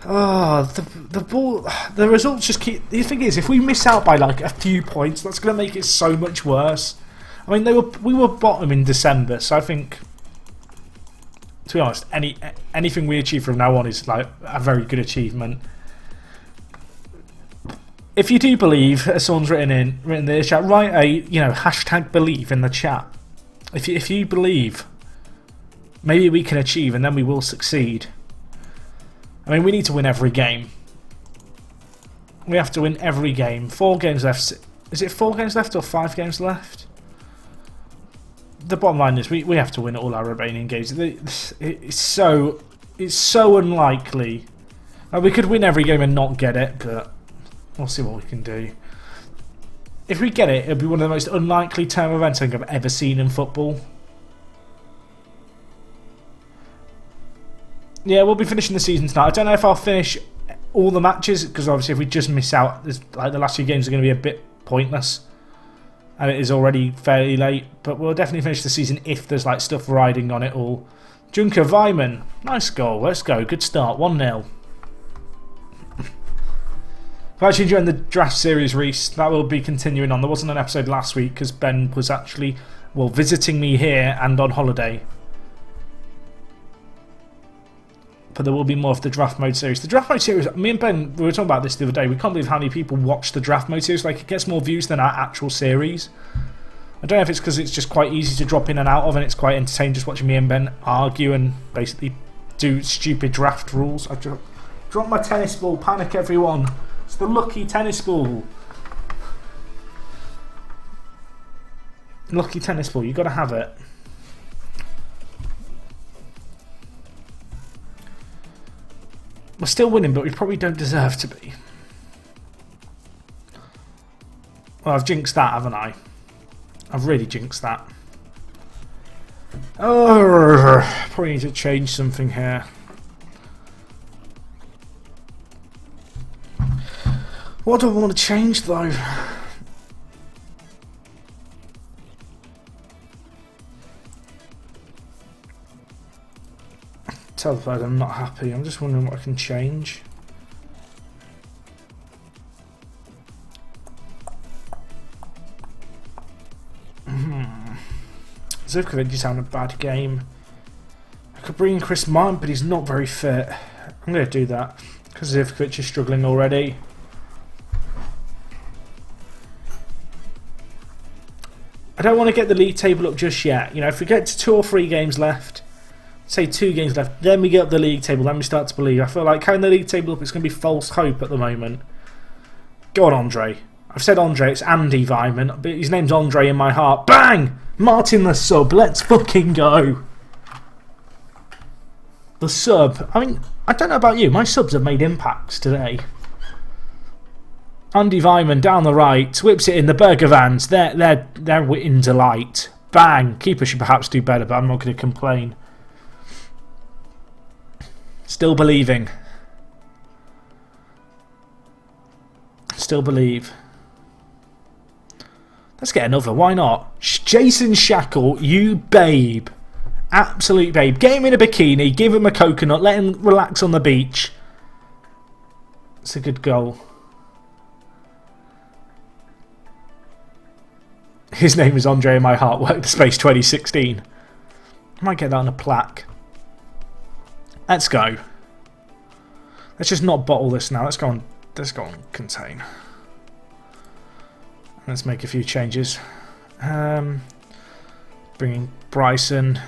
Oh, the ball... The results just keep... The thing is, if we miss out by like a few points, that's going to make it so much worse. I mean, we were bottom in December, so I think... To be honest, anything we achieve from now on is like a very good achievement. if you do believe, as someone's written in the chat, write a hashtag believe in the chat. If you believe, maybe we can achieve, and then we will succeed. I mean, we need to win every game. We have to win every game. 4 games left. Is it 4 games left or 5 games left? The bottom line is we have to win all our remaining games. It's so unlikely. We could win every game and not get it, but we'll see what we can do. If we get it, it'll be one of the most unlikely turn of events I think I've ever seen in football. Yeah, we'll be finishing the season tonight. I don't know if I'll finish all the matches, because obviously if we just miss out, like the last few games are going to be a bit pointless. And it is already fairly late, but we'll definitely finish the season if there's like stuff riding on it all. Junker Weimann, nice goal, let's go, good start, 1-0. If I actually joined the draft series, Reese, that will be continuing on. There wasn't an episode last week because Ben was actually, visiting me here and on holiday. But there will be more of the draft mode series. The draft mode series, me and Ben, we were talking about this the other day. We can't believe how many people watch the draft mode series. Like, it gets more views than our actual series. I don't know if it's because it's just quite easy to drop in and out of, and it's quite entertaining just watching me and Ben argue and basically do stupid draft rules. I dropped my tennis ball, panic everyone. It's the lucky tennis ball. Lucky tennis ball, you've got to have it. We're still winning, but we probably don't deserve to be. Well, I've jinxed that, haven't I? I've really jinxed that. Oh, probably need to change something here. What do I want to change, though? Tell the player I'm not happy. I'm just wondering what I can change. Zivkovic is having a bad game. I could bring in Chris Martin, but he's not very fit. I'm going to do that because Zivkovic is struggling already. I don't want to get the league table up just yet. If we get to 2 or 3 games left, say 2 games left, then we get up the league table, then we start to believe. I feel like carrying the league table up, it's going to be false hope at the moment. Go on, Andre. I've said Andre, it's Andy Weimann, but his name's Andre in my heart. Bang! Martin the sub, let's fucking go. The sub. I mean, I don't know about you, my subs have made impacts today. Andy Weimann down the right, whips it in the Burger Vans. They're in delight. Bang! Keeper should perhaps do better, but I'm not going to complain. Still believing. Still believe. Let's get another. Why not? Jason Shackle, you babe. Absolute babe. Get him in a bikini. Give him a coconut. Let him relax on the beach. It's a good goal. His name is Andre in my heart. Work the space 2016. I might get that on a plaque. Let's go. Let's just not bottle this now. Let's go on contain. Let's make a few changes. Bringing Bryson.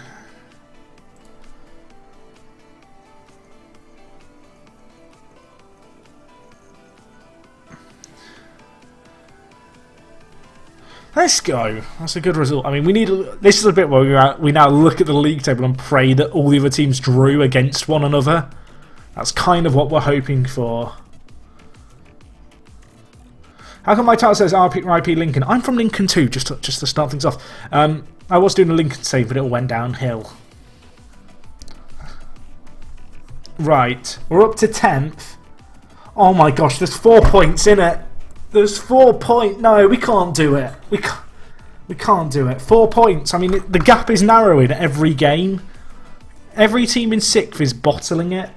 Let's go. That's a good result. I mean, we need. This is a bit where we now look at the league table and pray that all the other teams drew against one another. That's kind of what we're hoping for. How come my title says RIP Lincoln? I'm from Lincoln too, just to start things off. I was doing a Lincoln save, but it all went downhill. Right, we're up to 10th. Oh my gosh, there's 4 points in it. There's 4 points. No, we can't do it. We can't do it. 4 points. I mean, the gap is narrowing every game. Every team in 6th is bottling it.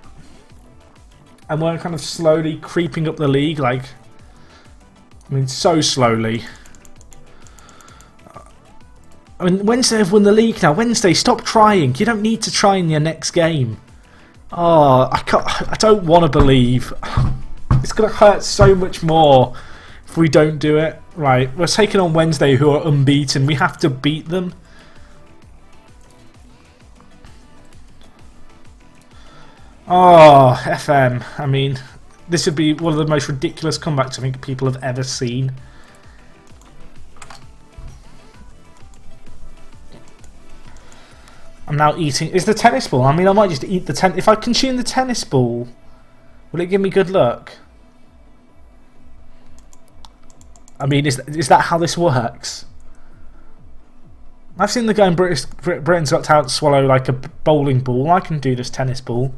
And we're kind of slowly creeping up the league, like, I mean, so slowly. I mean, Wednesday have won the league now. Wednesday, stop trying. You don't need to try in your next game. Oh, I don't want to believe. It's going to hurt so much more we don't do it. Right, we're taking on Wednesday, who are unbeaten. We have to beat them. Oh, FM. I mean, this would be one of the most ridiculous comebacks I think people have ever seen. I'm now eating... Is the tennis ball? I mean, I might just eat the tennis... If I consume the tennis ball, will it give me good luck? I mean, is that how this works? I've seen the guy in Britain's Got Talent swallow like a bowling ball. I can do this tennis ball.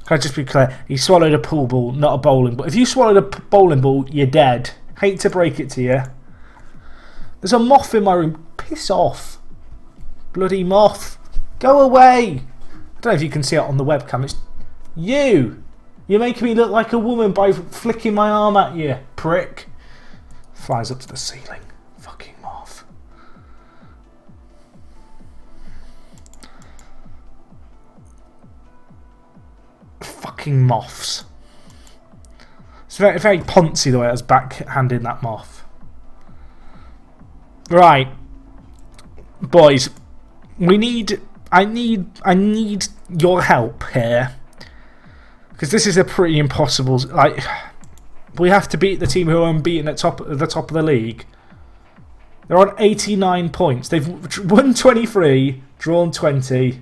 Can I just be clear? He swallowed a pool ball, not a bowling ball. If you swallowed a bowling ball, you're dead. Hate to break it to you. There's a moth in my room. Piss off. Bloody moth. Go away! I don't know if you can see it on the webcam. It's you! You're making me look like a woman by flicking my arm at you, prick. Flies up to the ceiling. Fucking moth. Fucking moths. It's very, very poncy the way I was backhanding that moth. Right. Boys, we need... I need your help here, because this is a pretty impossible. Like, we have to beat the team who are unbeaten at the top of the league. They're on 89 points. They've won 23, drawn 20.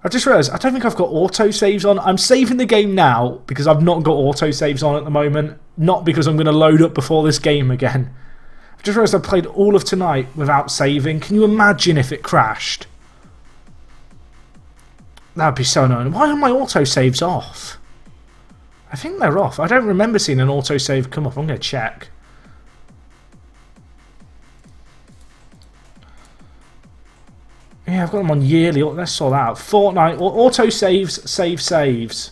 I just realised I don't think I've got auto saves on. I'm saving the game now because I've not got auto saves on at the moment. Not because I'm going to load up before this game again. I've just realised I played all of tonight without saving. Can you imagine if it crashed? That'd be so annoying. Why are my autosaves off? I think they're off. I don't remember seeing an autosave come up. I'm going to check. Yeah, I've got them on yearly. Let's sort that out. Fortnite. Autosaves, saves.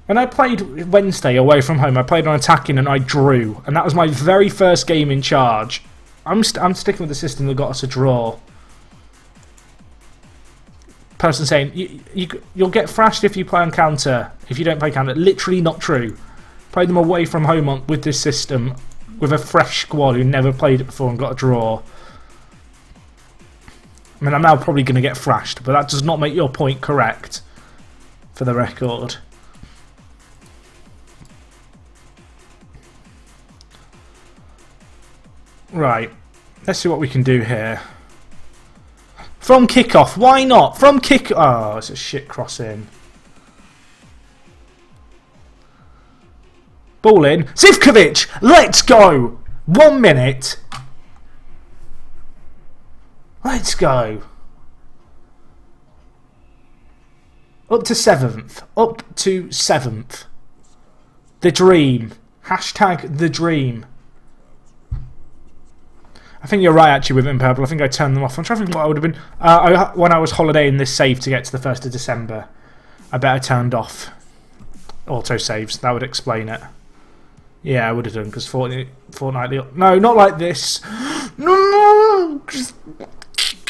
When I played Wednesday away from home, I played on attacking and I drew. And that was my very first game in charge. I'm sticking with the system that got us a draw. Person saying, you'll get thrashed if you play on counter. If you don't play counter. Literally not true. Played them away from home with this system. With a fresh squad who never played it before and got a draw. I mean, I'm now probably going to get thrashed. But that does not make your point correct. For the record. Right, let's see what we can do here. From kickoff, why not? From kick... Oh, it's a shit crossing. Ball in. Zivkovic, let's go! 1 minute. Let's go. Up to 7th. Up to 7th. The dream. Hashtag the dream. I think you're right, actually, with Impurple. I think I turned them off. I'm trying to think what I would have been... when I was holidaying this save to get to the 1st of December, I bet I turned off auto-saves. That would explain it. Yeah, I would have done, because fortnightly... No, not like this. No!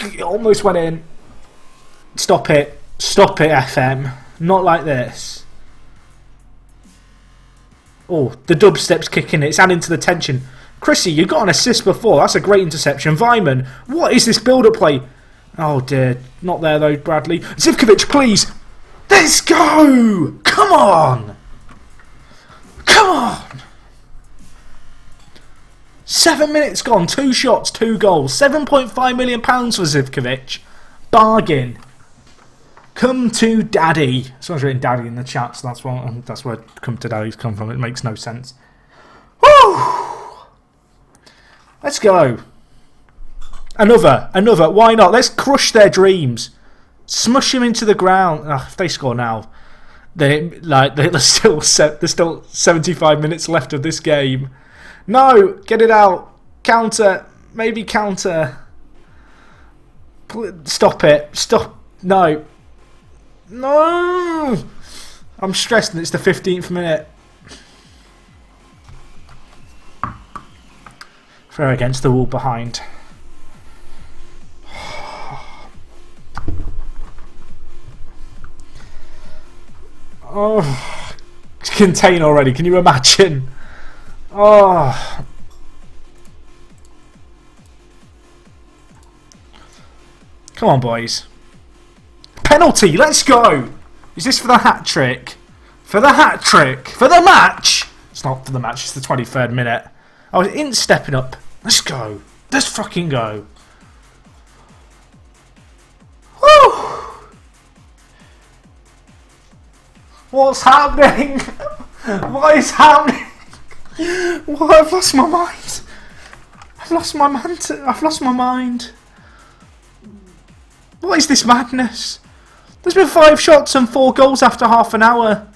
It almost went in. Stop it. Stop it, FM. Not like this. Oh, the dubstep's kicking it. It's adding to the tension. Chrissy, you got an assist before. That's a great interception. Vyman, what is this build-up play? Oh dear. Not there though, Bradley. Zivkovic, please. Let's go! Come on! Come on! 7 minutes gone. 2 shots, 2 goals. £7.5 million for Zivkovic. Bargain. Come to daddy. Someone's written daddy in the chat, so that's where come to daddy's come from. It makes no sense. Woo! Let's go. Another. Why not? Let's crush their dreams. Smush them into the ground. Oh, if they score now, then there's still 75 minutes left of this game. No, get it out. Counter. Maybe counter. Stop it. Stop. No. No. I'm stressed that it's the 15th minute. Throw against the wall behind. Oh, contain already. Can you imagine? Oh. Come on, boys. Penalty, let's go! Is this for the hat-trick? For the hat-trick? For the match? It's not for the match, it's the 23rd minute. I was in-stepping up. Let's go. Let's fucking go. Woo! What's happening? What is happening? What? I've lost my mind. I've lost my mind. I've lost my mind. What is this madness? There's been 5 shots and 4 goals after half an hour.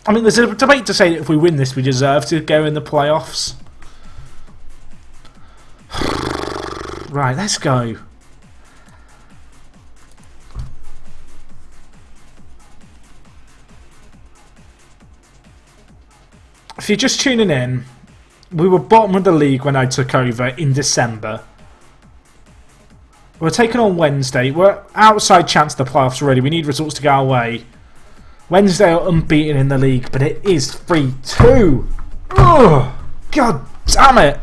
I mean, there's a debate to say that if we win this, we deserve to go in the playoffs. Right, let's go. If you're just tuning in, we were bottom of the league when I took over in December. We're taking on Wednesday. We're outside chance of the playoffs already. We need results to go our way. Wednesday are unbeaten in the league, but it is 3-2. Ugh, God damn it.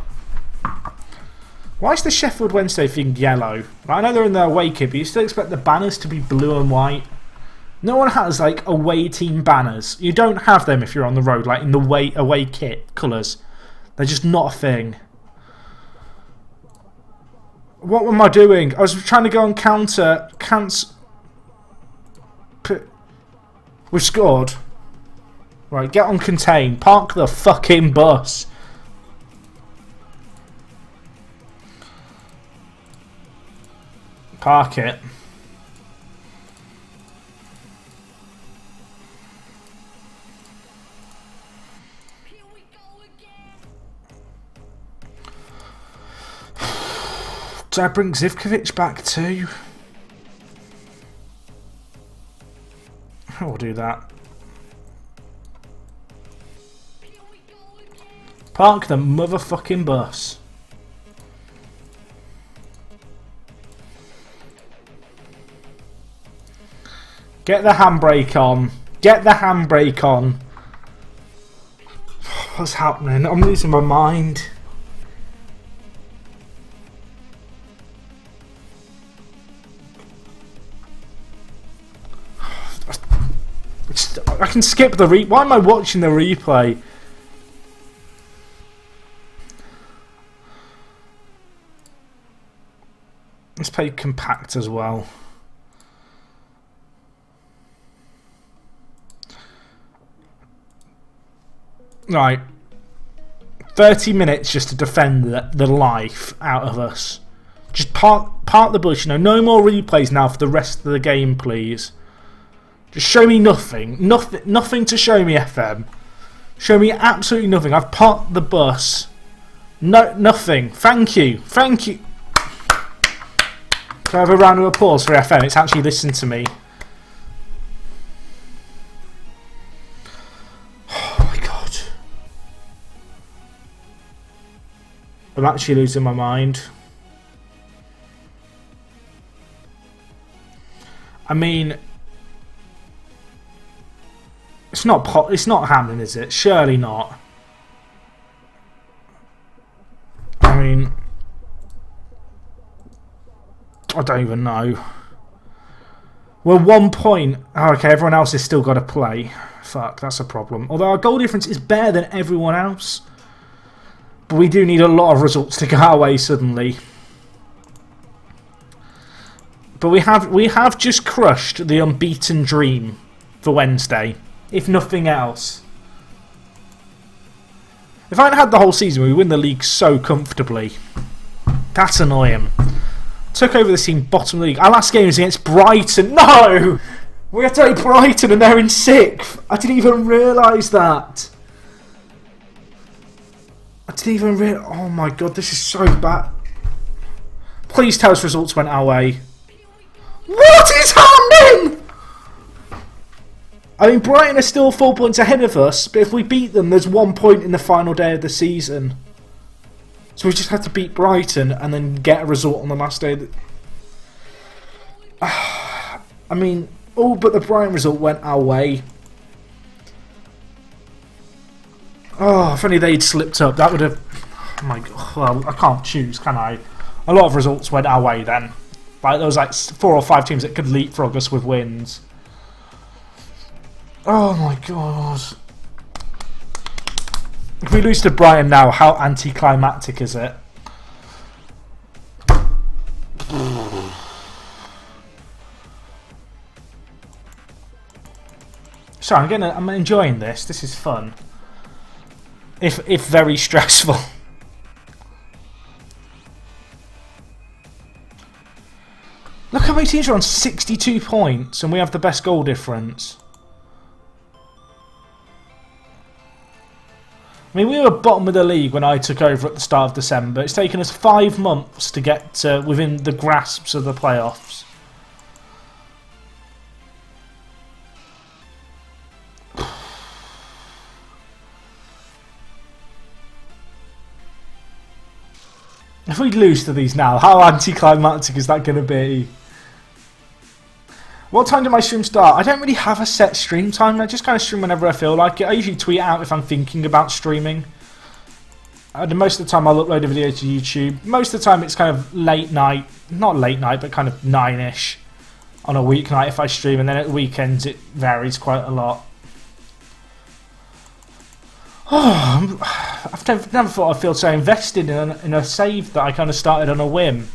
Why is the Sheffield Wednesday thing yellow? I know they're in their away kit, but you still expect the banners to be blue and white. No one has like away team banners. You don't have them if you're on the road, like in the away kit colours. They're just not a thing. What am I doing? I was trying to go on counter. We've scored. Right, get on contain. Park the fucking bus. Park it. Do I bring Zivkovic back too? I'll do that. Park the motherfucking bus. Get the handbrake on. Get the handbrake on. What's happening? I'm losing my mind. I can skip the why am I watching the replay? Let's play compact as well. Right. 30 minutes just to defend the life out of us. Just park the bus, you know, no more replays now for the rest of the game, please. Just show me nothing. Nothing to show me, FM. Show me absolutely nothing. I've parked the bus. No, nothing. Thank you. Thank you. Can I have a round of applause for FM? It's actually listened to me. Oh my god. I'm actually losing my mind. I mean, it's not happening, is it? Surely not. I mean, I don't even know. We're 1 point. Oh, okay, everyone else has still got to play. Fuck, that's a problem. Although our goal difference is better than everyone else. But we do need a lot of results to go our way suddenly. But we have just crushed the unbeaten dream for Wednesday. If nothing else. If I had the whole season, we win the league so comfortably. That's annoying. Took over the team bottom of the league. Our last game was against Brighton. No! We had to play Brighton and they're in 6th. I didn't even realise that. I didn't even realise. Oh my god, this is so bad. Please tell us results went our way. What is happening? I mean, Brighton are still 4 points ahead of us, but if we beat them, there's 1 point in the final day of the season. So we just have to beat Brighton and then get a result on the last day. I mean, all but the Brighton result went our way. Oh, if only they'd slipped up, that would have... Oh my God, well, I can't choose, can I? A lot of results went our way then. Like, there was like 4 or 5 teams that could leapfrog us with wins. Oh my God. If we lose to Brighton now, how anticlimactic is it? Sorry, I'm enjoying this. This is fun. If very stressful. Look how many teams are on 62 points and we have the best goal difference. I mean, we were bottom of the league when I took over at the start of December. It's taken us 5 months to get within the grasps of the playoffs. If we lose to these now, how anticlimactic is that going to be? What time do my streams start? I don't really have a set stream time. I just kind of stream whenever I feel like it. I usually tweet out if I'm thinking about streaming. Most of the time I'll upload a video to YouTube. Most of the time it's kind of late night. Not late night, but kind of 9-ish on a weeknight if I stream. And then at the weekends it varies quite a lot. Oh, I've never thought I'd feel so invested in a save that I kind of started on a whim.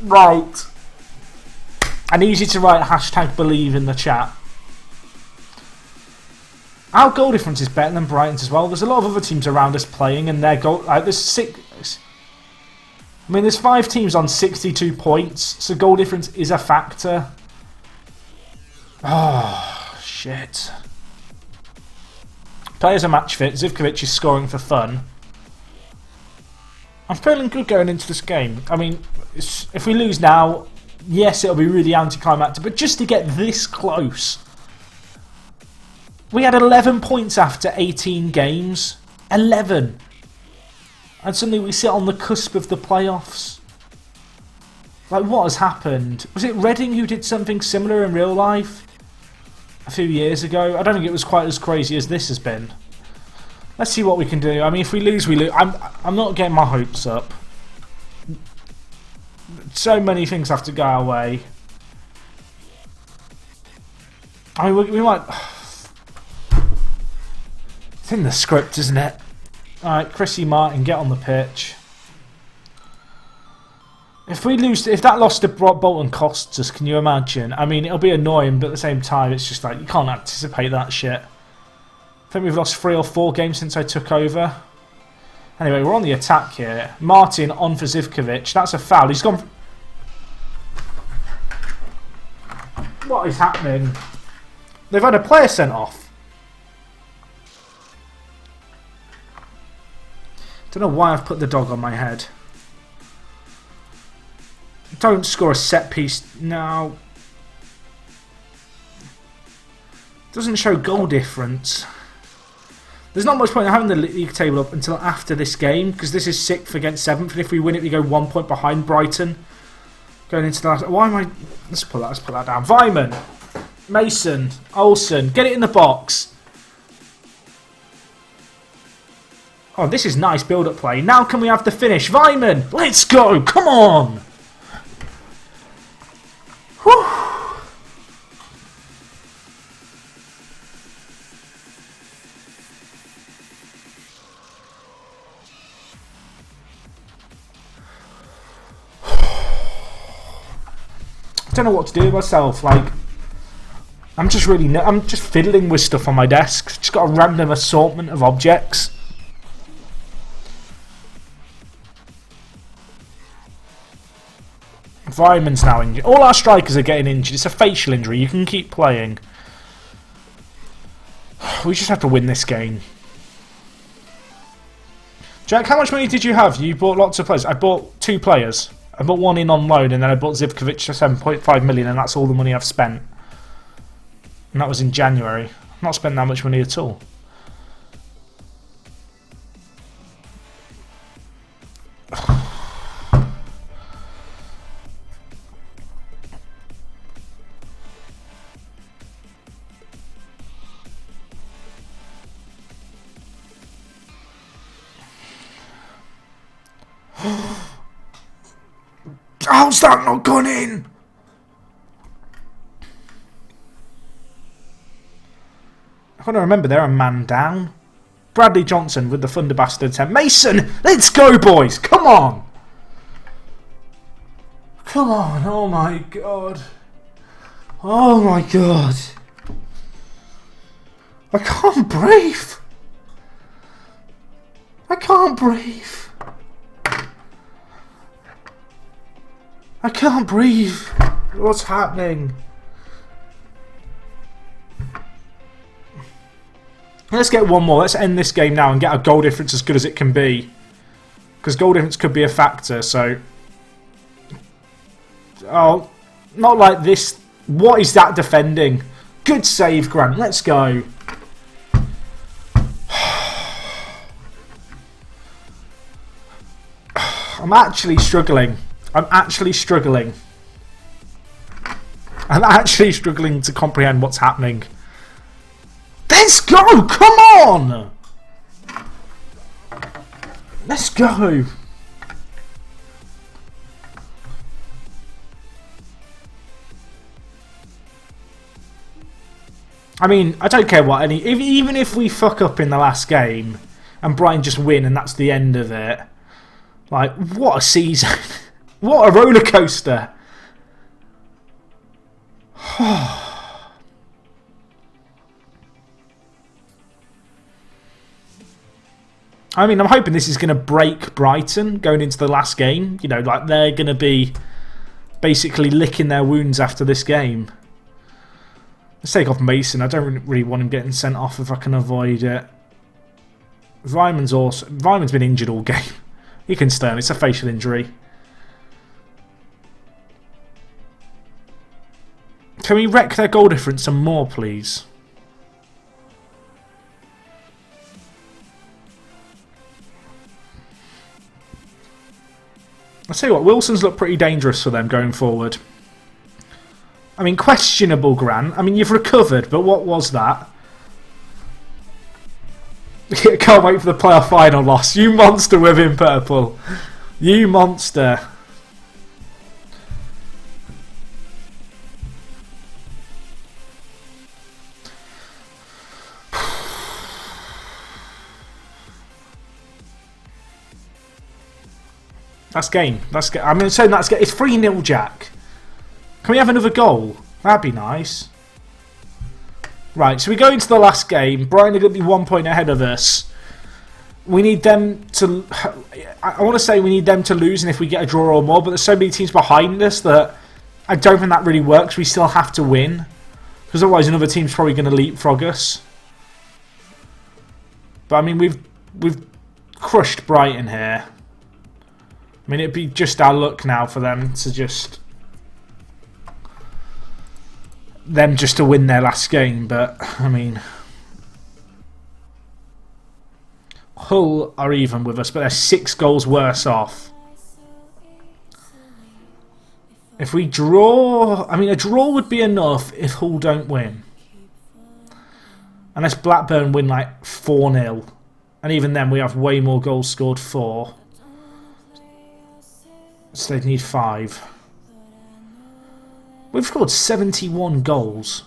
Right. I need you to write #believe in the chat. Our goal difference is better than Brighton's as well. There's a lot of other teams around us playing, and their goal. There's 6. I mean, there's 5 teams on 62 points, so goal difference is a factor. Oh shit. Players are match fit. Zivkovic is scoring for fun. I'm feeling good going into this game. I mean, if we lose now, yes, it'll be really anticlimactic, but just to get this close. We had 11 points after 18 games. 11. And suddenly we sit on the cusp of the playoffs. Like, what has happened? Was it Reading who did something similar in real life a few years ago? I don't think it was quite as crazy as this has been. Let's see what we can do. I mean, if we lose, we lose. I'm not getting my hopes up. So many things have to go our way. I mean, we might... It's in the script, isn't it? Alright, Chrissy Martin, get on the pitch. If we lose, if that loss to Bolton costs us, can you imagine? I mean, it'll be annoying, but at the same time, it's just like, you can't anticipate that shit. I think we've lost 3 or 4 games since I took over. Anyway, we're on the attack here. Martin on for Zivkovic. That's a foul. He's gone... What is happening? They've had a player sent off. Don't know why I've put the dog on my head. Don't score a set piece now. Doesn't show goal difference. There's not much point in having the league table up until after this game, because this is 6th against 7th, and if we win it we go 1 point behind Brighton. Going into the last... Why am I... Let's put that down. Vyman. Mason. Olsen. Get it in the box. Oh, this is nice build-up play. Now can we have the finish? Vyman! Let's go! Come on! Whew. I don't know what to do with myself. Like, I'm just fiddling with stuff on my desk. Just got a random assortment of objects. Vyman's now injured. All our strikers are getting injured. It's a facial injury. You can keep playing. We just have to win this game. Jack, how much money did you have? You bought lots of players. I bought 2 players. I bought 1 in on loan, and then I bought Zivkovic for 7.5 million, and that's all the money I've spent. And that was in January. I've not spent that much money at all. How's that not gone in? I've got to remember they're a man down. Bradley Johnson with the Thunder Bastard attempt. Mason! Let's go, boys! Come on! Come on! Oh my god. Oh my god. I can't breathe. I can't breathe. I can't breathe. What's happening? Let's get one more. Let's end this game now and get a goal difference as good as it can be. Because goal difference could be a factor, so... Oh, not like this. What is that defending? Good save, Grant. Let's go. I'm actually struggling. I'm actually struggling to comprehend what's happening. Let's go! Come on! Let's go! I mean, I don't care what even if we fuck up in the last game and Brighton just win and that's the end of it. Like, what a season. What a roller coaster. I mean, I'm hoping this is going to break Brighton going into the last game. You know, like they're going to be basically licking their wounds after this game. Let's take off Mason. I don't really want him getting sent off if I can avoid it. Vyman's been injured all game. He can stay on. It's a facial injury. Can we wreck their goal difference some more, please? I'll tell you what, Wilson's looked pretty dangerous for them going forward. I mean, questionable, Grant. I mean, you've recovered, but what was that? Can't wait for the playoff final loss. You monster with him, Purple. You monster. That's game. I'm saying that's game. It's 3-0, Jack. Can we have another goal? That'd be nice. Right, so we go into the last game. Brighton are going to be 1 point ahead of us. We need them to... I want to say we need them to lose, and if we get a draw or more, but there's so many teams behind us that I don't think that really works. We still have to win. Because otherwise another team's probably going to leapfrog us. But I mean, we've crushed Brighton here. I mean, it'd be just our luck now for them to just... to win their last game, but, I mean... Hull are even with us, but they're 6 goals worse off. If we draw... I mean, a draw would be enough if Hull don't win. Unless Blackburn win, like, 4-0. And even then, we have way more goals scored for. So they'd need 5. We've scored 71 goals.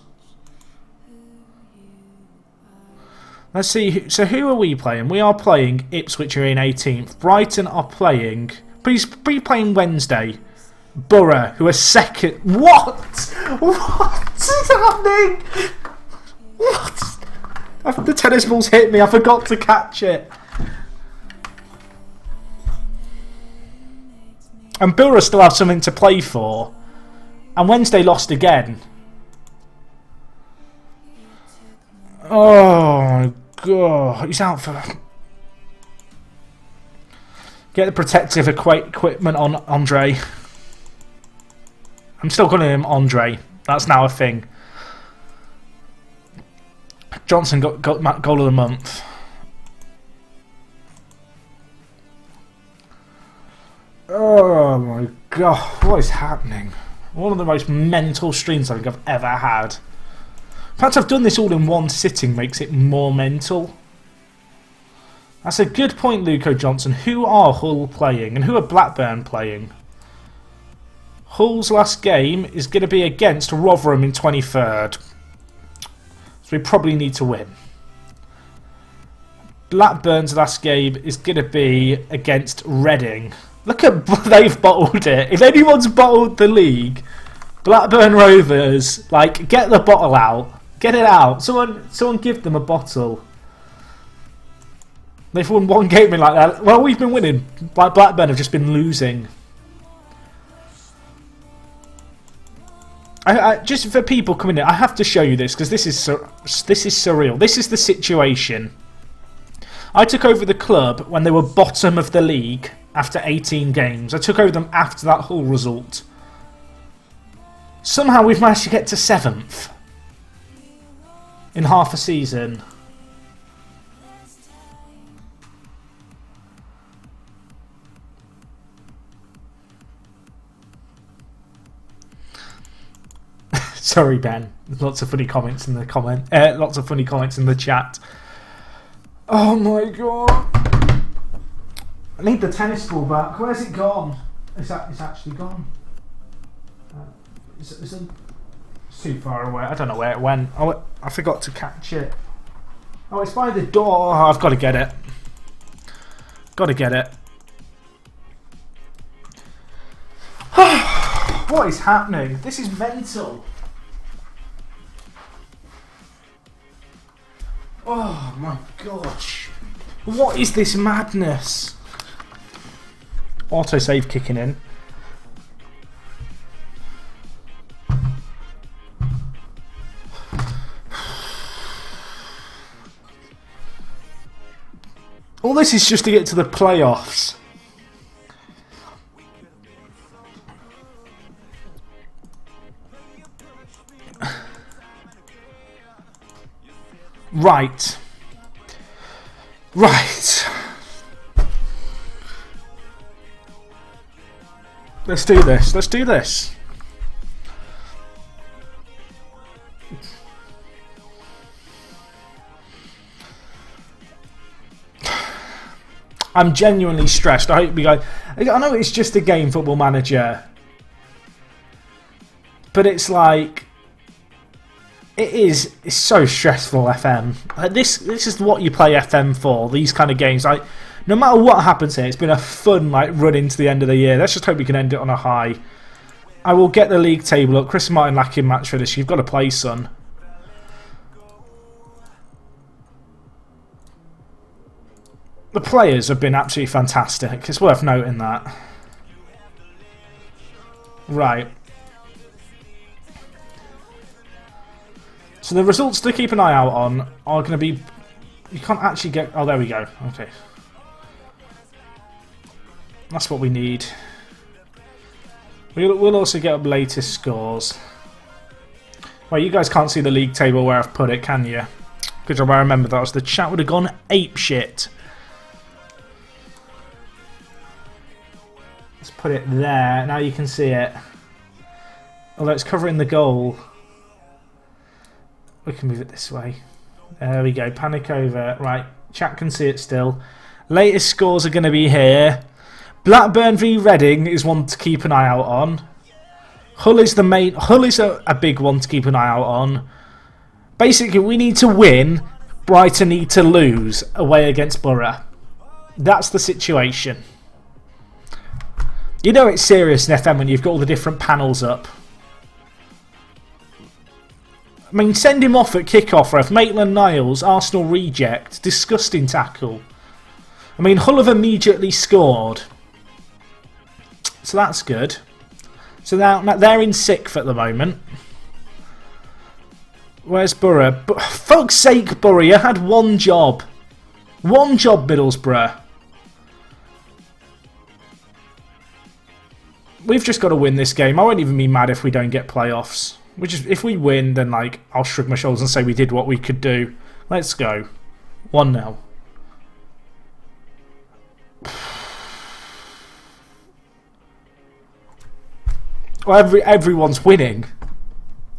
Let's see. So who are we playing? We are playing Ipswich, are in 18th. Brighton are playing... Please be playing Wednesday. Borough, who are second... What? What is happening? What? After the tennis balls hit me, I forgot to catch it. And Borough still have something to play for. And Wednesday lost again. Oh my god. He's out for... Get the protective equipment on Andre. I'm still calling him Andre. That's now a thing. Johnson got goal of the month. Oh my god. What is happening? One of the most mental streams I think I've ever had. In fact, I've done this all in one sitting, makes it more mental. That's a good point, Luco Johnson. Who are Hull playing and who are Blackburn playing? Hull's last game is going to be against Rotherham in 23rd. So we probably need to win. Blackburn's last game is going to be against Reading. Look at they've bottled it. If anyone's bottled the league, Blackburn Rovers, like, get the bottle out. Get it out. Someone give them a bottle. They've won one game in like that. Well, we've been winning. Blackburn have just been losing. Just for people coming in, I have to show you this because this is surreal. This is the situation. I took over the club when they were bottom of the league after 18 games. I took over them after that Hull result. Somehow we've managed to get to 7th in half a season. Sorry, Ben. There's lots of funny comments in the lots of funny comments in the chat. Oh my god! I need the tennis ball back. Where's it gone? It's actually gone. It's too far away. I don't know where it went. Oh, I forgot to catch it. Oh, it's by the door. Oh, I've got to get it. Got to get it. What is happening? This is mental. Oh my gosh. What is this madness? Autosave kicking in. All this is just to get to the playoffs. Right. Let's do this. I'm genuinely stressed. I hope you guys... I know it's just a game, Football Manager. But it's like... It's so stressful, FM. This is what you play FM for, these kind of games. No matter what happens here, it's been a fun run into the end of the year. Let's just hope we can end it on a high. I will get the league table up. Chris Martin lacking match for this. You've got to play, son. The players have been absolutely fantastic. It's worth noting that. Right. So the results to keep an eye out on are going to be... You can't actually get... Oh, there we go. Okay. That's what we need. We'll also get up latest scores. Well, you guys can't see the league table where I've put it, can you? Good job, I remember that. The chat would have gone apeshit. Let's put it there. Now you can see it. Although it's covering the goal. We can move it this way. There we go. Panic over. Right. Chat can see it still. Latest scores are going to be here. Blackburn v Reading is one to keep an eye out on. Hull is the main. Hull is a big one to keep an eye out on. Basically, we need to win. Brighton need to lose away against Borough. That's the situation. You know it's serious in FM when you've got all the different panels up. I mean, send him off at kickoff, ref. Maitland-Niles, Arsenal reject. Disgusting tackle. I mean, Hull have immediately scored. So that's good. So now they're in 6th at the moment. Where's Borough? Fuck's sake, Borough, you had one job. One job, Middlesbrough. We've just got to win this game. I won't even be mad if we don't get playoffs. If we win, then I'll shrug my shoulders and say we did what we could do. Let's go. 1-0. Well, everyone's winning.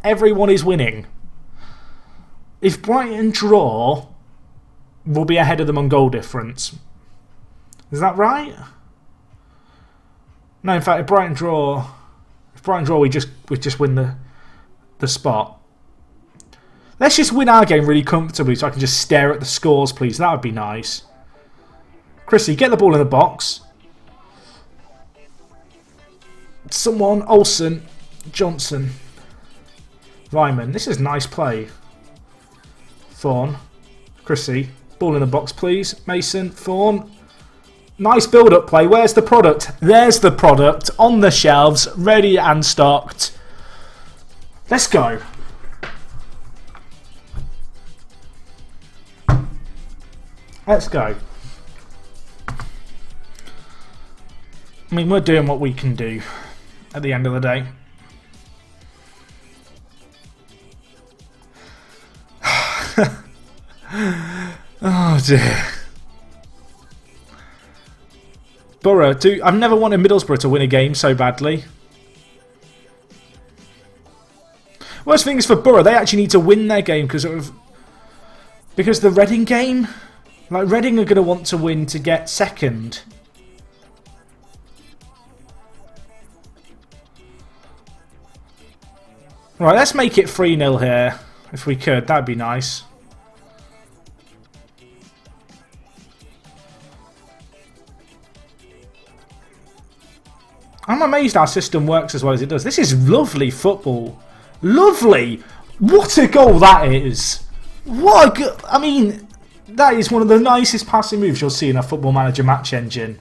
Everyone is winning. If Brighton draw, we'll be ahead of them on goal difference. Is that right? No, in fact, if Brighton draw, we just win the spot. Let's just win our game really comfortably so I can just stare at the scores, please. That would be nice. Chrissy, get the ball in the box. Someone, Olsen, Johnson, Ryman. This is nice play. Thorne, Chrissy, ball in the box, please. Mason, Thorne. Nice build-up play. Where's the product? There's the product on the shelves, ready and stocked. Let's go. Let's go. I mean, we're doing what we can do at the end of the day. Oh dear. Borough, I've never wanted Middlesbrough to win a game so badly. Worst thing is for Borough, they actually need to win their game because the Reading game, like Reading are going to want to win to get second. Right, let's make it 3-0 here. If we could, that'd be nice. I'm amazed our system works as well as it does. This is lovely football. Lovely! What a goal that is! What a I mean, that is one of the nicest passing moves you'll see in a Football Manager match engine.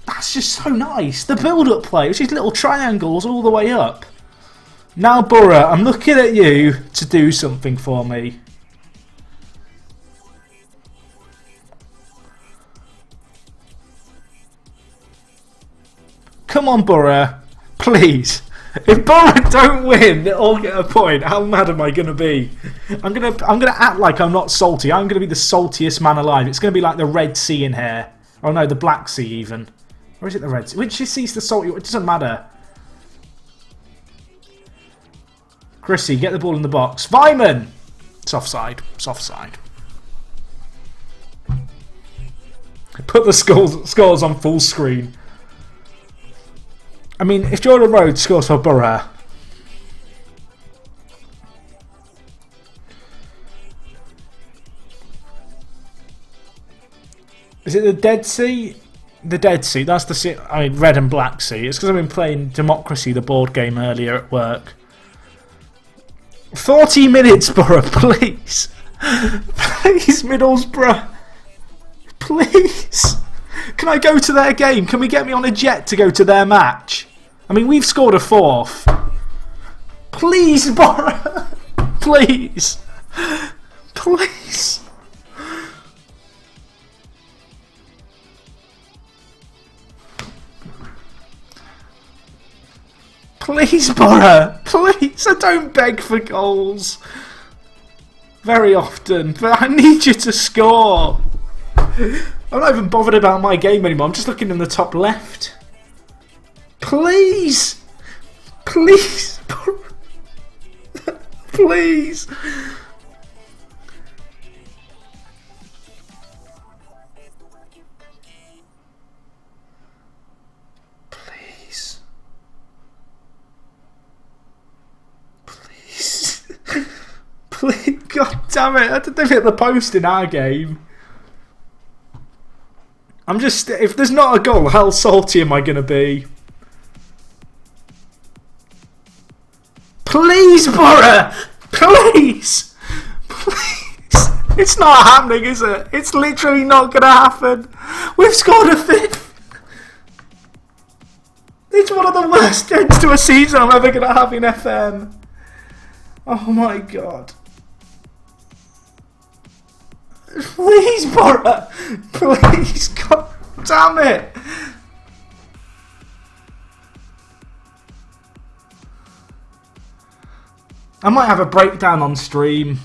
That's just so nice. The build-up play, which is little triangles all the way up. Now, Borough, I'm looking at you to do something for me. Come on, Borough. Please. If Borough don't win, they'll all get a point. How mad am I going to be? I'm gonna act like I'm not salty. I'm going to be the saltiest man alive. It's going to be like the Red Sea in here. Oh no, the Black Sea even. Or is it the Red Sea? Which sea's the salty? It doesn't matter. Chrissy, get the ball in the box. Vyman! It's offside. It's offside. Put the scores on full screen. I mean, if Jordan Rhodes scores for Borough, is it the Dead Sea? The Dead Sea, that's the sea. I mean, Red and Black Sea. It's because I've been playing Democracy, the board game, earlier at work. 40 minutes, Borough, please. Please, Middlesbrough. Please. Can I go to their game? Can we get me on a jet to go to their match? I mean, we've scored a fourth. Please, Borough. Please. Please. Please, Borough. Please. I don't beg for goals very often, but I need you to score. I'm not even bothered about my game anymore. I'm just looking in the top left. Please. Please. Please. Please. Please. Please. God damn it. I didn't hit the post in our game. I'm just... If there's not a goal, how salty am I going to be? Please, Borough! Please! Please! It's not happening, is it? It's literally not going to happen. We've scored a fifth. It's one of the worst ends to a season I'm ever going to have in FM. Oh my god. Please, Borough! Please, god damn it! I might have a breakdown on stream.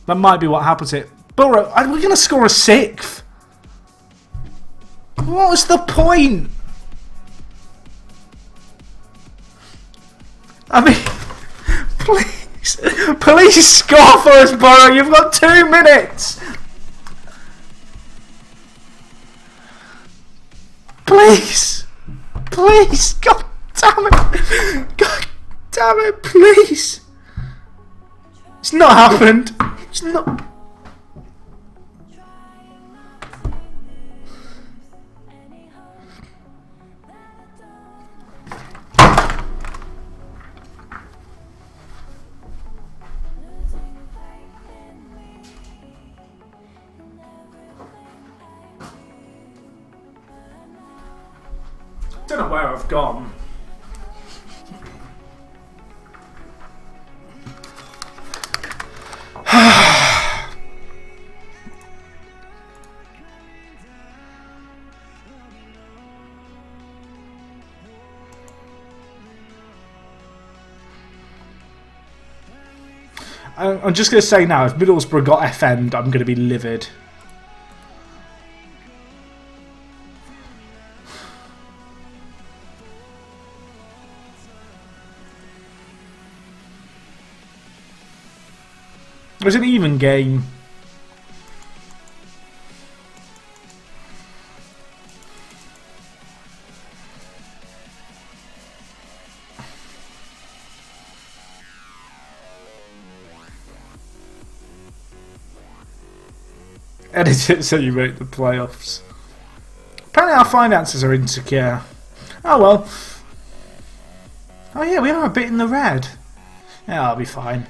That might be what happens here. Borough, are we going to score a sixth? What was the point? I mean, please. Please score for us, Borough. You've got 2 minutes. Please. Please. God damn it. God damn it. Please. It's not happened. It's not. I don't know where I've gone. I'm just going to say now, if Middlesbrough got FM'd, I'm going to be livid. It was an even game. Edit it so you make the playoffs. Apparently our finances are insecure. Oh well. Oh yeah, we are a bit in the red. Yeah, I'll be fine.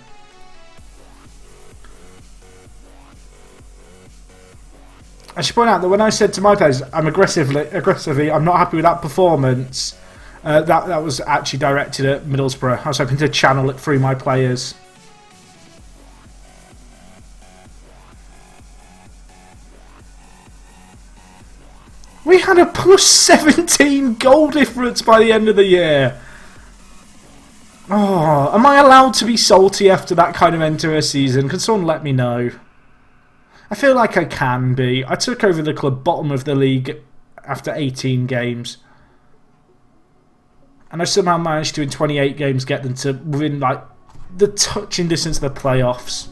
I should point out that when I said to my players, I'm aggressively, I'm not happy with that performance. That was actually directed at Middlesbrough. I was hoping to channel it through my players. We had a plus 17 goal difference by the end of the year. Oh, am I allowed to be salty after that kind of end to a season? Can someone let me know? I feel like I can be. I took over the club bottom of the league after 18 games. And I somehow managed to, in 28 games, get them to within like the touching distance of the playoffs.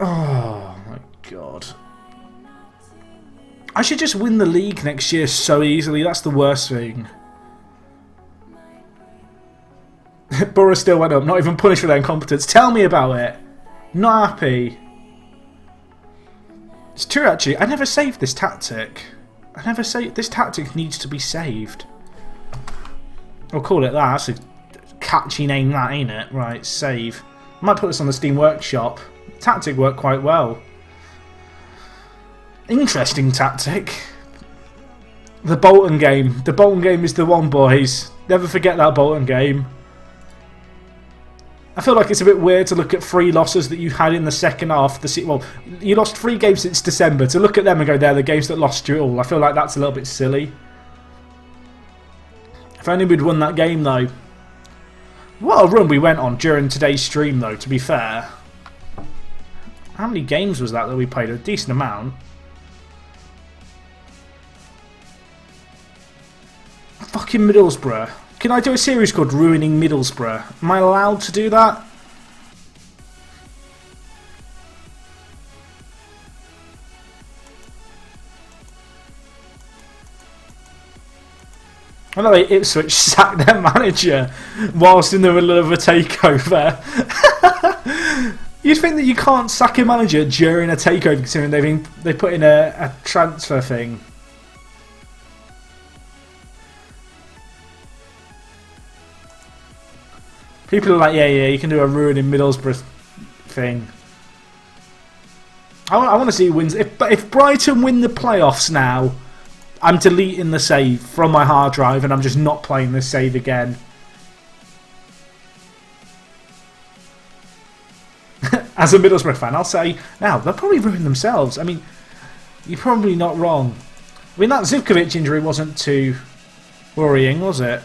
Oh my god. I should just win the league next year so easily. That's the worst thing. Borough still went up. Not even punished for their incompetence. Tell me about it. Not happy. It's true, actually. I never saved this tactic. I never saved. This tactic needs to be saved. I'll call it that. That's a catchy name, that, ain't it? Right, save. I might put this on the Steam Workshop. The tactic worked quite well. Interesting tactic. The Bolton game. The Bolton game is the one, boys. Never forget that Bolton game. I feel like it's a bit weird to look at 3 losses that you had in the second half. Well, you lost 3 games since December. To look at them and go, they're the games that lost you it all. I feel like that's a little bit silly. If only we'd won that game, though. What a run we went on during today's stream, though, to be fair. How many games was that we played? A decent amount. Fucking Middlesbrough. Can I do a series called Ruining Middlesbrough? Am I allowed to do that? I know Ipswich sacked their manager whilst in the middle of a takeover. You'd think that you can't sack a manager during a takeover considering they put in a transfer thing. People are like, yeah, you can do a Ruining Middlesbrough thing. I want to see wins. If Brighton win the playoffs now, I'm deleting the save from my hard drive and I'm just not playing this save again. As a Middlesbrough fan, I'll say, now, they'll probably ruin themselves. I mean, you're probably not wrong. I mean, that Zivkovic injury wasn't too worrying, was it?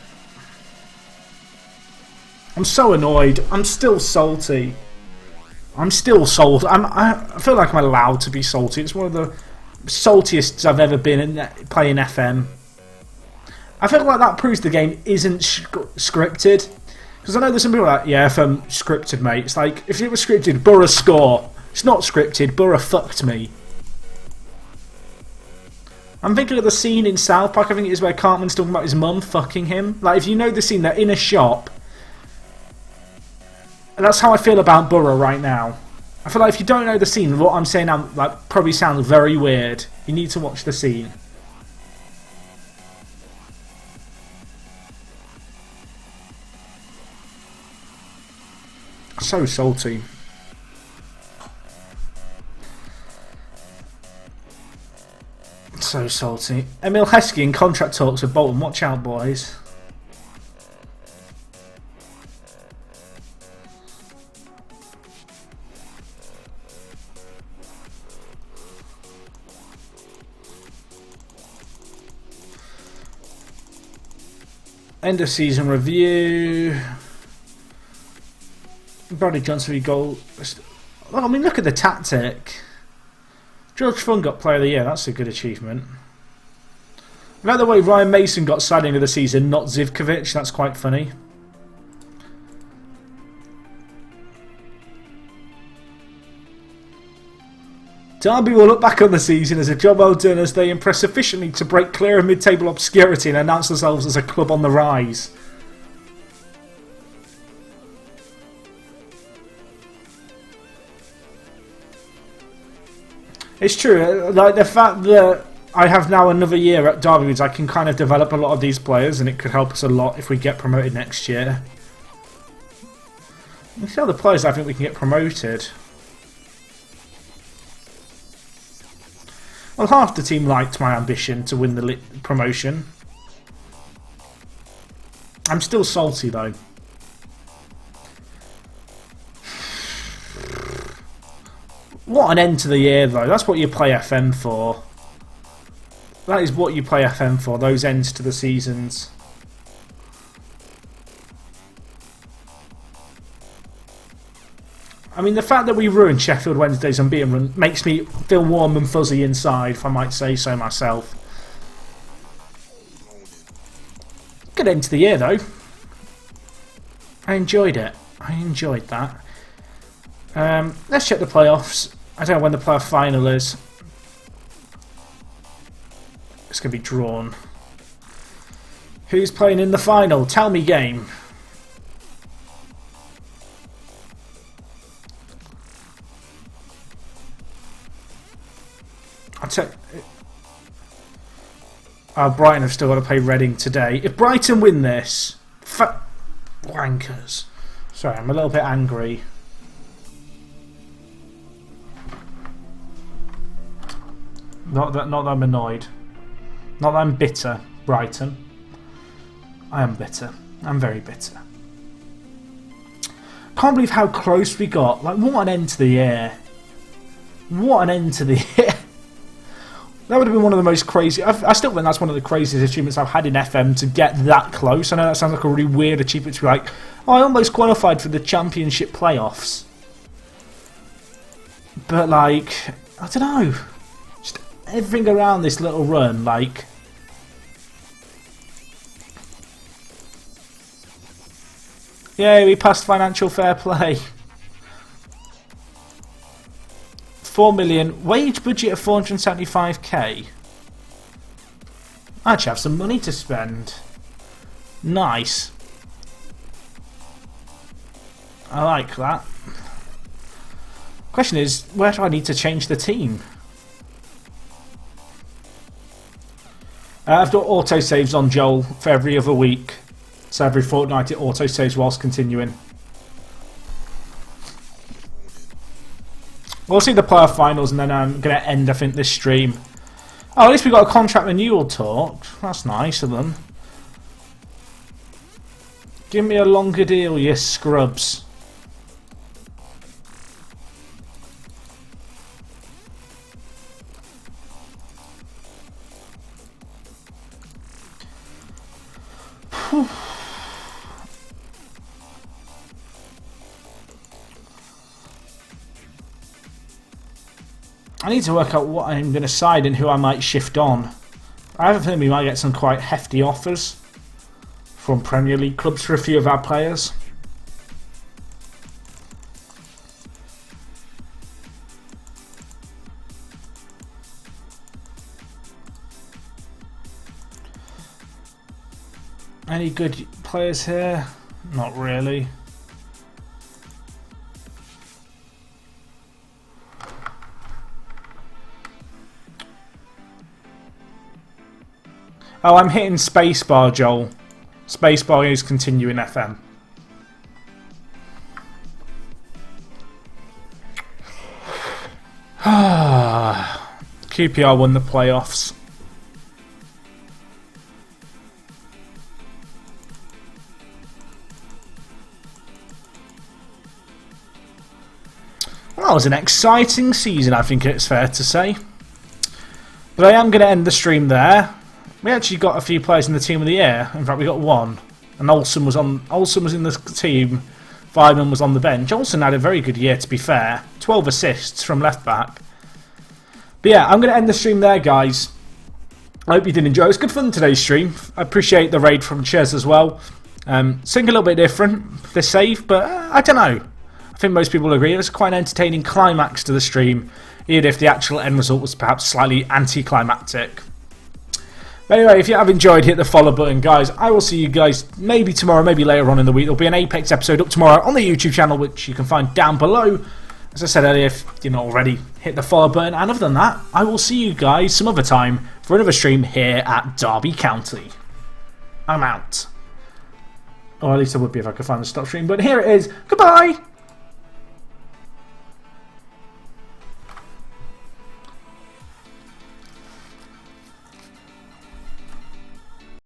I'm so annoyed. I'm still salty. I'm still salty. I feel like I'm allowed to be salty. It's one of the saltiest I've ever been in playing FM. I feel like that proves the game isn't scripted. Because I know there's some people like, yeah, FM scripted, mate. It's like, if it was scripted, Borough score. It's not scripted, Borough fucked me. I'm thinking of the scene in South Park, I think it is where Cartman's talking about his mum fucking him. Like, if you know the scene, they're in a shop. And that's how I feel about Borough right now. I feel like if you don't know the scene, what I'm saying now like, probably sounds very weird. You need to watch the scene. So salty. So salty. Emil Heskey in contract talks with Bolton. Watch out, boys. End of season review. Bradley Johnson goal. Well, I mean, look at the tactic. George Fung got Player of the Year. That's a good achievement. By the way, Ryan Mason got signing of the season, not Zivkovic. That's quite funny. Derby will look back on the season as a job well done as they impress sufficiently to break clear of mid-table obscurity and announce themselves as a club on the rise. It's true, like the fact that I have now another year at Derby means I can kind of develop a lot of these players and it could help us a lot if we get promoted next year. You see all the players I think we can get promoted. Well, half the team liked my ambition to win the promotion. I'm still salty though. What an end to the year though. That's what you play FM for. That is what you play FM for, those ends to the seasons. I mean, the fact that we ruined Sheffield Wednesday's unbeaten run makes me feel warm and fuzzy inside, if I might say so myself. Good end to the year, though. I enjoyed it. I enjoyed that. Let's check the playoffs. I don't know when the playoff final is. It's going to be drawn. Who's playing in the final? Tell me, game. Brighton have still got to play Reading today. If Brighton win this, wankers. Sorry, I'm a little bit angry. Not that I'm annoyed. Not that I'm bitter, Brighton. I am bitter. I'm very bitter. Can't believe how close we got. Like, what an end to the year. What an end to the year. That would have been one of the most crazy... I still think that's one of the craziest achievements I've had in FM to get that close. I know that sounds like a really weird achievement to be like, oh, I almost qualified for the championship playoffs. But, like, I don't know. Just everything around this little run, like... Yeah, we passed financial fair play. 4 million, wage budget of 475k. I actually have some money to spend. Nice. I like that. Question is, where do I need to change the team? I've got autosaves on Joel for every other week. So every fortnight it autosaves whilst continuing. We'll see the playoff finals and then I'm going to end, I think, this stream. Oh, at least we got a contract renewal talk. That's nice of them. Give me a longer deal, you scrubs. Whew. I need to work out what I'm going to side and who I might shift on. I have a feeling we might get some quite hefty offers from Premier League clubs for a few of our players. Any good players here? Not really. Oh, I'm hitting spacebar, Joel. Spacebar is continuing FM. QPR won the playoffs. Well, that was an exciting season, I think it's fair to say. But I am going to end the stream there. We actually got a few players in the team of the year. In fact, we got one. And Olsen was in the team. Weimann was on the bench. Olsen had a very good year, to be fair. 12 assists from left back. But yeah, I'm going to end the stream there, guys. I hope you did enjoy. It was good fun today's stream. I appreciate the raid from Ches as well. Something a little bit different, the save, but I don't know. I think most people agree it was quite an entertaining climax to the stream, even if the actual end result was perhaps slightly anticlimactic. But anyway, if you have enjoyed, hit the follow button, guys. I will see you guys maybe tomorrow, maybe later on in the week. There'll be an Apex episode up tomorrow on the YouTube channel, which you can find down below. As I said earlier, if you're not already, hit the follow button. And other than that, I will see you guys some other time for another stream here at Derby County. I'm out. Or at least I would be if I could find the stop stream. But here it is. Goodbye!